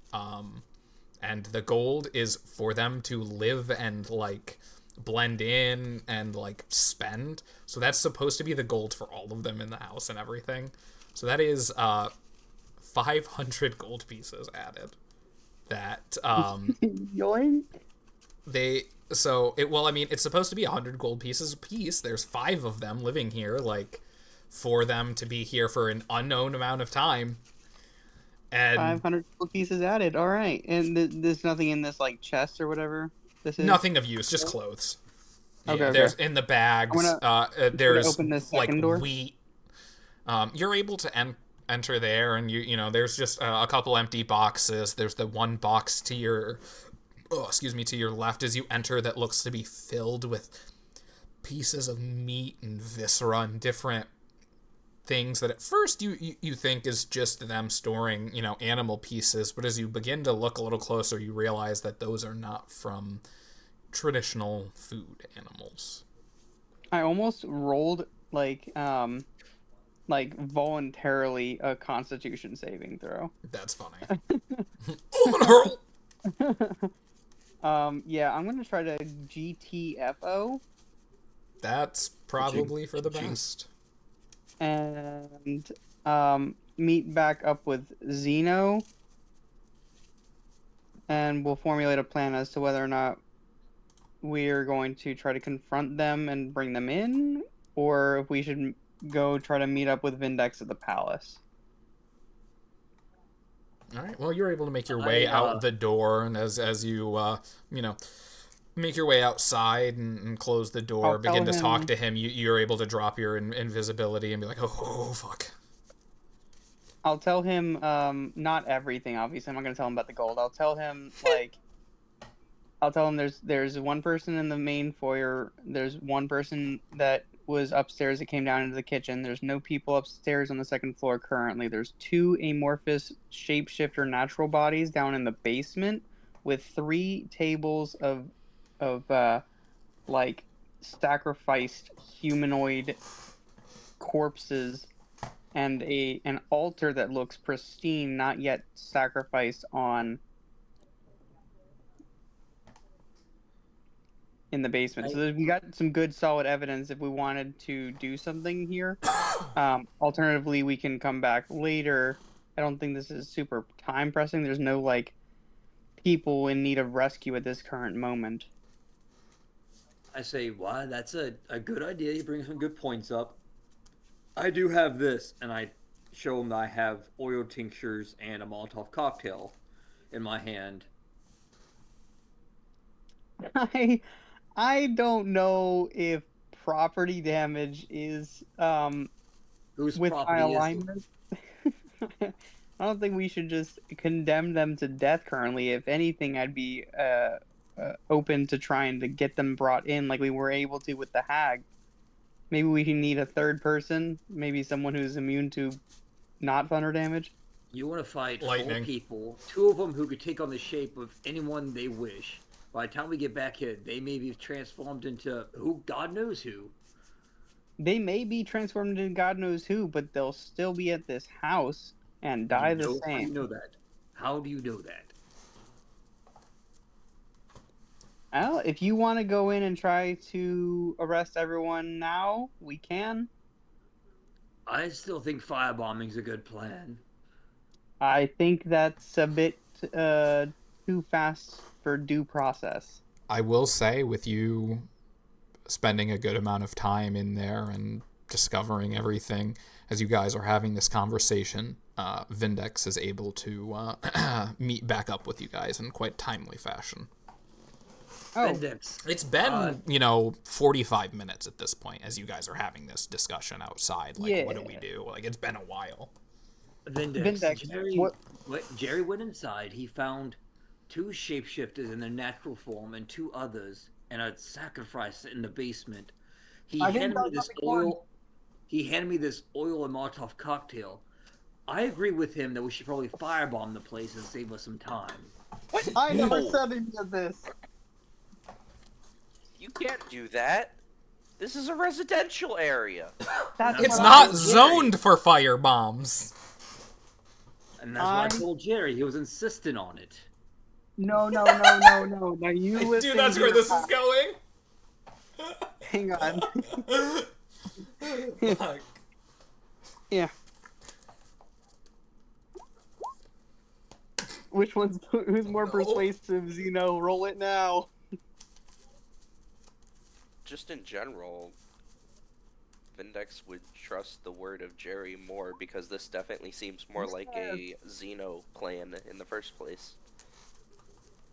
A: and the gold is for them to live and, like, blend in and, like, spend. So that's supposed to be the gold for all of them in the house and everything. So that is 500 gold pieces added. That
E: Yoink.
A: it's supposed to be 100 gold pieces a piece. There's 5 of them living here, like, for them to be here for an unknown amount of time. And
E: 500 gold pieces added. All right, and there's nothing in this, like, chest or whatever. This is
A: nothing of use, just clothes.
E: Okay,
A: there's in the bags. There's
E: open this
A: like
E: door.
A: wheat. You're able to enter there, and you know there's just a couple empty boxes. There's the one box to your to your left as you enter that looks to be filled with pieces of meat and viscera and different things that at first you think is just them storing, you know, animal pieces, but as you begin to look a little closer, you realize that those are not from traditional food animals.
E: I almost rolled like voluntarily a Constitution saving throw.
A: That's funny. I'm gonna hurl.
E: Yeah, I'm gonna try to GTFO.
A: That's probably for the best.
E: And meet back up with Zeno, and we'll formulate a plan as to whether or not we're going to try to confront them and bring them in, or if we should go try to meet up with Vindex at the palace.
A: All right. Well, you're able to make your way out the door, and as you make your way outside and close the door, begin to talk to him, you're able to drop your invisibility and be like, oh fuck.
E: I'll tell him not everything. Obviously, I'm not gonna tell him about the gold. I'll tell him like I'll tell them there's one person in the main foyer. There's one person that was upstairs that came down into the kitchen. There's no people upstairs on the second floor currently. There's 2 amorphous shapeshifter natural bodies down in the basement with 3 tables of like sacrificed humanoid corpses and an altar that looks pristine, not yet sacrificed on in the basement. So we got some good solid evidence if we wanted to do something here. Alternatively, we can come back later. I don't think this is super time pressing. There's no like people in need of rescue at this current moment.
F: I say, wow, that's a good idea. You bring some good points up. I do have this, and I show them that I have oil tinctures and a Molotov cocktail in my hand.
E: I don't know if property damage is
F: Whose
E: with
F: property
E: my
F: is
E: alignment. I don't think we should just condemn them to death currently. If anything, I'd be open to trying to get them brought in like we were able to with the hag. Maybe we need a third person, maybe someone who's immune to not thunder damage.
F: You want to fight
A: Lightning.
F: 4 people, 2 of them who could take on the shape of anyone they wish. By the time we get back here, they may be transformed into God knows who.
E: They may be transformed into God knows who, but they'll still be at this house and die the same.
F: How do you know that? How do you know that?
E: Well, if you want to go in and try to arrest everyone now, we can.
F: I still think firebombing's a good plan.
E: I think that's a bit too fast for due process.
A: I will say, with you spending a good amount of time in there and discovering everything, as you guys are having this conversation, Vindex is able to meet back up with you guys in quite timely fashion.
E: Oh,
F: Vindex.
A: It's been, 45 minutes at this point as you guys are having this discussion outside. Like, what do we do? Like, it's been a while.
F: Vindex. Jerry went inside. He found 2 shapeshifters in their natural form and 2 others, and a sacrifice in the basement. He handed me this oil and Molotov cocktail. I agree with him that we should probably firebomb the place and save us some time.
E: What? I never said any of this.
C: You can't do that. This is a residential area.
A: It's not zoned for fire bombs.
F: And that's what I told Jerry. He was insistent on it.
E: No. Now you listen.
A: Dude, that's where this is going?
E: Hang on.
A: Fuck.
E: Yeah. Who's more persuasive, Zeno? Roll it now.
C: Just in general, Vindex would trust the word of Jerry more because this definitely seems more like a Xeno plan in the first place.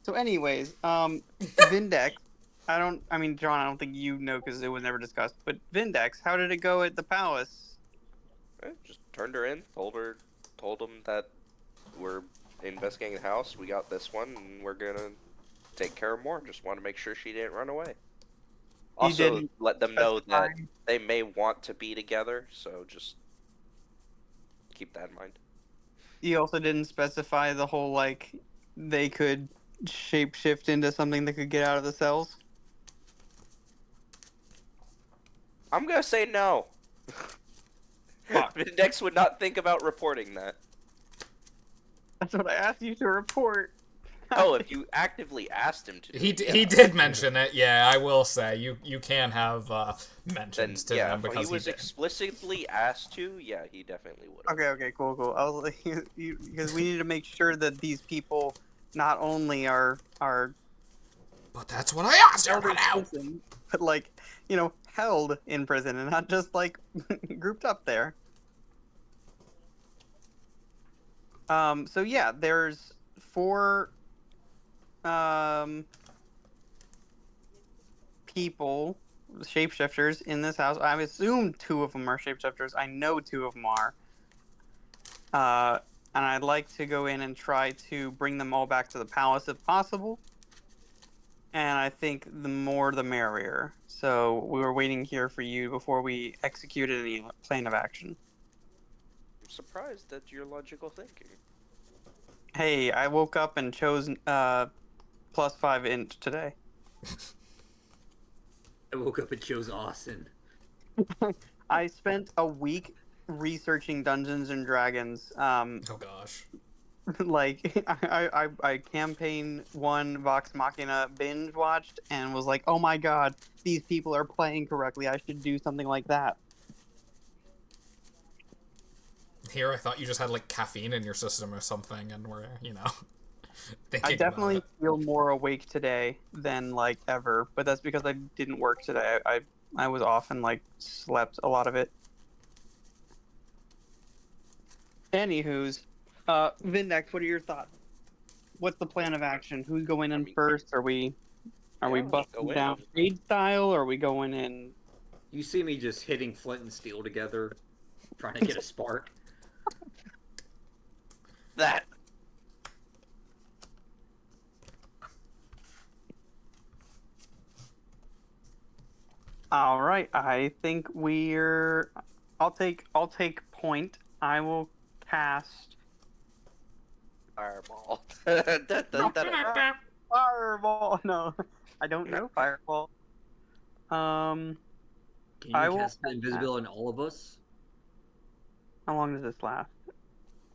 E: So anyways, Vindex, John, I don't think you know because it was never discussed, but Vindex, how did it go at the palace?
C: Just turned her in, told them that we're investigating the house, we got this one, and we're gonna take care of more. Just want to make sure she didn't run away. Also, let them know that they may want to be together, so just keep that in mind.
E: You also didn't specify the whole, like, they could shapeshift into something that could get out of the cells?
C: I'm gonna say no. Vindex would not think about reporting that.
E: That's what I asked you to report.
C: Oh, if you actively asked him to do
A: it. He did mention it, yeah, I will say. You can have mentions to him because
C: he was explicitly asked to, yeah, he definitely would.
E: Okay, cool. I was like, because we need to make sure that these people not only are
A: but that's what I asked you right now!
E: But, like, held in prison and not just, like, grouped up there. So yeah, there's 4 people, shapeshifters in this house. I assume 2 of them are shapeshifters. I know 2 of them are. And I'd like to go in and try to bring them all back to the palace if possible. and I think the more the merrier. So we were waiting here for you before we executed any plan of action.
C: I'm surprised at your logical thinking.
E: Hey, I woke up and chose +5 int today.
F: I woke up and chose Austin.
E: I spent a week researching Dungeons and Dragons.
A: Oh gosh.
E: Like I campaign 1 Vox Machina binge watched and was like, oh my god, these people are playing correctly. I should do something like that.
A: Here, I thought you just had like caffeine in your system or something, and were thinking.
E: I definitely feel more awake today than like ever, but that's because I didn't work today. I was off and like slept a lot of it. Anywho's, Vindex, what are your thoughts? What's the plan of action? Who's going in first? Are we busting down raid style, or are we going in?
F: You see me just hitting flint and steel together, trying to get a spark.
C: That.
E: All right, I think I'll take point. I will cast
C: Fireball.
E: Fireball. No, I don't know Fireball.
F: Can you cast invisible on all of us?
E: How long does this last?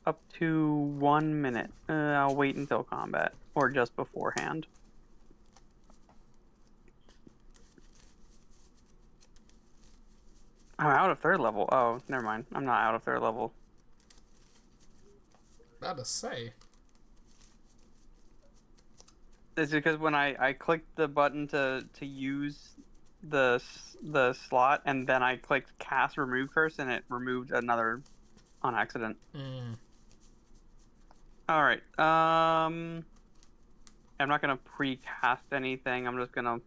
E: Up to 1 minute. I'll wait until combat or just beforehand. I'm out of 3rd level. Oh, never mind. I'm not out of 3rd level.
A: About to say.
E: It's because when I clicked the button to use the slot, and then I clicked cast remove curse, and it removed another on accident. All right. I'm not gonna pre-cast anything. I'm just gonna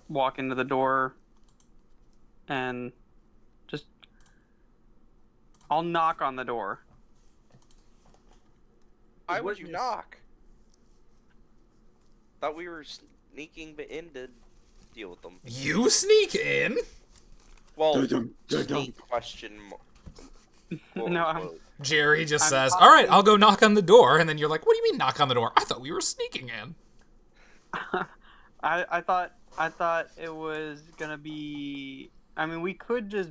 E: walk into the door and I'll knock on the door.
C: Why would you knock? Thought we were sneaking in to deal with them.
A: You sneak in?
C: Well, sneak question.
E: No,
A: Jerry just says, "All right, I'll go knock on the door," and then you're like, "What do you mean knock on the door? I thought we were sneaking in."
E: I thought it was gonna be. I mean, we could just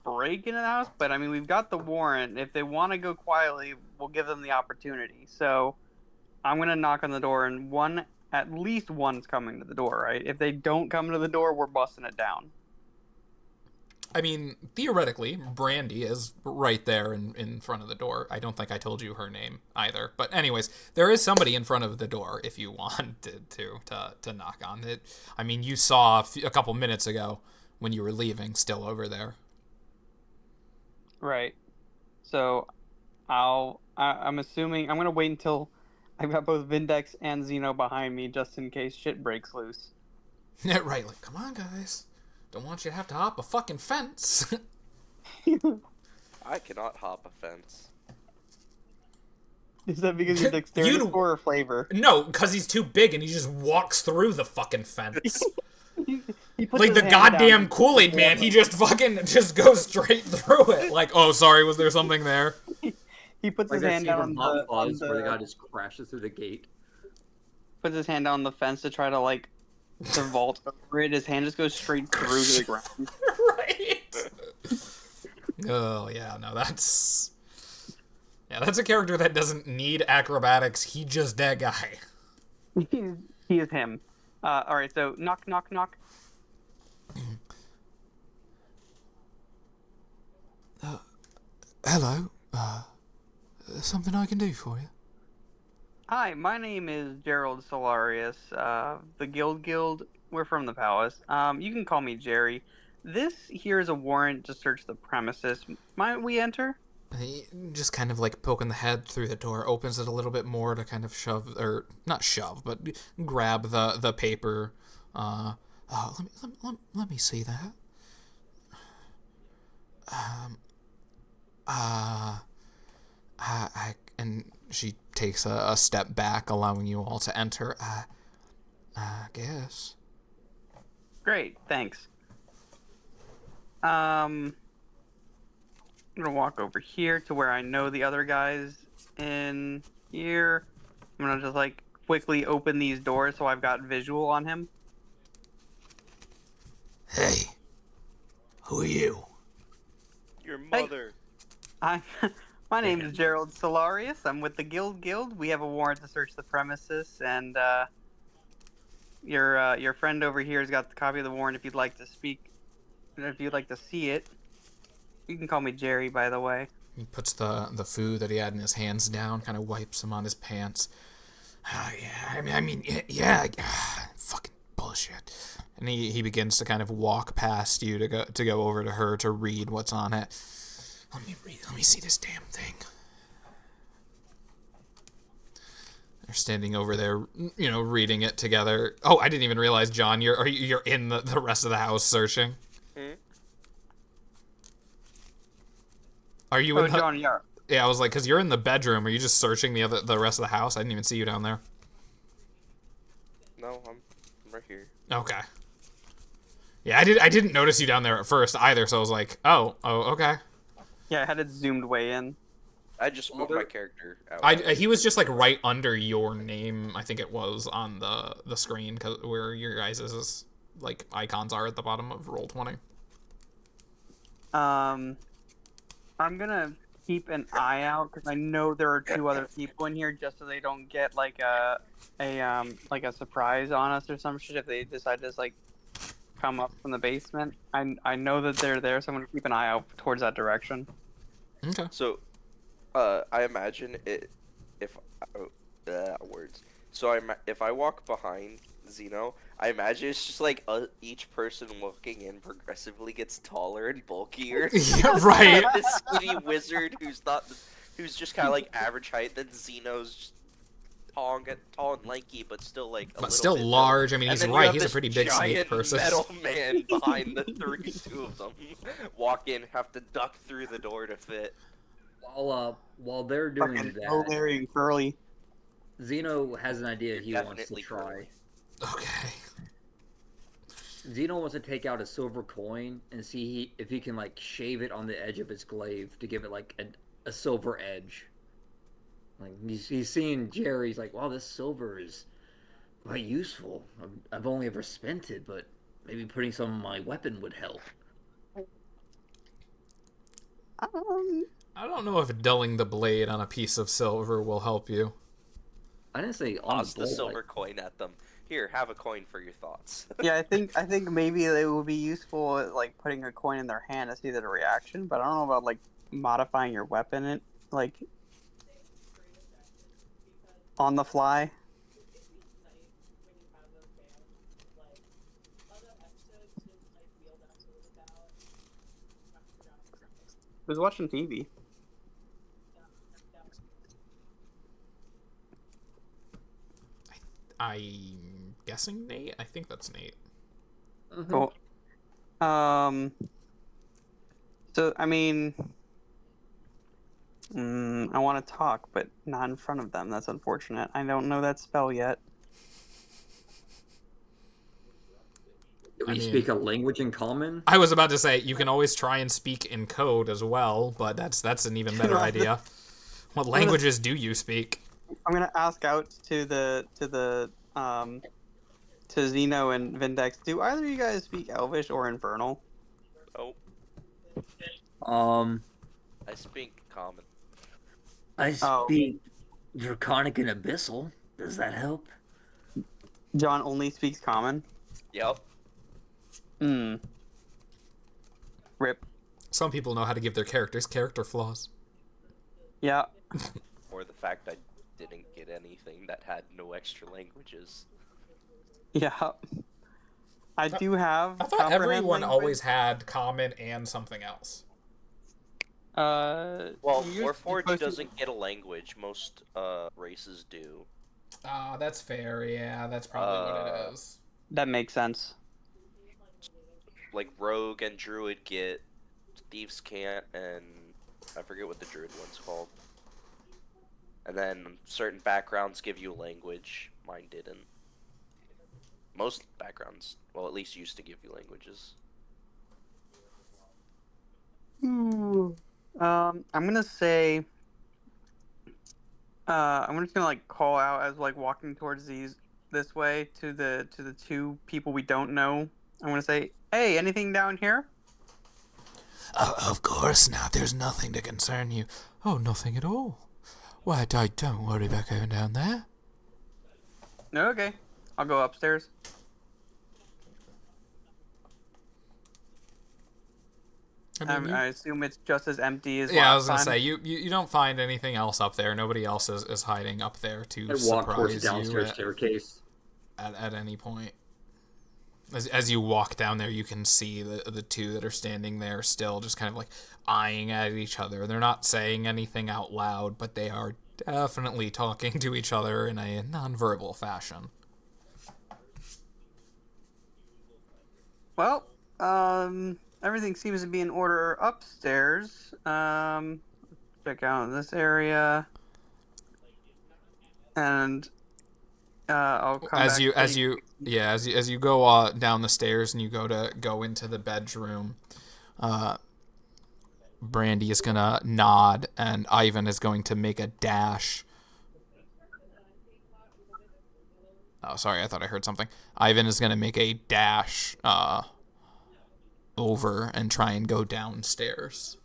E: break into the house, but I mean, we've got the warrant. If they want to go quietly, we'll give them the opportunity. So I'm gonna knock on the door, and at least one's coming to the door, right? If they don't come to the door, we're busting it down.
A: I mean, theoretically, Brandy is right there in front of the door. I don't think I told you her name either. But anyways, there is somebody in front of the door if you wanted to knock on it. I mean, you saw a couple minutes ago when you were leaving, still over there.
E: Right. So I'm assuming I'm going to wait until I've got both Vindex and Xeno behind me just in case shit breaks loose.
A: Yeah, right. Like, come on, guys. Don't want you to have to hop a fucking fence.
C: I cannot hop a fence.
E: Is that because your dexterity score or flavor?
A: No, because he's too big and he just walks through the fucking fence.
E: He puts
A: like
E: his
A: the
E: hand
A: goddamn
E: down.
A: Kool-Aid man, he just goes straight through it. Like, oh, sorry, was there something there?
E: He puts
F: Like
E: his
F: that
E: hand
F: scene
E: down
F: from
E: on
F: Hot Fuzz
E: the
F: where the guy just crashes through the gate.
E: puts his hand down the fence to try to like to vault over it. His hand just goes straight through to the ground.
A: Right. Oh yeah, no, that's a character that doesn't need acrobatics. He just that guy.
E: He is him. All right, so knock, knock, knock.
A: Hello. Something I can do for you?
E: Hi, my name is Gerald Solarius. The Guild. We're from the palace. You can call me Jerry. This here is a warrant to search the premises. Might we enter?
A: He just kind of like poking the head through the door, opens it a little bit more to kind of shove, or not shove, but grab the paper. Let me see that. And she takes a step back, allowing you all to enter. I guess.
E: Great, thanks. I'm gonna walk over here to where I know the other guys in here. I'm gonna just like quickly open these doors so I've got visual on him.
A: Hey, who are you?
C: Your mother.
E: Hi, my name is Gerald Solarius. I'm with the Guild. We have a warrant to search the premises, and your friend over here has got the copy of the warrant. If you'd like to speak, if you'd like to see it, you can call me Jerry. By the way.
A: He puts the food that he had in his hands down, kind of wipes them on his pants. Fucking bullshit. And he begins to kind of walk past you to go over to her to read what's on it. Let me see this damn thing. They're standing over there, reading it together. Oh, I didn't even realize, John, you're in the rest of the house searching. Are you in the...
E: John, yeah.
A: Yeah, I was like, because you're in the bedroom. Are you just searching the rest of the house? I didn't even see you down there.
C: No, I'm right here.
A: Okay. Yeah, I didn't notice you down there at first either, so I was like, oh, okay.
E: Yeah, I had it zoomed way in.
C: I just moved my character out.
A: He was just like right under your name, I think it was, on the screen, where your guys' like icons are at the bottom of Roll20.
E: I'm gonna keep an eye out because I know there are 2 other people in here, just so they don't get like a surprise on us or some shit if they decide to just like come up from the basement. I know that they're there, so I'm gonna keep an eye out towards that direction.
A: Okay.
C: So, I imagine if I walk behind Zeno, I imagine it's just like each person walking in progressively gets taller and bulkier.
A: Yeah, right.
C: This skinny wizard who's just kind of like average height. Then Zeno's just tall and lanky, but still like a
A: but
C: little
A: still
C: bit
A: large. I mean, he's right. He's a
C: this
A: pretty big snake
C: giant
A: person.
C: metal man behind the two of them. Walk in, have to duck through the door to fit.
F: While they're doing that,
E: Larry and Curly.
F: Zeno has an idea he wants to try.
A: Okay.
F: Zeno wants to take out a silver coin and see if he can like shave it on the edge of his glaive to give it like a silver edge. Like he's seeing Jerry's like, wow, this silver is quite useful. I've only ever spent it, but maybe putting some on my weapon would help.
A: I don't know if dulling the blade on a piece of silver will help you.
F: I didn't say
C: toss the silver coin at them. Here, have a coin for your thoughts.
E: Yeah, I think maybe it would be useful, like putting a coin in their hand to see the reaction. But I don't know about like modifying your weapon, like on the fly. Who's watching TV?
A: I'm guessing Nate. I think that's Nate.
E: Mm-hmm. Cool. So I mean, I want to talk, but not in front of them. That's unfortunate. I don't know that spell yet.
F: Do we speak a language in common?
A: I was about to say you can always try and speak in code as well, but that's an even better idea. What languages do you speak?
E: I'm gonna ask out to Zeno and Vindex. Do either of you guys speak Elvish or Infernal?
C: Oh.
F: I
C: speak Common.
F: I speak Draconic and Abyssal. Does that help?
E: John only speaks Common.
C: Yep.
E: Rip.
A: Some people know how to give their characters character flaws.
E: Yeah.
C: Or the fact I didn't get anything that had no extra languages.
E: Yeah. I do have.
A: I thought everyone always had Common and something else.
C: Well, Warforged doesn't get a language. Most races do.
A: That's fair. Yeah, that's probably what it is.
E: That makes sense.
C: Like Rogue and Druid get, Thieves can't, and I forget what the Druid one's called. And then certain backgrounds give you language. Mine didn't. Most backgrounds, well, at least used to give you languages.
E: I'm gonna say, I'm just gonna like call out as like walking towards this way to the two people we don't know. I'm gonna say, hey, anything down here?
A: Of course not. There's nothing to concern you. Oh, nothing at all. Why, don't worry about going down there.
E: Okay, I'll go upstairs. I assume it's just as empty as last time.
A: Yeah, I was gonna say you don't find anything else up there. Nobody else is hiding up there to surprise you
F: downstairs staircase
A: at any point. As you walk down there, you can see the two that are standing there still just kind of like eyeing at each other. They're not saying anything out loud, but they are definitely talking to each other in a nonverbal fashion.
E: Well, everything seems to be in order upstairs. Check out this area, and I'll come
A: as
E: back
A: you go down the stairs and you go into the bedroom. Brandy is gonna nod, and Ivan is going to make a dash. Oh, sorry, I thought I heard something. Ivan is gonna make a dash over and try and go downstairs.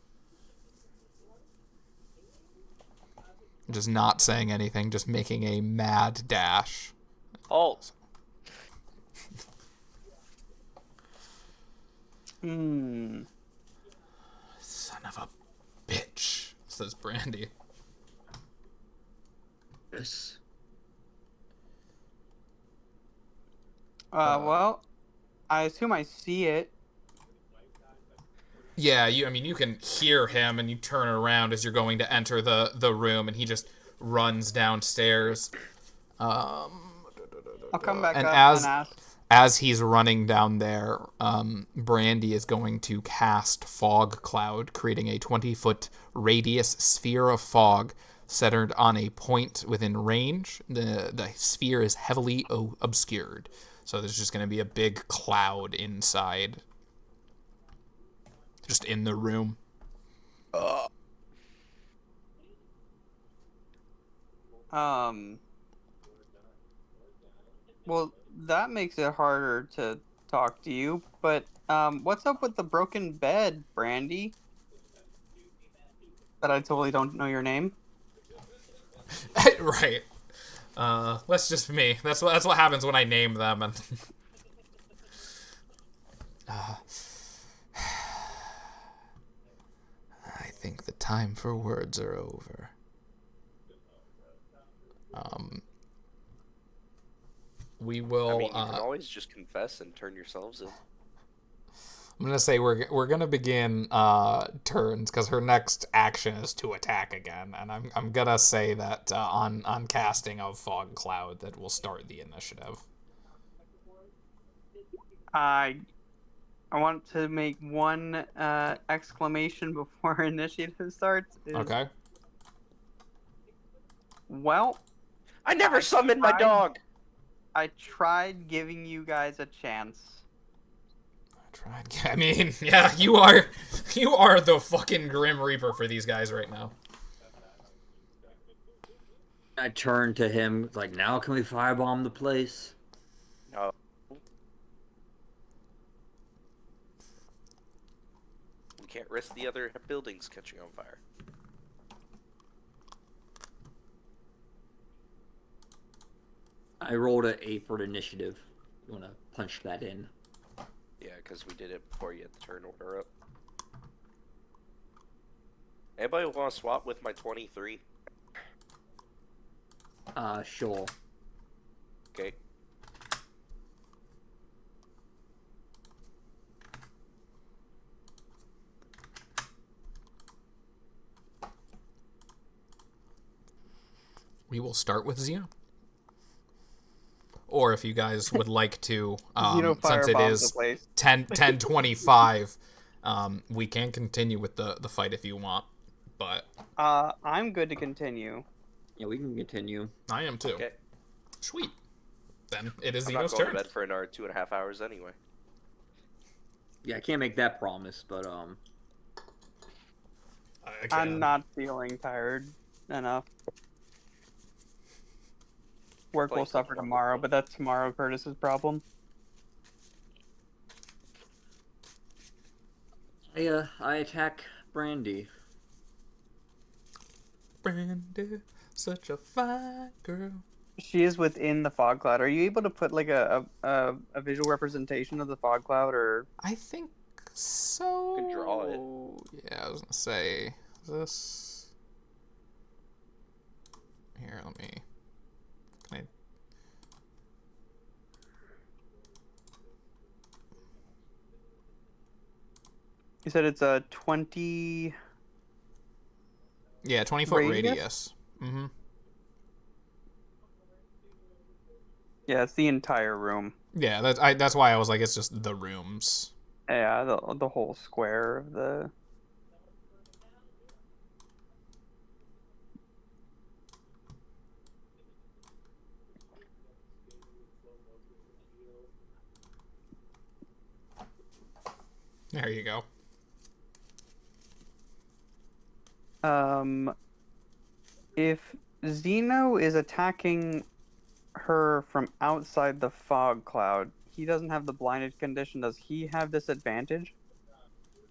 A: Just not saying anything, just making a mad dash.
C: Halt.
A: Son of a bitch, says Brandy.
F: Yes.
E: Well, I assume I see it.
A: Yeah, you can hear him, and you turn around as you're going to enter the room, and he just runs downstairs.
E: I'll come back
A: and
E: up
A: as
E: and ask.
A: as he's running down there, Brandy is going to cast Fog Cloud, creating a 20-foot radius sphere of fog centered on a point within range. The sphere is heavily obscured, so there's just going to be a big cloud inside. Just in the room.
E: Well, that makes it harder to talk to you, but what's up with the broken bed, Brandy? But I totally don't know your name.
A: Right. That's just me. That's what happens when I name them. And I think the time for words are over. We will.
C: I mean, you can always just confess and turn yourselves in.
A: I'm gonna say we're gonna begin turns because her next action is to attack again, and I'm gonna say that on casting of Fog Cloud that will start the initiative.
E: I want to make one exclamation before initiative starts.
A: Okay.
E: Well,
C: I never summoned my dog.
E: I tried giving you guys a chance.
A: I mean, yeah, you are the fucking Grim Reaper for these guys right now.
F: I turned to him like, now can we firebomb the place?
C: No. We can't risk the other buildings catching on fire.
F: I rolled an 8 for initiative. You want to punch that in?
C: Yeah, because we did it before you had the turn order up. Anybody want to swap with my 23?
F: Sure.
C: Okay.
A: We will start with Xeno. Or if you guys would like to, since it is 10:25, we can continue with the fight if you want. But
E: I'm good to continue.
F: Yeah, we can continue.
A: I am too.
C: Okay.
A: Sweet. Then it is
C: I'm
A: Zeno's
C: not going
A: turn.
C: to bed for another 2.5 hours anyway.
F: Yeah, I can't make that promise, but
E: I'm not feeling tired enough. Work will suffer tomorrow, but that's tomorrow Curtis's problem.
F: I attack Brandy.
A: Brandy, such a fine girl.
E: She is within the fog cloud. Are you able to put like a visual representation of the fog cloud, or?
A: I think so.
C: You can draw it.
A: Yeah, I was gonna say, is this here? Let me. Can I...
E: You said it's a 20.
A: Yeah, 20-foot radius. Mm-hmm.
E: Yeah, it's the entire room.
A: Yeah, that's why I was like, it's just the rooms.
E: Yeah, the whole square of the.
A: There you go.
E: If Zeno is attacking her from outside the fog cloud, he doesn't have the blinded condition. Does he have disadvantage?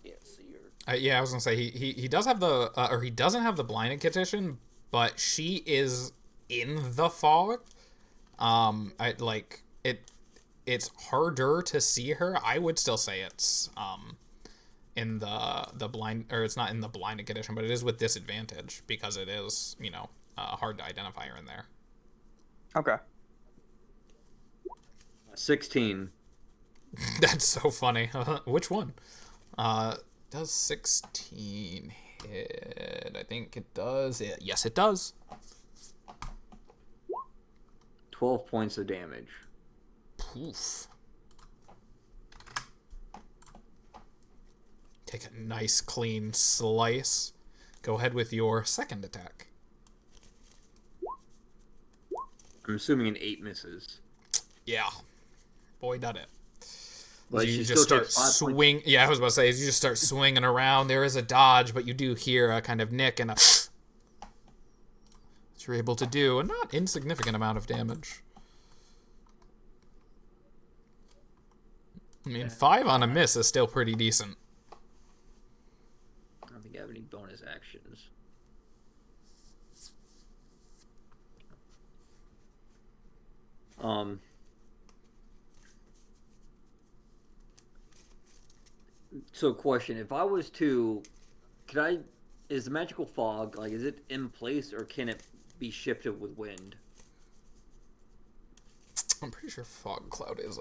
C: Yes, you're...
A: Yeah, I was gonna say he does have the or he doesn't have the blinded condition, but she is in the fog. I like it. It's harder to see her. I would still say it's in the blind, or it's not in the blinded condition, but it is with disadvantage because it is, you know, hard to identify her in there.
E: Okay.
F: 16.
A: That's so funny. Which one? Does 16 hit? I think it does. Yes, it does.
F: 12 points of damage.
A: Poof. Take a nice clean slice. Go ahead with your second attack.
F: I'm assuming an 8 misses.
A: Yeah. Boy, done it.
F: But
A: you just start swing. Yeah, I was about to say, as you just start swinging around, there is a dodge, but you do hear a kind of nick and a. You're able to do a not insignificant amount of damage. I mean, 5 on a miss is still pretty decent.
F: I don't think I have any bonus actions. So question, if I was to, is the magical fog, like, is it in place or can it be shifted with wind?
A: I'm pretty sure fog cloud is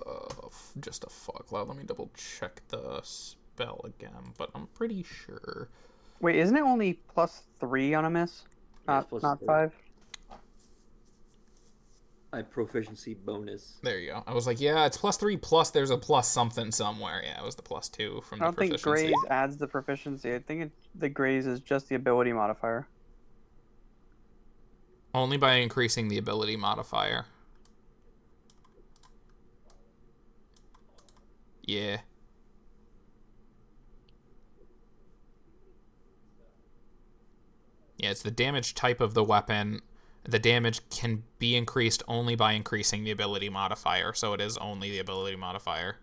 A: just a fog cloud. Let me double check the spell again, but I'm pretty sure.
E: Wait, isn't it only +3 on a miss? Not 5?
F: I have proficiency bonus.
A: There you go. I was like, yeah, it's +3 plus there's a plus something somewhere. Yeah, it was the +2 from the proficiency.
E: I don't think Graze adds the proficiency. I think the Graze is just the ability modifier.
A: Only by increasing the ability modifier. Yeah. Yeah, it's the damage type of the weapon. The damage can be increased only by increasing the ability modifier, so it is only the ability modifier.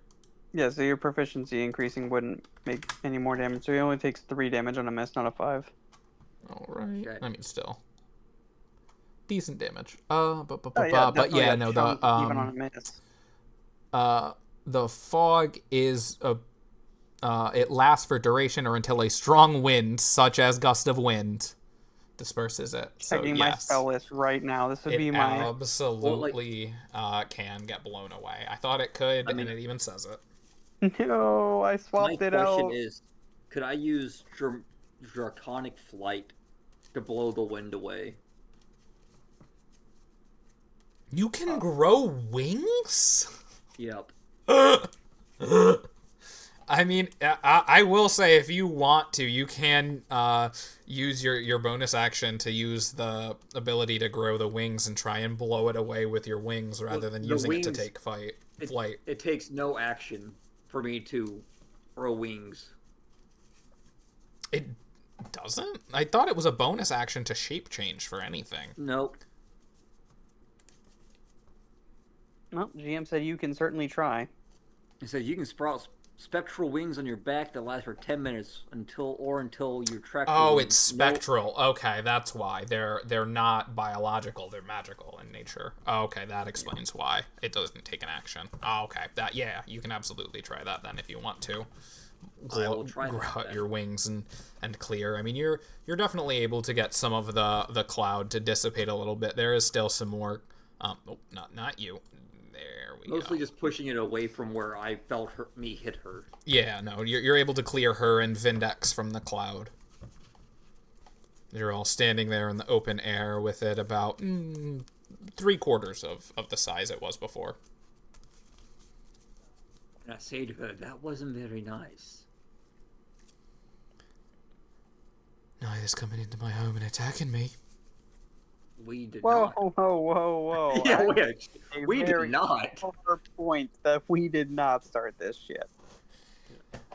E: Yeah, so your proficiency increasing wouldn't make any more damage, so he only takes 3 damage on a miss, not a 5.
A: Alright.
F: Okay.
A: I mean, still. Decent damage.
E: Yeah,
A: but yeah, no,
E: even on a miss.
A: The fog is it lasts for duration or until a strong wind, such as gust of wind, disperses it.
E: Checking my spell list right now. This would be my
A: absolutely can get blown away. I thought it could, and it even says it.
E: No, I swapped it out.
F: My question is, could I use draconic flight to blow the wind away?
A: You can grow wings?
F: Yep.
A: I mean, I will say, if you want to, you can use your bonus action to use the ability to grow the wings and try and blow it away with your wings rather than using it to take flight.
F: It takes no action for me to grow wings.
A: It doesn't? I thought it was a bonus action to shape change for anything.
F: Nope.
E: Well, GM said you can certainly try.
F: He said you can sprout spectral wings on your back that last for 10 minutes until you track.
A: Oh, it's spectral. Okay, that's why. They're not biological, they're magical in nature. Oh, okay, that explains why it doesn't take an action. Oh, okay. You can absolutely try that then if you want to.
F: I will try
A: grow
F: that,
A: out your wings and clear. I mean, you're definitely able to get some of the cloud to dissipate a little bit. There is still some more not you. There we go.
F: Mostly just pushing it away from where I felt me hit her.
A: Yeah, no, you're able to clear her and Vindex from the cloud. You're all standing there in the open air with it about 3/4 of the size it was before.
F: And I say to her, that wasn't very nice.
A: Night is coming into my home and attacking me.
F: We did not.
E: Whoa.
F: Yeah, we did not.
E: Over point that we did not start this shit.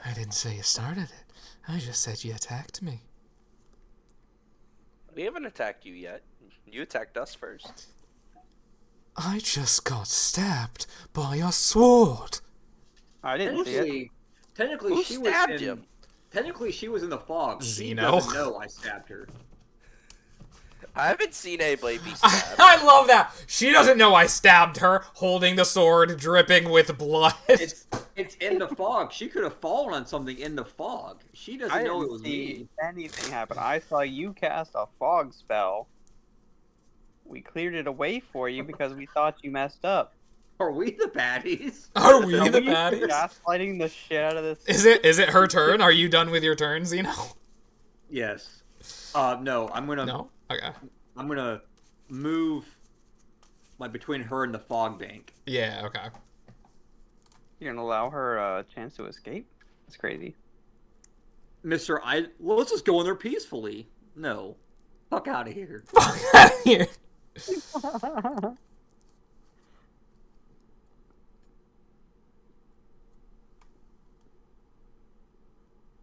A: I didn't say you started it. I just said you attacked me.
C: We haven't attacked you yet. You attacked us first.
A: I just got stabbed by a sword.
E: I didn't see it.
F: Technically,
C: Who
F: she
C: stabbed
F: was in.
C: him?
F: Technically, she was in the fog. She
A: Xeno.
F: doesn't know I stabbed her.
C: I haven't seen anybody be stabbed.
A: I love that. She doesn't know I stabbed her, holding the sword, dripping with blood.
F: It's in the fog. She could have fallen on something in the fog. She doesn't know it was me.
E: Anything happen. I saw you cast a fog spell. We cleared it away for you because we thought you messed up.
F: Are we the baddies?
A: Are we the baddies?
E: Gaslighting the shit out of this.
A: Is it her turn? Are you done with your turn, Xeno?
F: Yes. No. I'm gonna.
A: No. Okay.
F: I'm gonna move, like, between her and the fog bank.
A: Yeah. Okay.
E: You're gonna allow her a chance to escape? That's crazy.
F: Mister, let's just go in there peacefully. No. Fuck out of here.
A: Fuck out of here.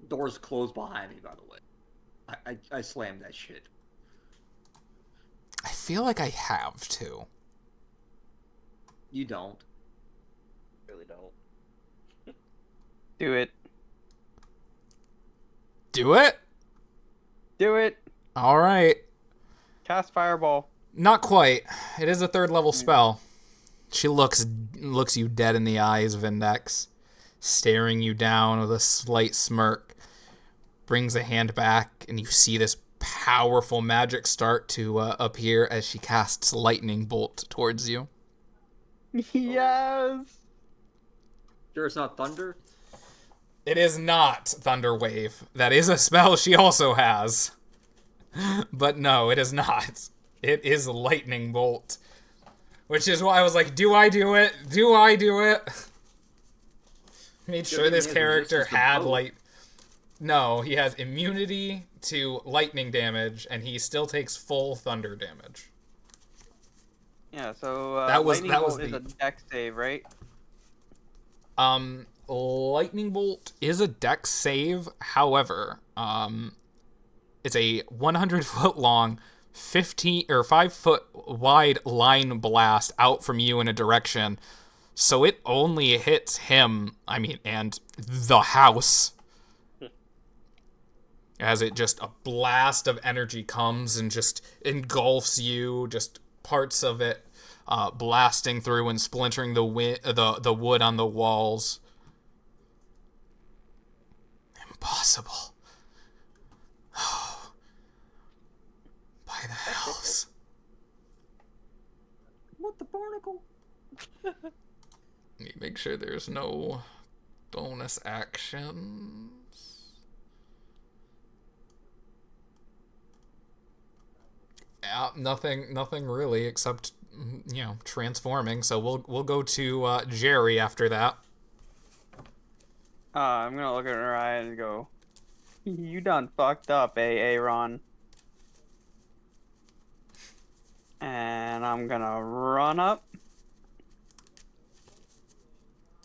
F: Doors closed behind me, by the way. I slammed that shit.
A: I feel like I have to.
F: You don't.
C: Really don't.
E: Do it.
A: Do it?
E: Do it.
A: All right.
E: Cast Fireball.
A: Not quite. It is a 3rd level spell. She looks you dead in the eyes, Vindex, staring you down with a slight smirk. Brings a hand back, and you see this powerful magic start to appear as she casts lightning bolt towards you.
E: Yes.
F: Sure, it's not thunder.
A: It is not Thunder Wave. That is a spell she also has. But no, it is not. It is lightning bolt. Which is why I was like, do I do it? Do I do it? Made sure this character had light. No, he has immunity to lightning damage, and he still takes full thunder damage.
E: Yeah, so
A: that was
E: a dex save, right?
A: Lightning bolt is a dex save. However, it's a 100-foot long, 5-foot wide line blast out from you in a direction. So it only hits him, and the house. As it just, a blast of energy comes and just engulfs you, just parts of it blasting through and splintering the wood on the walls. Impossible. Oh. By the house.
F: What the barnacle?
A: Make sure there's no bonus actions. Nothing really, except, transforming. So we'll go to Jerry after that.
E: I'm gonna look at her eye and go, "You done fucked up, Aaron." And I'm gonna run up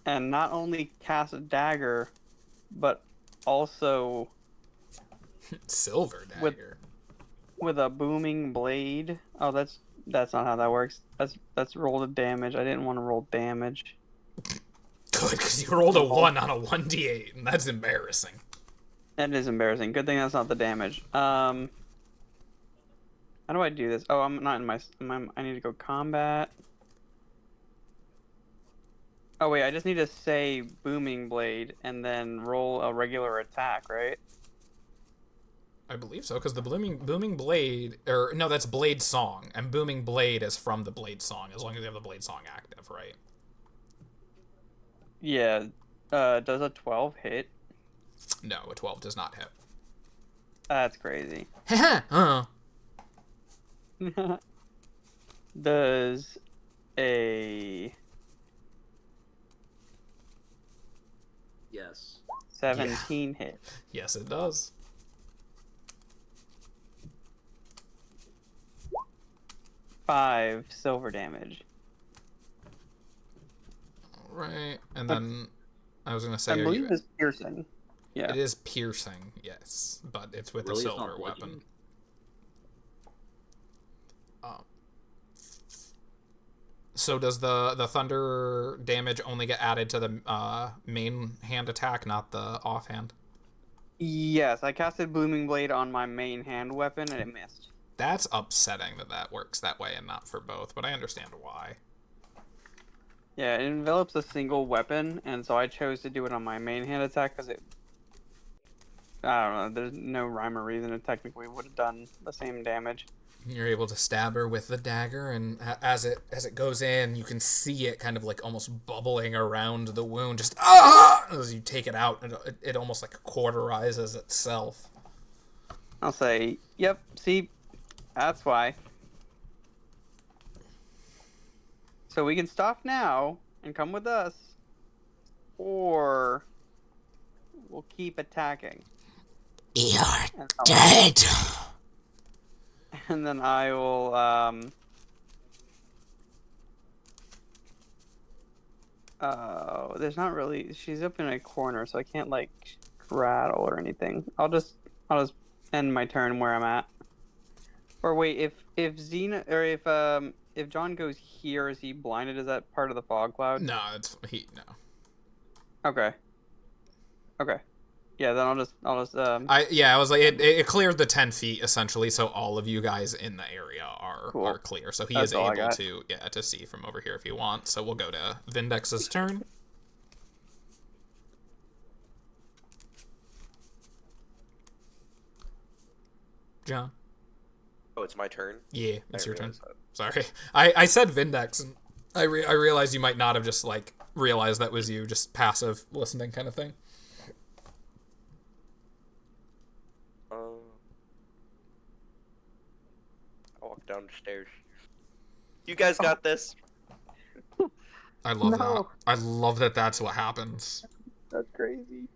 E: and not only cast a dagger, but also
A: Silver dagger.
E: With a booming blade. Oh, that's not how that works. That's roll the damage. I didn't want to roll damage.
A: Good, because you rolled a 1 on a 1d8, and that's embarrassing.
E: That is embarrassing. Good thing that's not the damage. How do I do this? Oh, I'm not in my. I need to go combat. Oh wait, I just need to say booming blade and then roll a regular attack, right?
A: I believe so, because the booming blade, or no, that's blade song, and booming blade is from the blade song, as long as you have the blade song active, right?
E: Yeah. Does a 12 hit?
A: No, a 12 does not hit.
E: That's crazy.
A: Oh.
E: Does a
F: Yes.
E: 17 hit?
A: Yes, it does.
E: Five silver damage.
A: Right, and then I was gonna say,
E: I believe it's piercing. Yeah,
A: it is piercing. Yes, but it's with a silver weapon. So does the thunder damage only get added to the main hand attack, not the offhand?
E: Yes, I casted Booming Blade on my main hand weapon and it missed.
A: That's upsetting that works that way and not for both, but I understand why.
E: Yeah, it envelops a single weapon, and so I chose to do it on my main hand attack because it... I don't know, there's no rhyme or reason it technically would have done the same damage.
A: You're able to stab her with the dagger, and as it goes in, you can see it kind of like almost bubbling around the wound, just as you take it out, it almost like cauterizes itself.
E: I'll say, yep, see, that's why. So we can stop now and come with us, or we'll keep attacking.
I: You're dead.
E: And then I will, there's not really, she's up in a corner, so I can't, like, rattle or anything. I'll just end my turn where I'm at. Or wait, if Xena, or if John goes here, is he blinded? Is that part of the fog cloud?
A: No, no.
E: Okay. Okay. Yeah, then I'll just
A: I was like, it cleared the 10 feet essentially, so all of you guys in the area are clear. So he is able to see from over here if you want. So we'll go to Vindex's turn. John.
C: Oh, it's my turn?
A: Yeah, it's your turn. Sorry. I said Vindex, and I realized you might not have just, like, realized that was you, just passive listening kind of thing.
C: I'll walk down the stairs. You guys got this.
A: I love that. I love that that's what happens.
E: That's crazy.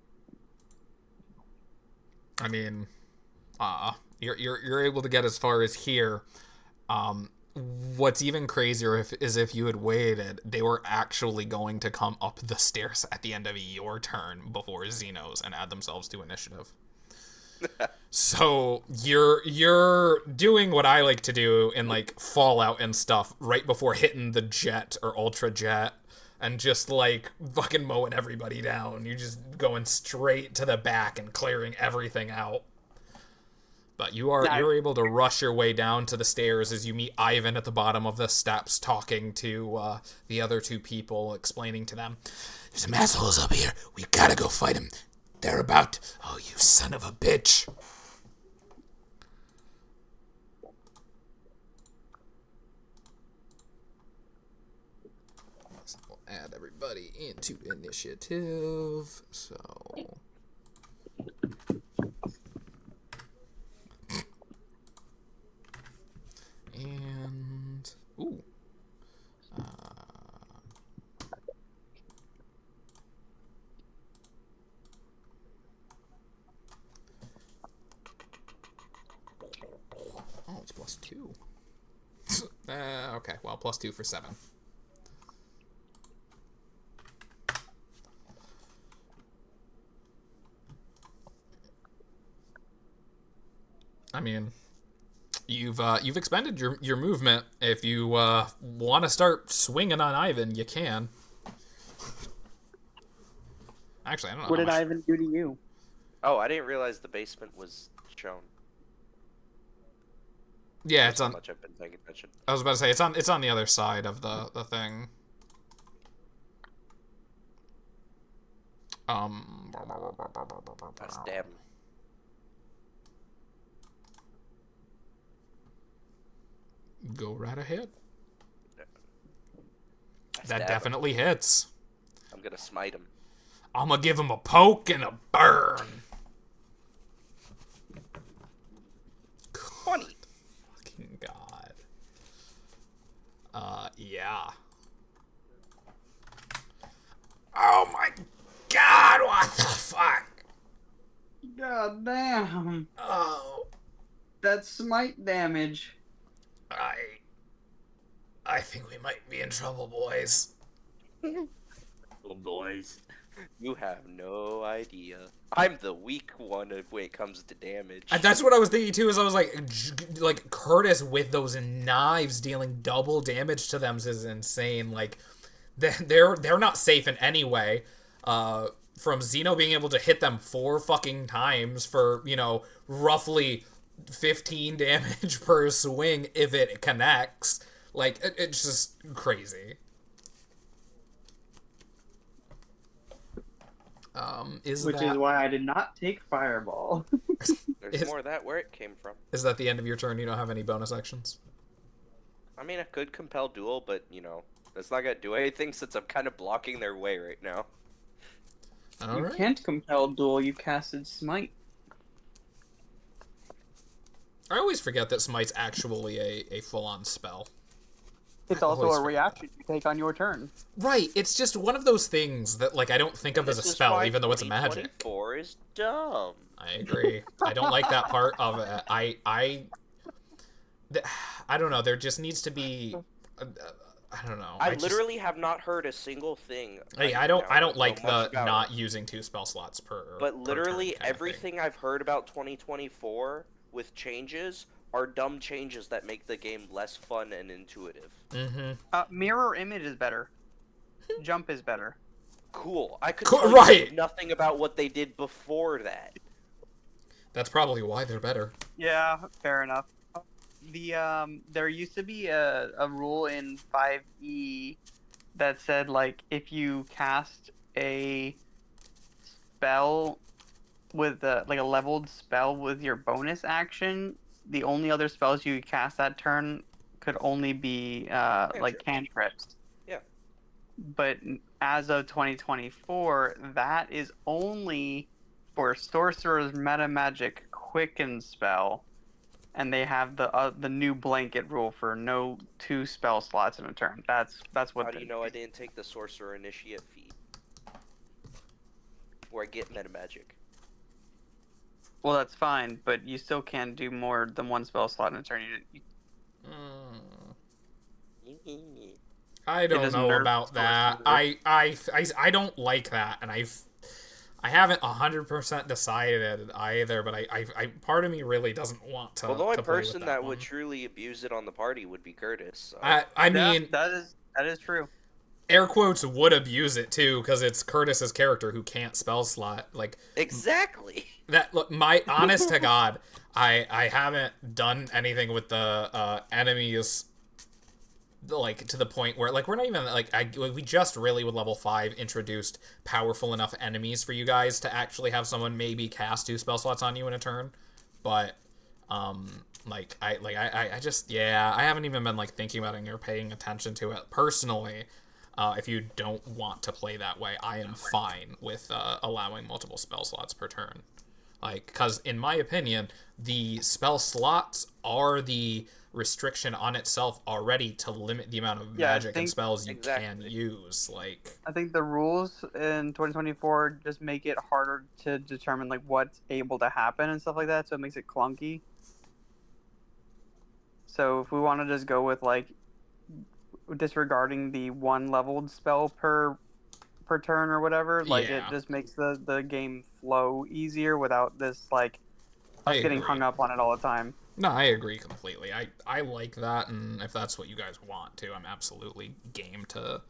A: I mean, you're able to get as far as here. What's even crazier is if you had waited, they were actually going to come up the stairs at the end of your turn before Xenos and add themselves to initiative. So you're doing what I like to do in like Fallout and stuff right before hitting the jet or ultra jet and just like fucking mowing everybody down. You're just going straight to the back and clearing everything out. But you're able to rush your way down to the stairs as you meet Ivan at the bottom of the steps talking to the other two people, explaining to them, "There's some assholes up here. We gotta go fight them. They're about... Oh, you son of a bitch." So we'll add everybody into initiative. So... And... Ooh. +2. Okay, well, +2 for 7. I mean, you've expended your movement. If you want to start swinging on Ivan, you can. Actually, I don't know.
E: What did Ivan do to you?
C: Oh, I didn't realize the basement was shown.
A: Yeah,
C: That's
A: it's on.
C: how much I've been paying attention.
A: I was about to say it's on the other side of the thing.
C: Stab him.
A: Go right ahead.
C: Stab
A: That definitely hits.
C: I'm gonna smite him.
A: I'm gonna give him a poke and a burn.
C: 20.
A: Fucking God. Yeah. Oh my God! What the fuck?
E: God damn.
A: Oh.
E: That's smite damage.
A: I think we might be in trouble, boys.
F: Little boys.
C: You have no idea. I'm the weak one when it comes to damage.
A: That's what I was thinking too. Is I was like Curtis with those knives dealing double damage to them is insane. Like they're not safe in any way. From Zeno being able to hit them 4 fucking times for roughly 15 damage per swing if it connects. Like it's just crazy.
E: Which is why I did not take Fireball.
C: There's more of that where it came from.
A: Is that the end of your turn? You don't have any bonus actions?
C: I mean, I could compel duel, but that's not gonna do anything since I'm kind of blocking their way right now.
E: You can't compel duel. You casted smite.
A: I always forget that smite's actually a full-on spell.
E: It's also a reaction you take on your turn.
A: Right, it's just one of those things that I don't think of as a spell, even though it's a magic.
C: 2024 is dumb.
A: I agree. I don't like that part of it. I don't know. There just needs to be. I don't know.
C: I literally have not heard a single thing.
A: I don't like the not using 2 spell slots per.
C: But literally everything I've heard about 2024 with changes are dumb changes that make the game less fun and intuitive.
A: Mm-hmm.
E: Mirror image is better. Jump is better.
C: Cool. I could tell you nothing about what they did before that.
A: That's probably why they're better.
E: Yeah, fair enough. There used to be a rule in 5e that said if you cast a spell with a leveled spell with your bonus action, the only other spells you could cast that turn could only be cantrips.
C: Yeah.
E: But as of 2024, that is only for Sorcerer's Meta Magic Quicken spell, and they have the new blanket rule for no 2 spell slots in a turn. That's what.
C: How do you know I didn't take the Sorcerer Initiate feat, where I get meta magic?
E: Well, that's fine, but you still can't do more than 1 spell slot in a turn.
A: I don't know about that. I don't like that, and I haven't 100% decided either. But I part of me really doesn't want to.
C: Well, the only
A: to play with
C: person that would truly abuse it on the party would be Curtis. So.
A: I mean,
E: that is true.
A: Air quotes would abuse it too, because it's Curtis's character who can't spell slot.
C: Exactly.
A: That look, my honest to God, I haven't done anything with the enemies to the point where we're not even we just really with level 5 introduced powerful enough enemies for you guys to actually have someone maybe cast 2 spell slots on you in a turn, but I haven't even been thinking about it or paying attention to it personally. If you don't want to play that way, I am fine with allowing multiple spell slots per turn. Because in my opinion, the spell slots are the restriction on itself already to limit the amount of magic and spells you can use.
E: I think the rules in 2024 just make it harder to determine what's able to happen and stuff like that, so it makes it clunky. So if we want to just go with like disregarding the 1 leveled spell per turn or whatever, like it just makes the game flow easier without this like us getting hung up on it all the time.
A: No, I agree completely. I like that, and if that's what you guys want to, I'm absolutely game to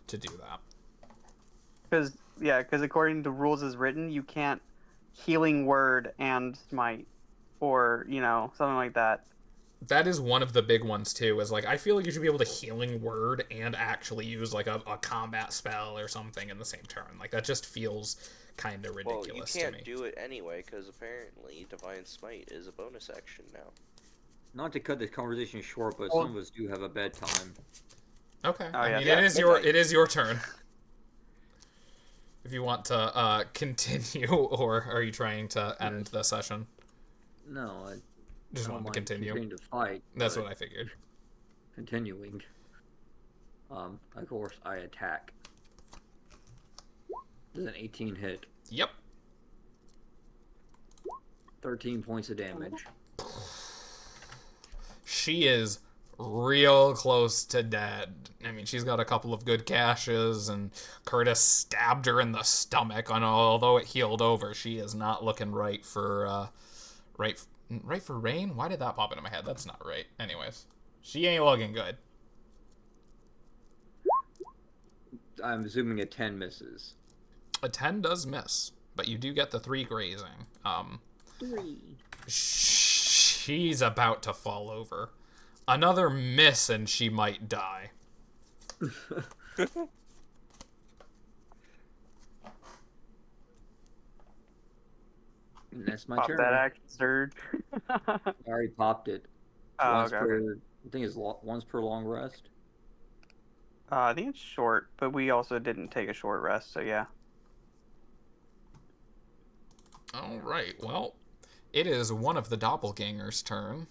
A: do that.
E: Because according to rules as written, you can't healing word and smite, or something like that.
A: That is one of the big ones too. Is like I feel like you should be able to healing word and actually use like a combat spell or something in the same turn. Like that just feels kind of ridiculous to me.
C: Well, you can't do it anyway because apparently Divine Smite is a bonus action now.
F: Not to cut this conversation short, but some of us do have a bedtime.
A: Okay. I mean, it is your turn. If you want to continue, or are you trying to end the session?
F: No, I
A: just want to continue.
F: To fight.
A: That's what I figured.
F: Continuing. Of course, I attack. Does an 18 hit?
A: Yep.
F: 13 points of damage.
A: She is real close to dead. I mean, she's got a couple of good gashes, and Curtis stabbed her in the stomach. And although it healed over, she is not looking right for right for Rain. Why did that pop into my head? That's not right. Anyways, she ain't looking good.
F: I'm assuming a 10 misses.
A: A 10 does miss, but you do get the 3 grazing.
F: 3.
A: She's about to fall over. Another miss and she might die.
F: That's my
E: Pop
F: turn.
E: that action surge.
F: I already popped it.
E: Oh,
F: okay. I think it's once per long rest.
E: I think it's short, but we also didn't take a short rest, so yeah.
A: All right, well, it is one of the doppelgangers' turn.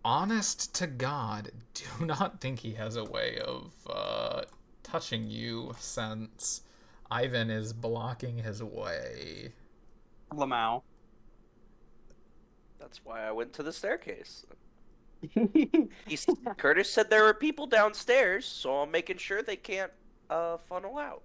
A: Honest to God, do not think he has a way of touching you since Ivan is blocking his way.
E: Lamau.
C: That's why I went to the staircase. Curtis said there were people downstairs, so I'm making sure they can't funnel out.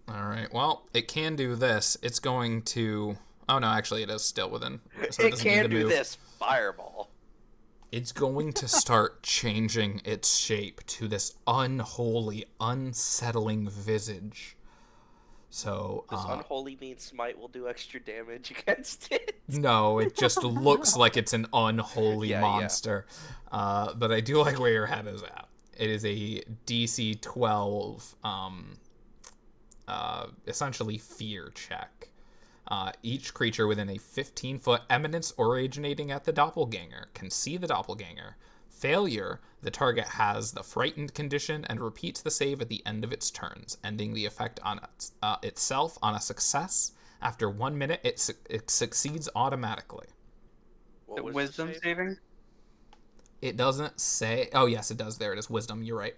A: Alright, well, it can do this. It's going to... Oh, no, actually, it is still within...
C: So it can do this. Fireball.
A: It's going to start changing its shape to this unholy, unsettling visage. So,
C: does unholy mean smite will do extra damage against it?
A: No, it just looks like it's an unholy monster. Yeah. But I do like where your head is at. It is a DC 12... essentially fear check. Each creature within a 15-foot eminence originating at the doppelganger can see the doppelganger. Failure, the target has the frightened condition and repeats the save at the end of its turns, ending the effect on itself on a success. After 1 minute, it succeeds automatically.
E: The wisdom saving?
A: It doesn't say... Oh, yes, it does. There it is. Wisdom, you're right.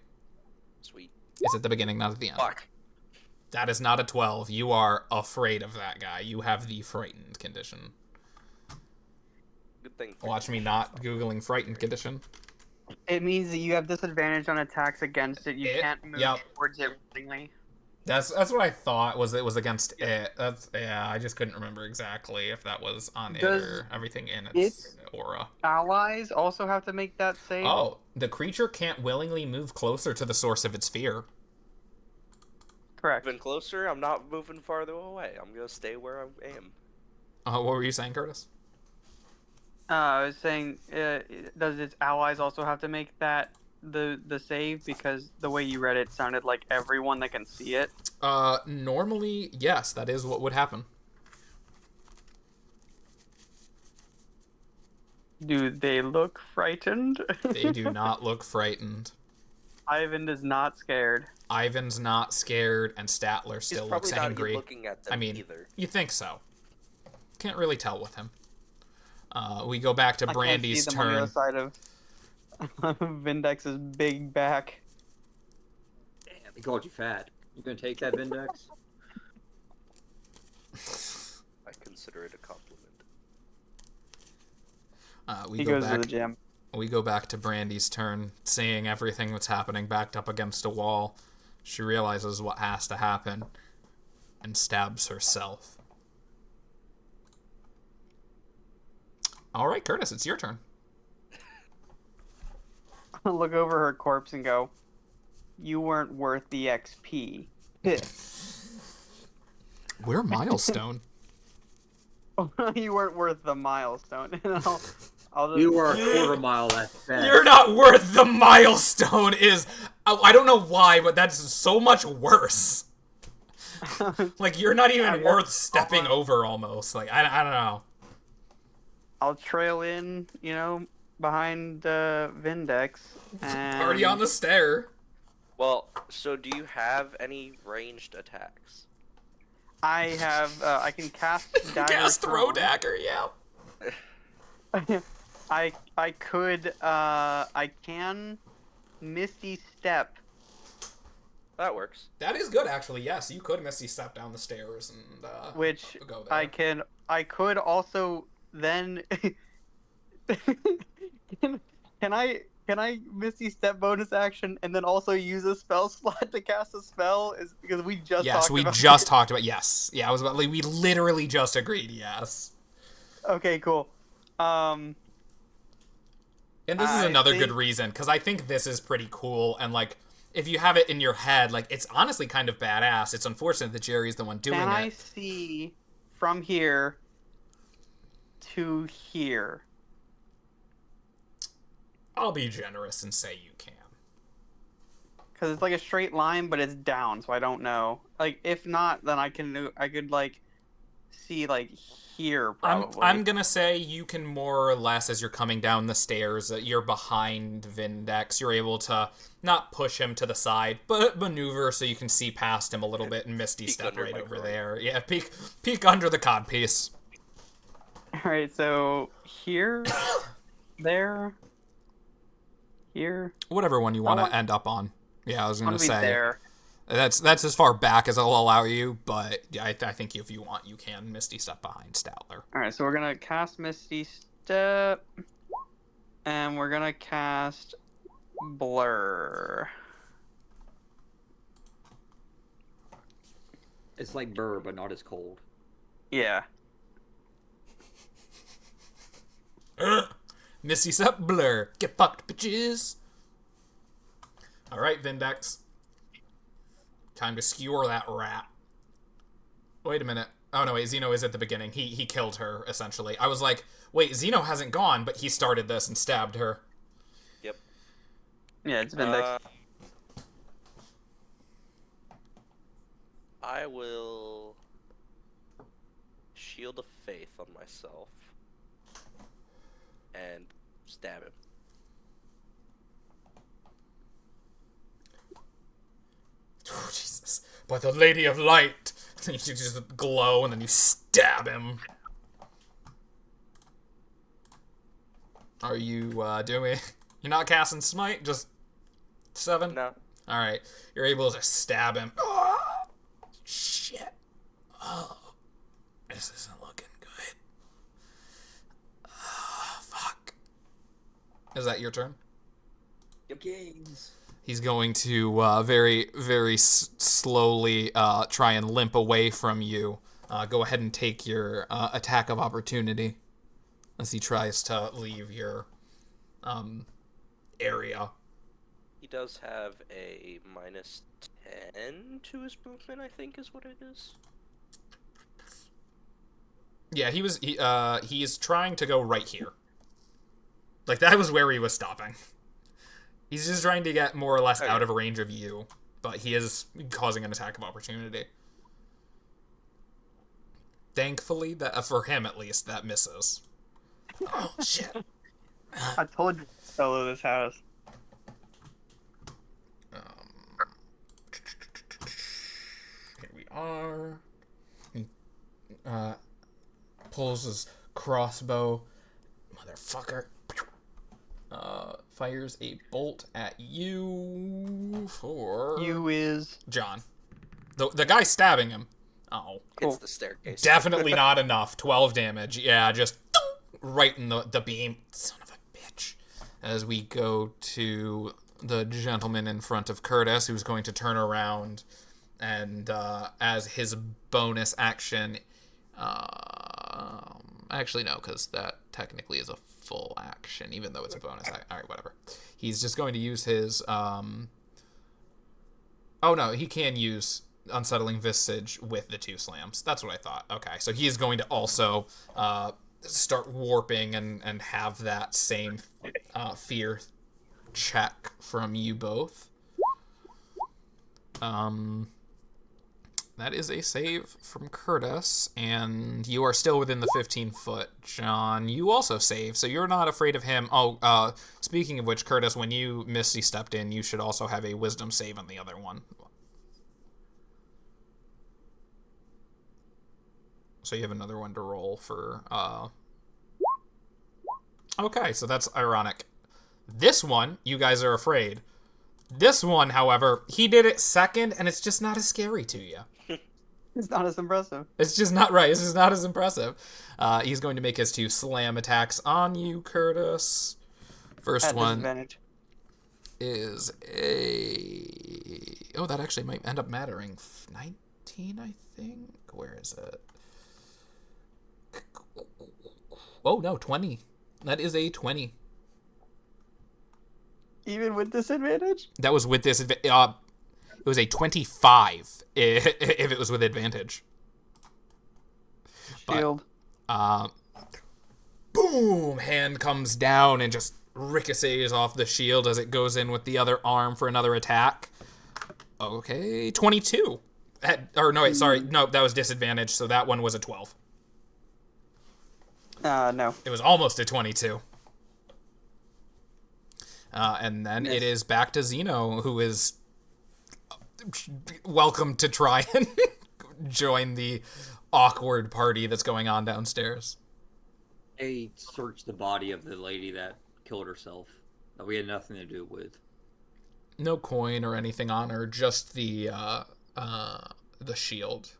C: Sweet.
A: It's at the beginning, not at the end.
C: Fuck.
A: That is not a 12. You are afraid of that guy. You have the frightened condition.
C: Good thing.
A: Watch me not Googling frightened condition.
E: It means that you have disadvantage on attacks against it. You can't move towards it willingly.
A: That's what I thought. It was against it. I just couldn't remember exactly if that was on it or everything in its aura.
E: Allies also have to make that save?
A: Oh, the creature can't willingly move closer to the source of its fear.
E: Correct.
C: Moving closer, I'm not moving farther away. I'm gonna stay where I am.
A: What were you saying, Curtis?
E: I was saying, does its allies also have to make that the save? Because the way you read it sounded like everyone that can see it.
A: Normally, yes, that is what would happen.
E: Do they look frightened?
A: They do not look frightened.
E: Ivan is not scared.
A: Ivan's not scared, and Statler still looks angry.
C: Looking at them either.
A: You think so? Can't really tell with him. We go back to Brandy's turn.
E: On the other side of Vindex's big back.
F: Damn, he called you fat. You gonna take that, Vindex?
C: I consider it a compliment.
A: We go back to the gym. We go back to Brandy's turn, seeing everything that's happening backed up against a wall. She realizes what has to happen and stabs herself. All right, Curtis, it's your turn.
E: I'll look over her corpse and go, "You weren't worth the XP."
A: We're Milestone.
E: You weren't worth the milestone. And I'll just...
F: You are a quarter mile at best.
A: You're not worth the milestone is... I don't know why, but that's so much worse. Like, you're not even worth stepping over almost. Like, I don't know.
E: I'll trail in, behind Vindex. And...
A: Already on the stair.
C: Well, so do you have any ranged attacks?
E: I have, I can cast dagger.
A: Cast throw dagger, yeah.
E: I can Misty Step.
C: That works.
A: That is good, actually. Yes, you could Misty Step down the stairs and
E: which
A: go there.
E: I could also then. Can I Misty Step bonus action and then also use a spell slot to cast a spell? Is because we just
A: talked about yes. Yeah, I was about like we literally just agreed. Yes.
E: Okay, cool.
A: And this is another good reason because I think this is pretty cool and like if you have it in your head, like it's honestly kind of badass. It's unfortunate that Jerry's the one doing it.
E: Can I see from here to here?
A: I'll be generous and say you can.
E: Because it's like a straight line, but it's down, so I don't know. Like, if not, then I could like see like here probably.
A: I'm gonna say you can more or less as you're coming down the stairs. You're behind Vindex. You're able to not push him to the side, but maneuver so you can see past him a little bit and Misty Step right over there. Yeah, peek under the codpiece.
E: All right, so here, there. Here.
A: Whatever one you want to end up on. Yeah, I was gonna say
E: there.
A: That's as far back as I'll allow you, but I think if you want, you can Misty Step behind Statler.
E: All right, so we're gonna cast Misty Step, and we're gonna cast Blur.
F: It's like Burr, but not as cold.
E: Yeah.
A: Misty Step, Blur. Get fucked, bitches. Alright, Vindex. Time to skewer that rat. Wait a minute. Oh no, wait, Zeno is at the beginning. He killed her, essentially. I was like, wait, Zeno hasn't gone, but he started this and stabbed her.
C: Yep.
E: Yeah, it's Vindex.
C: I will... Shield of Faith on myself. And stab him.
A: Oh, Jesus. By the Lady of Light. You just glow and then you stab him. Are you doing... You're not casting Smite? Just 7?
C: No.
A: Alright. You're able to stab him. Oh, shit. Oh. This isn't looking good. Fuck. Is that your turn?
F: Yep. Games.
A: He's going to very, very slowly try and limp away from you. Go ahead and take your attack of opportunity as he tries to leave your area.
C: He does have a -10 to his movement, I think is what it is.
A: Yeah, he is trying to go right here. Like, that was where he was stopping. He's just trying to get more or less out of range of you, but he is causing an attack of opportunity. Thankfully, that for him at least, that misses. Oh, shit.
E: I told you to solo this house.
A: Here we are. He pulls his crossbow. Motherfucker. Fires a bolt at you for...
E: You is...
A: John. The guy stabbing him. Oh.
C: Hits the staircase.
A: Definitely not enough. 12 damage. Yeah, just right in the beam. Son of a bitch. As we go to the gentleman in front of Curtis, who's going to turn around and as his bonus action... actually, no, because that technically is a full action, even though it's a bonus. Alright, whatever. He's just going to use his... Oh, no, he can use Unsettling Visage with the 2 slams. That's what I thought. Okay, so he is going to also start warping and have that same fear check from you both. That is a save from Curtis, and you are still within the 15-foot. John, you also save, so you're not afraid of him. Oh, speaking of which, Curtis, when you Misty stepped in, you should also have a wisdom save on the other one. So you have another one to roll for, Okay, so that's ironic. This one, you guys are afraid. This one, however, he did it second, and it's just not as scary to you.
E: It's not as impressive.
A: It's just not right. It's just not as impressive. He's going to make his 2 slam attacks on you, Curtis. First one is a... Oh, that actually might end up mattering. 19, I think? Where is it? Oh, no, 20. That is a 20.
E: Even with disadvantage?
A: That was with disadvantage. It was a 25 if it was with advantage.
E: Shield.
A: But, boom! Hand comes down and just ricochets off the shield as it goes in with the other arm for another attack. Okay, 22. No, that was disadvantage, so that one was a 12.
E: No.
A: It was almost a 22. And then it is back to Zeno, who is welcome to try and join the awkward party that's going on downstairs.
F: They searched the body of the lady that killed herself that we had nothing to do with.
A: No coin or anything on her, just the shield.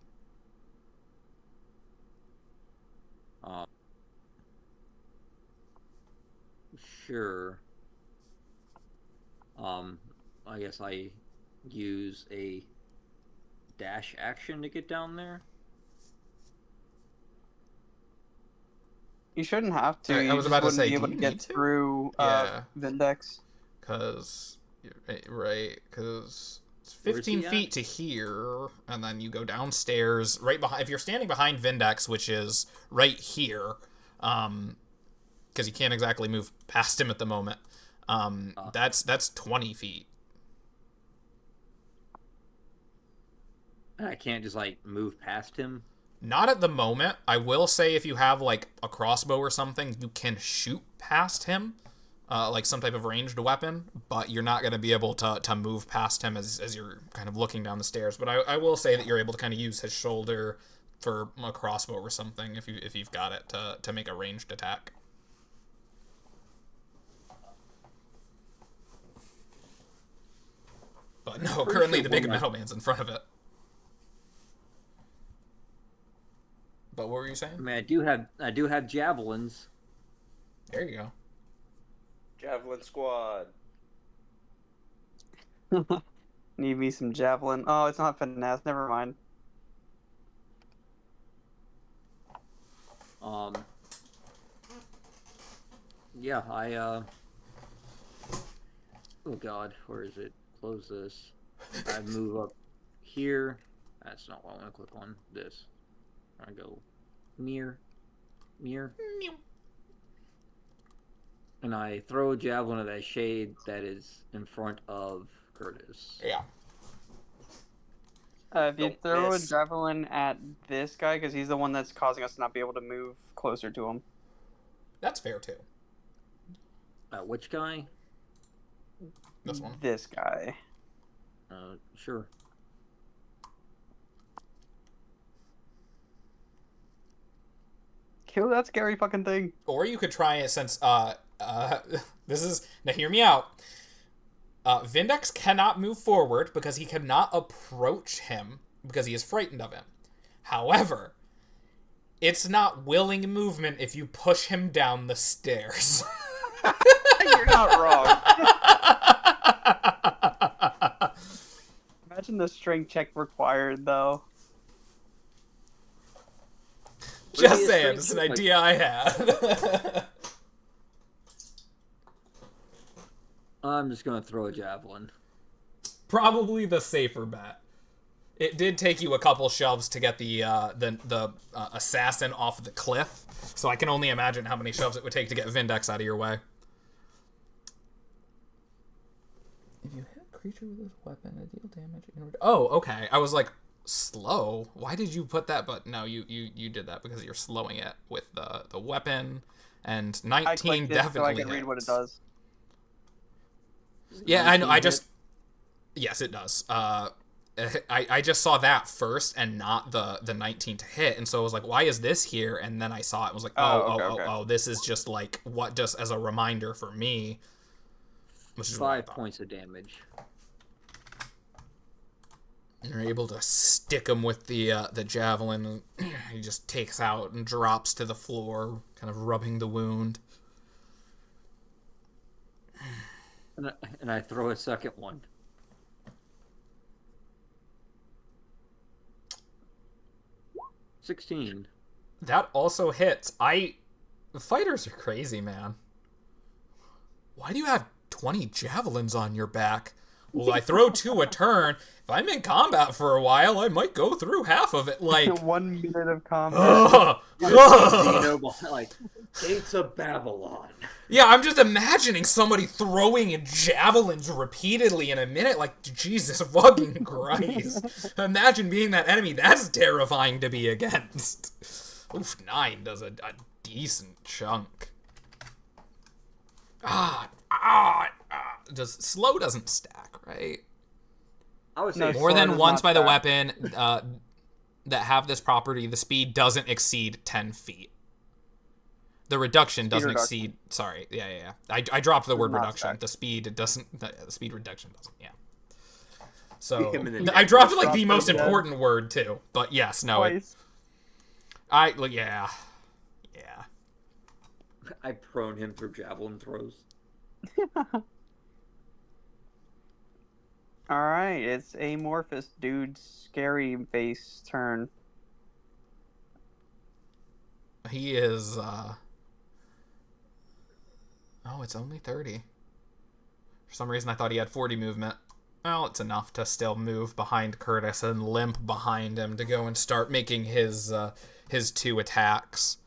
F: Sure. I guess I use a dash action to get down there.
E: You shouldn't have to.
A: I was about to say,
E: be able to get through Vindex.
A: Because it's 15 feet to here, and then you go downstairs right behind. If you're standing behind Vindex, which is right here, because you can't exactly move past him at the moment. That's 20 feet.
F: I can't just move past him.
A: Not at the moment. I will say if you have a crossbow or something, you can shoot past him, like some type of ranged weapon. But you're not going to be able to move past him as you're kind of looking down the stairs. But I will say that you're able to kind of use his shoulder for a crossbow or something if you've got it to make a ranged attack. But no, currently the big metal man's in front of it. But what were you saying?
F: I mean, I do have javelins.
A: There you go.
C: Javelin squad.
E: Need me some javelin. Oh, it's not finesse. Never mind.
F: Yeah, oh god, where is it? Close this. I move up here. That's not what I want to click on. This. I go mirror. And I throw a javelin at that shade that is in front of Curtis.
A: Yeah.
E: If you throw a javelin at this guy, because he's the one that's causing us to not be able to move closer to him.
A: That's fair, too.
F: Which guy?
A: This one.
E: This guy.
F: Sure.
E: Kill that scary fucking thing.
A: Or you could try it since, this is, now hear me out. Vindex cannot move forward because he cannot approach him because he is frightened of him. However, it's not willing movement if you push him down the stairs.
E: You're not wrong. Imagine the strength check required, though.
A: Just saying, it's an idea I had.
F: I'm just gonna throw a javelin.
A: Probably the safer bet. It did take you a couple shelves to get the assassin off the cliff, so I can only imagine how many shelves it would take to get Vindex out of your way. If you hit a creature with this weapon, it deal damage. Oh, okay. I was like, slow? Why did you put that? But no, you did that because you're slowing it with the weapon, and 19 definitely
E: so I can
A: hits.
E: read what it does.
A: Yeah, I know. Yes, it does. I just saw that first and not the 19 to hit, and so I was like, why is this here? And then I saw it and was like, oh, this is just like just as a reminder for me. Which is
F: 5 points of damage.
A: And you're able to stick him with the javelin. He just takes out and drops to the floor, kind of rubbing the wound.
F: And I throw a second one. $16.
A: That also hits. Fighters are crazy, man. Why do you have 20 javelins on your back? Well, I throw 2 a turn. If I'm in combat for a while, I might go through half of it. Like
E: 1 minute of combat.
F: Like Gates of Babylon.
A: Yeah, I'm just imagining somebody throwing javelins repeatedly in a minute. Like, Jesus fucking Christ. Imagine being that enemy. That's terrifying to be against. Oof, 9 does a decent chunk. Slow doesn't stack, right?
F: I would say
A: more than once by the weapon that have this property, the speed doesn't exceed 10 feet. The reduction doesn't exceed. Sorry, yeah. I dropped the word reduction. The speed doesn't. The speed reduction doesn't. Yeah. So I dropped like the most important word too. But yes, no. Yeah.
F: I prone him through javelin throws.
E: Alright, it's Amorphous Dude's scary face turn.
A: He is, Oh, it's only 30. For some reason I thought he had 40 movement. Well, it's enough to still move behind Curtis and limp behind him to go and start making his 2 attacks.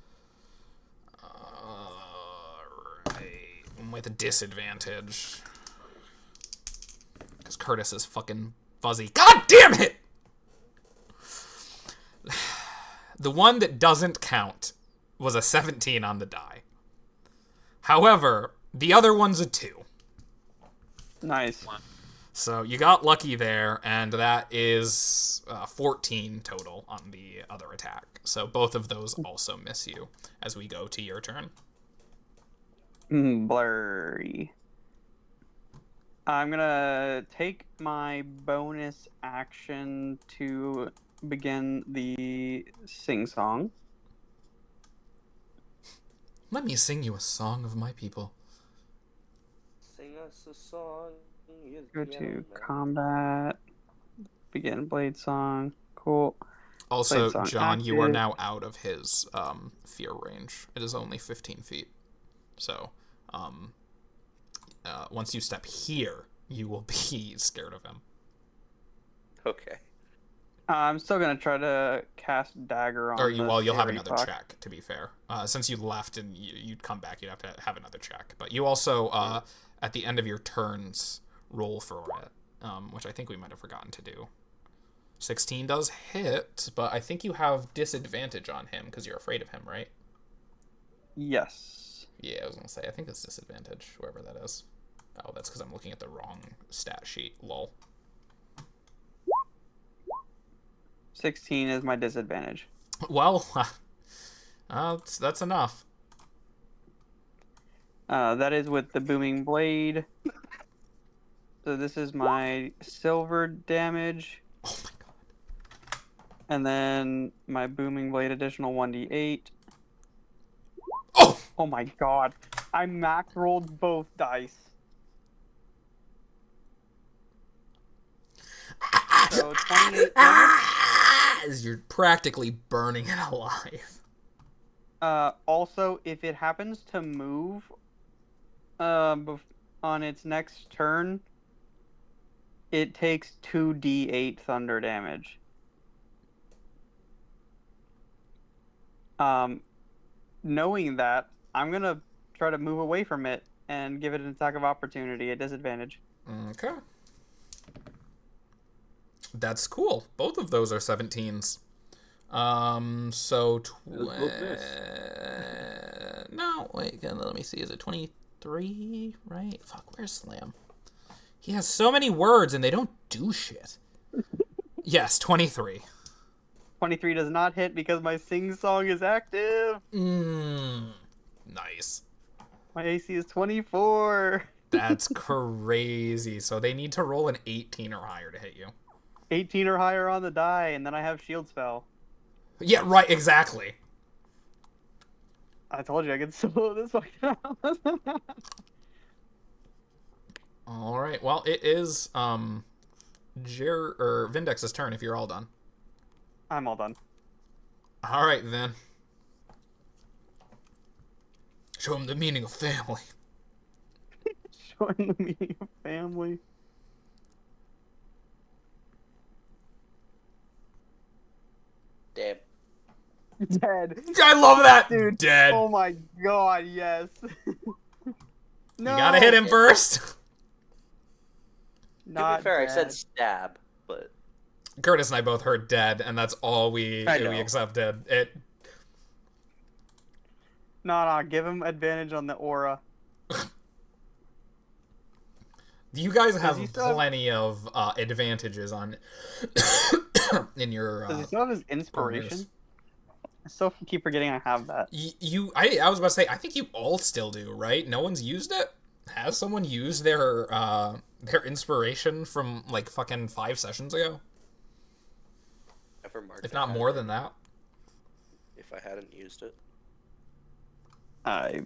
A: With a disadvantage. Because Curtis is fucking fuzzy. God damn it! The one that doesn't count was a 17 on the die. However, the other one's a 2.
E: Nice.
A: So you got lucky there, and that is 14 total on the other attack. So both of those also miss you as we go to your turn.
E: Blurry. I'm gonna take my bonus action to begin the sing-song.
A: Let me sing you a song of my people.
C: Sing us a song.
E: Go to combat. Begin blade song. Cool.
A: Also, John, active. You are now out of his fear range. It is only 15 feet. So, once you step here, you will be scared of him.
C: Okay.
E: I'm still gonna try to cast dagger on.
A: You'll have another check. To be fair, since you left and you'd come back, you'd have to have another check. But you also, at the end of your turns, roll for it, which I think we might have forgotten to do. 16 does hit, but I think you have disadvantage on him because you're afraid of him, right?
E: Yes.
A: Yeah, I was gonna say I think it's disadvantage, wherever that is. Oh, that's because I'm looking at the wrong stat sheet. Lol.
E: 16 is my disadvantage.
A: Well, that's enough.
E: That is with the booming blade. So this is my silver damage.
A: Oh my god.
E: And then my Booming Blade additional 1d8. Oh my god. I max rolled both dice. So 28 damage.
A: As you're practically burning it alive.
E: Also, if it happens to move on its next turn, it takes 2d8 thunder damage. Knowing that, I'm going to try to move away from it and give it an attack of opportunity at disadvantage.
A: Okay. That's cool. Both of those are 17s. So no, wait, let me see. Is it 23? Right? Fuck, where's Slam? He has so many words and they don't do shit. Yes, 23.
E: 23 does not hit because my sing-song is active.
A: Nice.
E: My AC is 24.
A: That's crazy. So they need to roll an 18 or higher to hit you.
E: 18 or higher on the die, and then I have shield spell.
A: Yeah, right, exactly.
E: I told you I could solo this one.
A: All right. Well, it is Vindex's turn if you're all done.
E: I'm all done.
A: All right, then. Show him the meaning of family.
E: Show him the meaning of family.
C: Damn.
E: Dead.
A: I love that.
E: Dude.
A: Dead.
E: Oh my god, yes. No.
A: You gotta hit him first.
E: Not
C: to be fair,
E: dead.
C: I said stab, but
A: Curtis and I both heard dead, and that's all we accepted.
E: No, give him advantage on the aura.
A: You guys have plenty of advantages on in your.
E: Does he still have his inspiration?
A: Bonus.
E: I still keep forgetting I have that.
A: I was about to say, I think you all still do, right? No one's used it? Has someone used their inspiration from, like, fucking 5 sessions ago? If not more than that.
C: If I hadn't used it.
E: I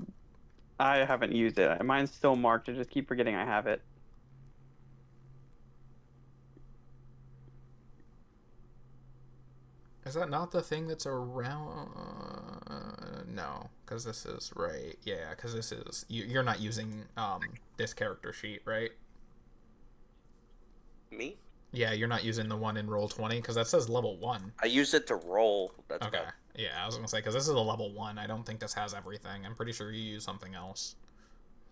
E: haven't used it. Mine's still marked. I just keep forgetting I have it.
A: Is that not the thing that's around? No, because this is right. Yeah, because this is you're not using this character sheet, right?
C: Me?
A: Yeah, you're not using the one in Roll20 because that says level 1.
C: I use it to roll. That's
A: okay. Yeah, I was gonna say because this is a level 1. I don't think this has everything. I'm pretty sure you use something else,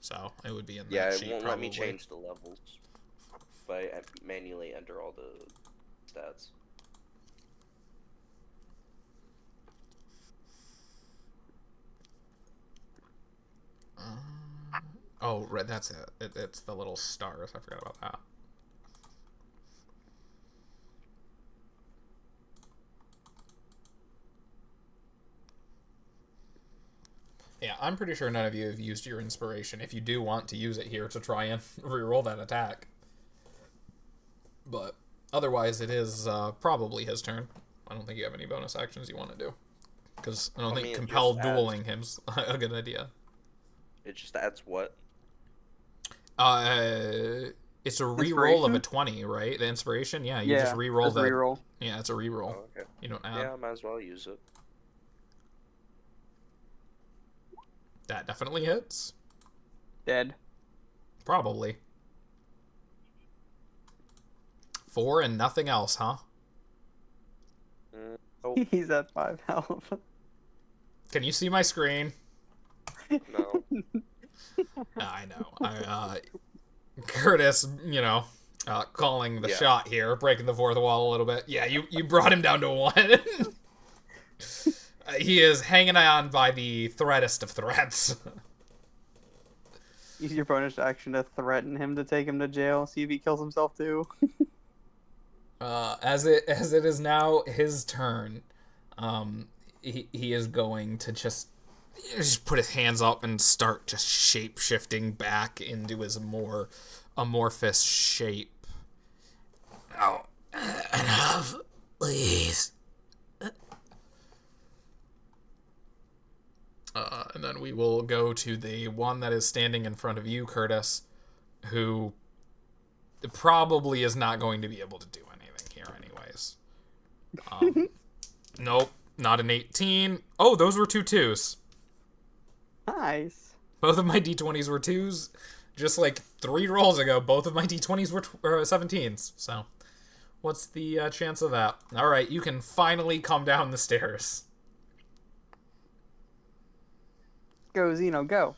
A: so it would be in that sheet.
C: Yeah, it won't
A: probably.
C: let me change the levels if I manually enter all the stats.
A: Oh, right, that's it. It's the little stars. I forgot about that. Yeah, I'm pretty sure none of you have used your inspiration. If you do want to use it here to try and reroll that attack. But otherwise, it is probably his turn. I don't think you have any bonus actions you want to do. Because I don't think compelled dueling him's a good idea.
C: It just adds what?
A: It's a reroll of a 20, right? The inspiration, yeah. You just reroll that.
E: Reroll.
A: Yeah, it's a reroll.
C: Oh, okay.
A: You don't add.
C: Yeah, I might as well use it.
A: That definitely hits.
E: Dead.
A: Probably. 4 and nothing else, huh?
C: Oh.
E: He's at 5 health.
A: Can you see my screen?
C: No.
A: I know. Curtis, calling the shot here, breaking the fourth wall a little bit. Yeah, you brought him down to 1. He is hanging on by the threatest of threats.
E: Use your bonus action to threaten him to take him to jail. See if he kills himself too.
A: As it is now his turn, he is going to just put his hands up and start just shape shifting back into his more amorphous shape.
I: Oh, enough, please.
A: And then we will go to the one that is standing in front of you, Curtis, who probably is not going to be able to do anything here anyways. Nope, not an 18. Oh, those were 2 2s.
E: Nice.
A: Both of my d20s were 2s. Just like 3 rolls ago, both of my d20s were 17s. So, what's the chance of that? All right, you can finally come down the stairs.
E: Go, Zeno, go.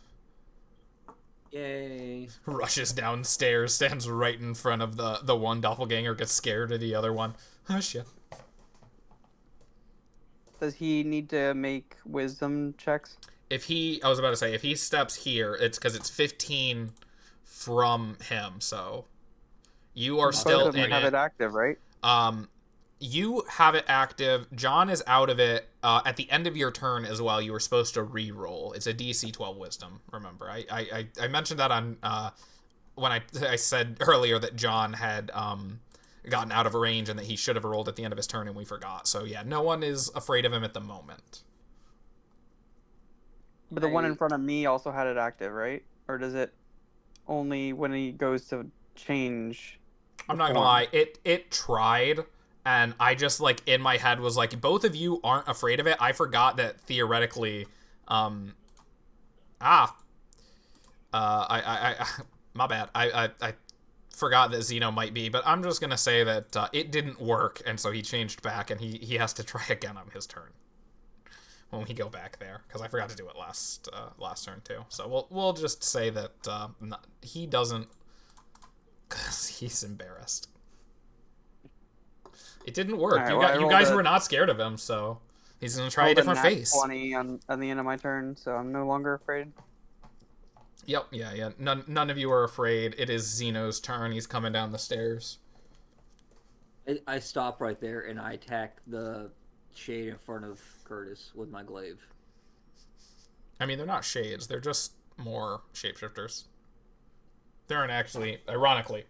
F: Yay.
A: Rushes downstairs, stands right in front of the one doppelganger, gets scared of the other one. Oh, shit.
E: Does he need to make wisdom checks?
A: I was about to say, if he steps here, it's because it's 15 from him, so you are still in it.
E: Have it active, right?
A: You have it active. John is out of it. At the end of your turn as well, you were supposed to re-roll. It's a DC 12 wisdom, remember. I mentioned that on when I said earlier that John had gotten out of range and that he should have rolled at the end of his turn, and we forgot. So yeah, no one is afraid of him at the moment.
E: But the one in front of me also had it active, right? Or does it only when he goes to change?
A: I'm not gonna lie, it tried. And I just, like, in my head was like, both of you aren't afraid of it. I forgot that theoretically, my bad. I forgot that Zeno might be, but I'm just gonna say that it didn't work, and so he changed back, and he has to try again on his turn when we go back there, because I forgot to do it last turn too. So we'll just say that he doesn't, because he's embarrassed. It didn't work. Right, you guys were not scared of him, so he's gonna try a different face.
E: 20 on the end of my turn, so I'm no longer afraid.
A: Yep, yeah. None of you are afraid. It is Zeno's turn. He's coming down the stairs.
F: I stop right there and I attack the shade in front of Curtis with my glaive.
A: I mean, they're not shades. They're just more shapeshifters. There aren't actually, ironically,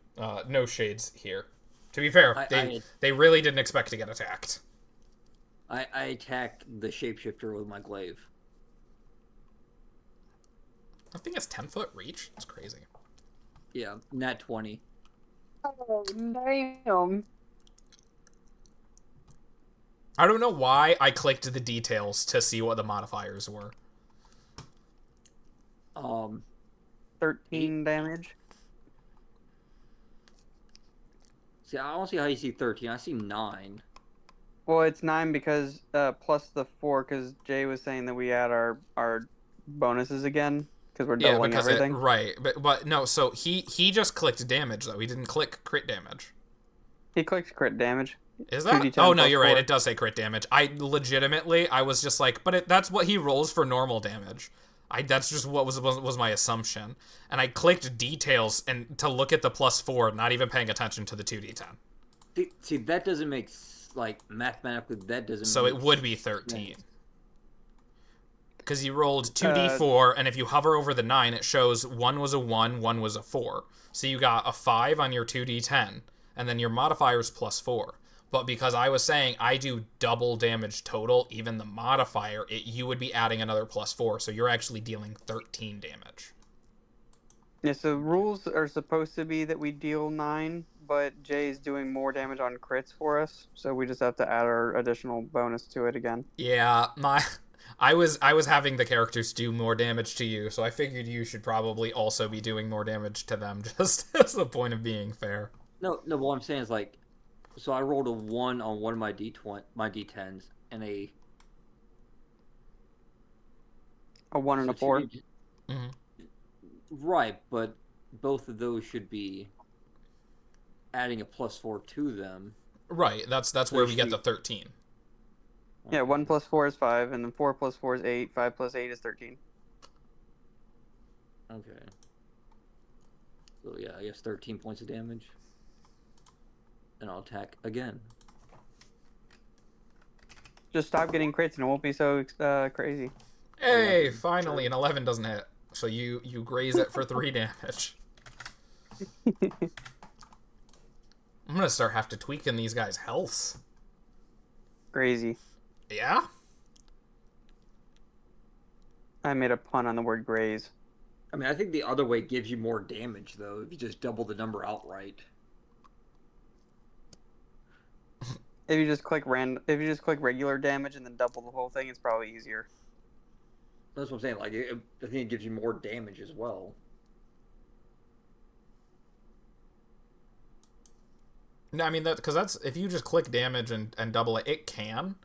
A: no shades here. To be fair, they really didn't expect to get attacked.
F: I attack the shapeshifter with my glaive.
A: I think it's 10-foot reach. It's crazy.
F: Yeah, nat 20.
E: Oh, damn.
A: I don't know why I clicked the details to see what the modifiers were.
E: 13 damage.
F: See, I don't see how you see 13. I see 9.
E: Well, it's 9 because plus the 4, because Jay was saying that we add our bonuses again because we're doubling everything.
A: Right, but no. So he just clicked damage though. He didn't click crit damage.
E: He clicked crit damage.
A: Is that? Oh no, you're right. It does say crit damage. I was just like, but that's what he rolls for normal damage. That's just what was my assumption, and I clicked details and to look at the +4, not even paying attention to the 2d10.
F: See, that doesn't make mathematically that doesn't.
A: So it would be 13. Because you rolled 2d4, and if you hover over the 9, it shows one was a 1, one was a 4. So you got a 5 on your 2d10, and then your modifier's +4. But because I was saying I do double damage total, even the modifier, you would be adding another +4, so you're actually dealing 13 damage.
E: Yeah, so rules are supposed to be that we deal 9, but Jay's doing more damage on crits for us, so we just have to add our additional bonus to it again.
A: Yeah, I was having the characters do more damage to you, so I figured you should probably also be doing more damage to them, just as the point of being fair.
F: No, what I'm saying is like, so I rolled a 1 on one of my D10s, and a
E: 1 and a 4.
A: Mm-hmm.
F: Right, but both of those should be adding a +4 to them.
A: Right, that's where we get the 13.
E: Yeah, 1 + 4 is 5, and then 4 + 4 is 8, 5 + 8 is 13.
F: Okay. So yeah, I guess 13 points of damage. And I'll attack again.
E: Just stop getting crits and it won't be so crazy.
A: Hey, finally, an 11 doesn't hit. So you graze it for 3 damage. I'm gonna have to tweaking these guys' healths.
E: Crazy.
A: Yeah?
E: I made a pun on the word graze.
F: I mean, I think the other way gives you more damage, though, if you just double the number outright.
E: If you just click regular damage and then double the whole thing, it's probably easier.
F: That's what I'm saying. Like, I think it gives you more damage as well.
A: No, I mean because if you just click damage and double it, it can,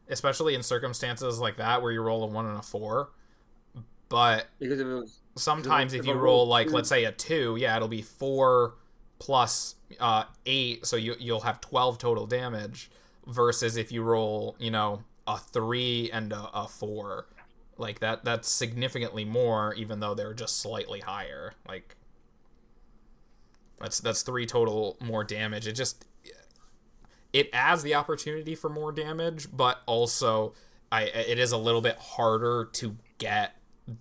A: especially in circumstances like that where you roll a 1 and a 4. But
F: because
A: sometimes if you roll like let's say a 2, yeah, it'll be 4 plus 8, so you'll have 12 total damage. Versus if you roll, a 3 and a 4, like that's significantly more, even though they're just slightly higher. Like that's 3 total more damage. It adds the opportunity for more damage, but also it is a little bit harder to get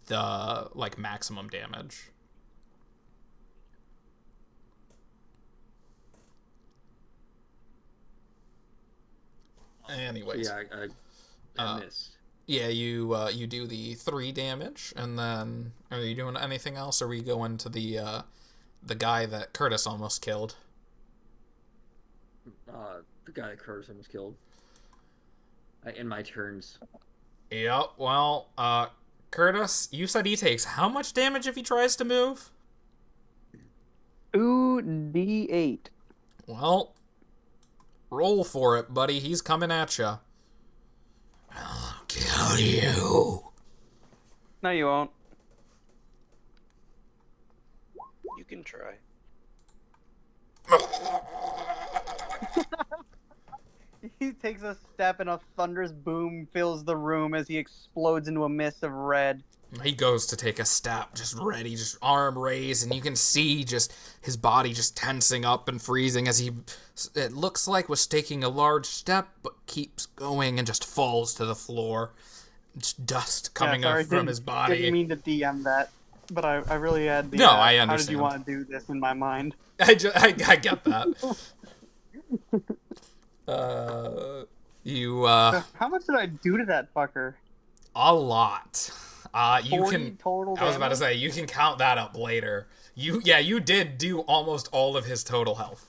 A: the like maximum damage. Anyways,
F: yeah, I missed.
A: Yeah, you do the 3 damage, and then are you doing anything else? Or are we going to the guy that Curtis almost killed?
F: The guy that Curtis almost killed. In my turns.
A: Yep. Well, Curtis, you said he takes how much damage if he tries to move?
E: Ooh, D8.
A: Well, roll for it, buddy. He's coming at you.
I: I'll kill you.
E: No, you won't.
C: You can try.
E: He takes a step and a thunderous boom fills the room as he explodes into a mist of red.
A: He goes to take a step, just ready, just arm raised, and you can see just his body just tensing up and freezing as it looks like was taking a large step, but keeps going and just falls to the floor. Just dust coming up from his body.
E: I didn't mean to DM that, but I really had the.
A: No, I understand.
E: How did you want to do this in my mind?
A: I get that.
E: How much did I do to that fucker?
A: A lot. You
E: 40
A: can.
E: Total
A: I was about to
E: damage?
A: say you can count that up later. You did do almost all of his total health.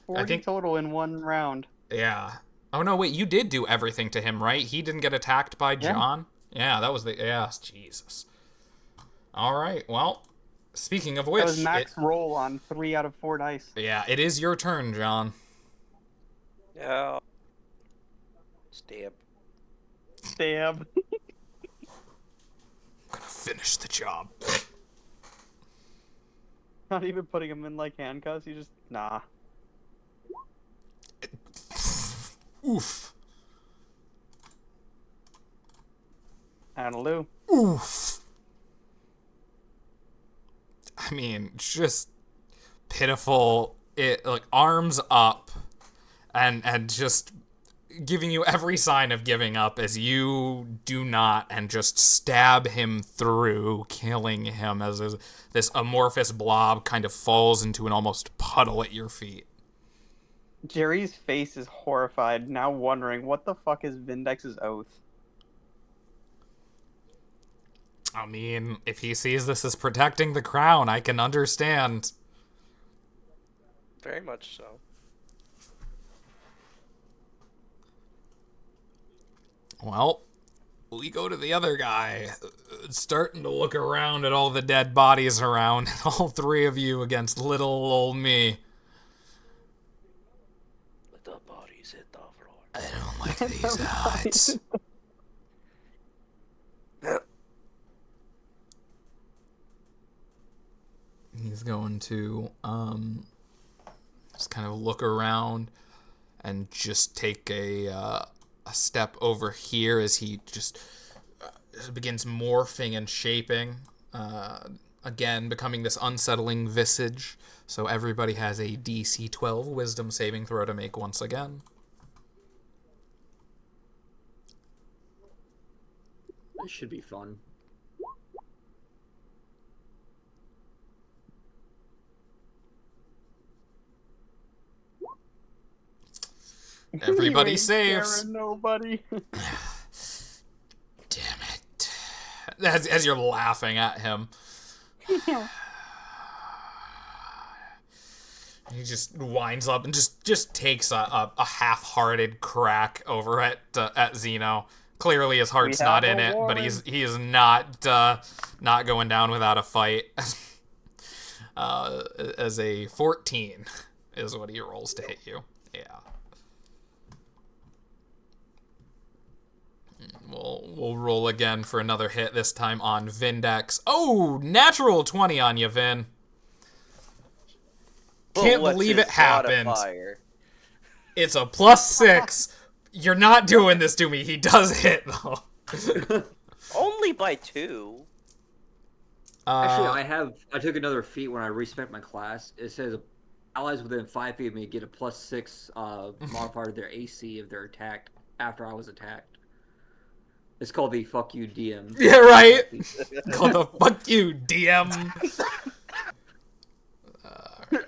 E: 40
A: I think
E: total in one round.
A: Yeah. Oh no, wait. You did do everything to him, right? He didn't get attacked by John. Yeah, that was the. Yeah, Jesus. All right. Well, speaking of which,
E: that was max roll on 3 out of 4 dice.
A: Yeah, it is your turn, John.
C: Yeah. Stab.
E: Stab.
A: I'm gonna finish the job.
E: Not even putting him in like handcuffs. You just nah.
A: Oof.
E: Addaloo.
A: Oof. I mean, just pitiful. It like arms up, and just giving you every sign of giving up as you do not, and just stab him through, killing him as this amorphous blob kind of falls into an almost puddle at your feet.
E: Jerry's face is horrified, now wondering what the fuck is Vindex's oath.
A: I mean, if he sees this as protecting the crown, I can understand.
C: Very much so.
A: Well, we go to the other guy, starting to look around at all the dead bodies around, all 3 of you against little old me.
C: Let the bodies hit the floor.
I: I don't like these odds.
A: He's going to just kind of look around and just take a step over here as he just begins morphing and shaping, again becoming this unsettling visage. So everybody has a DC 12 wisdom saving throw to make once again.
F: This should be fun.
A: Everybody save.
E: Nobody.
I: Damn it.
A: as you're laughing at him. He just winds up and just takes a half-hearted crack over at Zeno. Clearly his heart's not in it, but he is not going down without a fight. As a 14 is what he rolls to hit you. Yeah. We'll roll again for another hit, this time on Vindex. Oh, natural 20 on you, Vin. Can't believe it happened. It's a +6. You're not doing this to me. He does hit, though.
C: Only by 2.
F: Actually, I took another feat when I respec my class. It says allies within 5 feet of me get a +6 modifier to their AC if they're attacked after I was attacked. It's called the fuck you DM.
A: Yeah, right. Called the fuck you DM.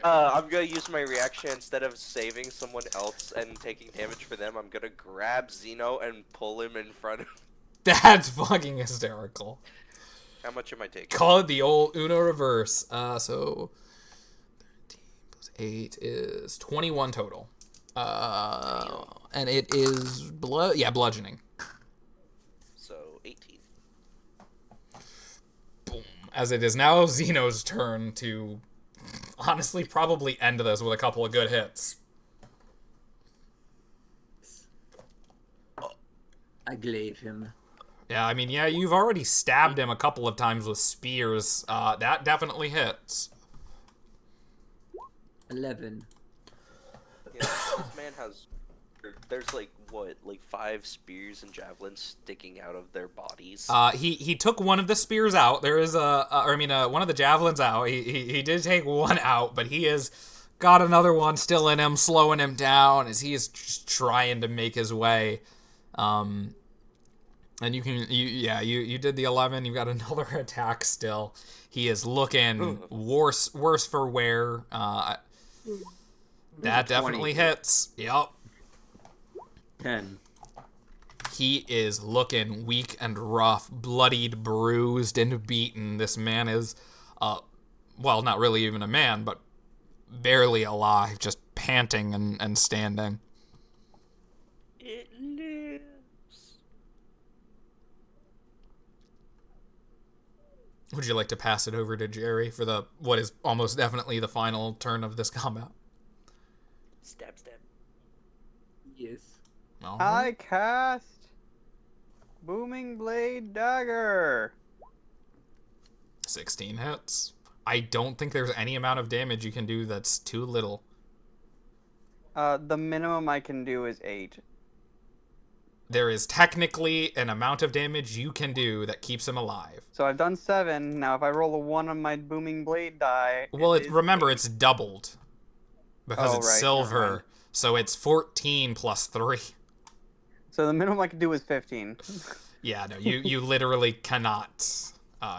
C: I'm gonna use my reaction instead of saving someone else and taking damage for them. I'm gonna grab Zeno and pull him in front of.
A: That's fucking hysterical.
C: How much am I taking?
A: Call it the old Uno reverse. So 13 plus 8 is 21 total. And it is bludgeoning.
C: So 18.
A: Boom. As it is now Zeno's turn to honestly probably end this with a couple of good hits.
F: I glaive him.
A: Yeah, I mean, you've already stabbed him a couple of times with spears. That definitely hits.
F: 11.
C: Yeah, this man has... There's like 5 spears and javelins sticking out of their bodies.
A: He took one of the spears out. There is one of the javelins out. He did take one out, but he has got another one still in him, slowing him down as he is just trying to make his way. And you did the 11. You've got another attack still. He is looking worse for wear. That definitely hits. Yep.
F: 10.
A: He is looking weak and rough, bloodied, bruised, and beaten. This man is, well, not really even a man, but barely alive, just panting and standing.
C: It lives.
A: Would you like to pass it over to Jerry for what is almost definitely the final turn of this combat?
C: Stab.
F: Yes.
E: I cast Booming Blade Dagger.
A: 16 hits. I don't think there's any amount of damage you can do that's too little.
E: The minimum I can do is 8.
A: There is technically an amount of damage you can do that keeps him alive.
E: So I've done 7. Now if I roll a 1 on my Booming Blade die...
A: Well, remember, it's doubled. Because it's silver. So it's 14 plus 3.
E: So the minimum I can do is 15.
A: Yeah, no, you literally cannot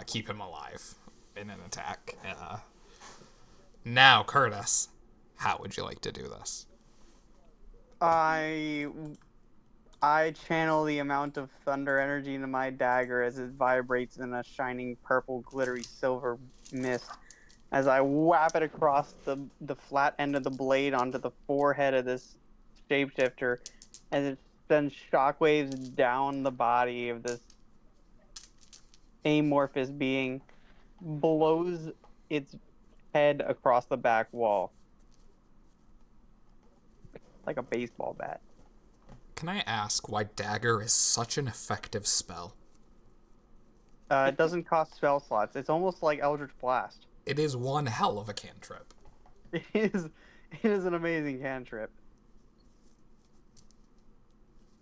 A: keep him alive in an attack. Now, Curtis, how would you like to do this?
E: I channel the amount of thunder energy into my dagger as it vibrates in a shining purple, glittery silver mist. As I whap it across the flat end of the blade onto the forehead of this shapeshifter, as it sends shockwaves down the body of this amorphous being, blows its head across the back wall. Like a baseball bat.
A: Can I ask why Dagger is such an effective spell?
E: It doesn't cost spell slots. It's almost like Eldritch Blast.
A: It is one hell of a cantrip.
E: It is an amazing cantrip.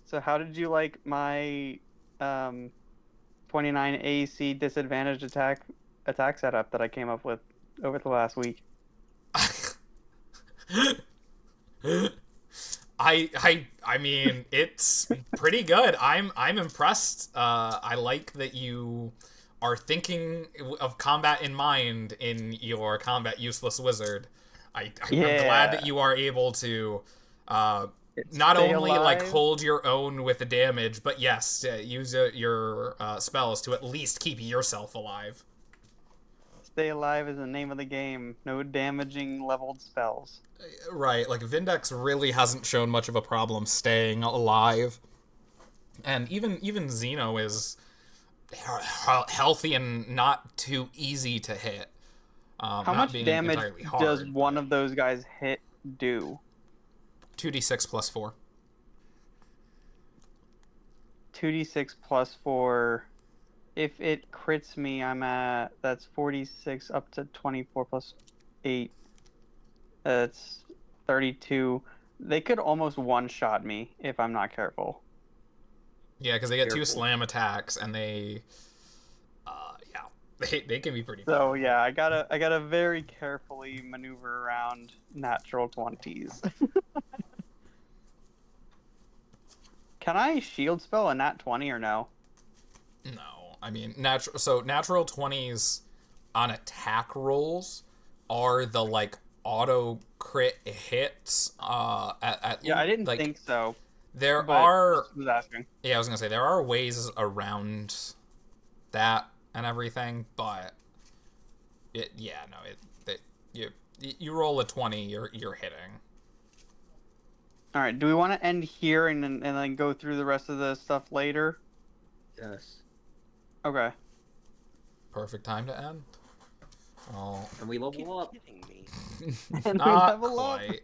E: So how did you like my 29 AC disadvantaged attack setup that I came up with over the last week?
A: I mean, it's pretty good. I'm impressed. I like that you are thinking of combat in mind in your combat useless wizard. I'm glad that you are able to not only like hold your own with the damage, but yes, use your spells to at least keep yourself alive.
E: Stay alive is the name of the game. No damaging leveled spells.
A: Right, like Vindex really hasn't shown much of a problem staying alive, and even Zeno is healthy and not too easy to hit.
E: How much damage does one of those guys hit do?
A: 2d6 plus 4.
E: 2d6 plus 4. If it crits me, I'm at... That's 46 up to 24 plus 8. That's 32. They could almost one-shot me if I'm not careful.
A: Yeah, because they get 2 slam attacks, and they... They can be pretty bad.
E: So, yeah, I gotta very carefully maneuver around natural 20s. Can I shield spell a nat 20 or no?
A: No. I mean, natural 20s on attack rolls are the, like, auto crit hits. I
E: didn't think so.
A: There are...
E: I was asking.
A: Yeah, I was gonna say, there are ways around that and everything, but... You roll a 20, you're hitting.
E: Alright, do we want to end here and then go through the rest of the stuff later?
F: Yes.
E: Okay.
A: Perfect time to end. Oh.
F: And we level up.
C: Kidding me.
E: And
A: Not quite.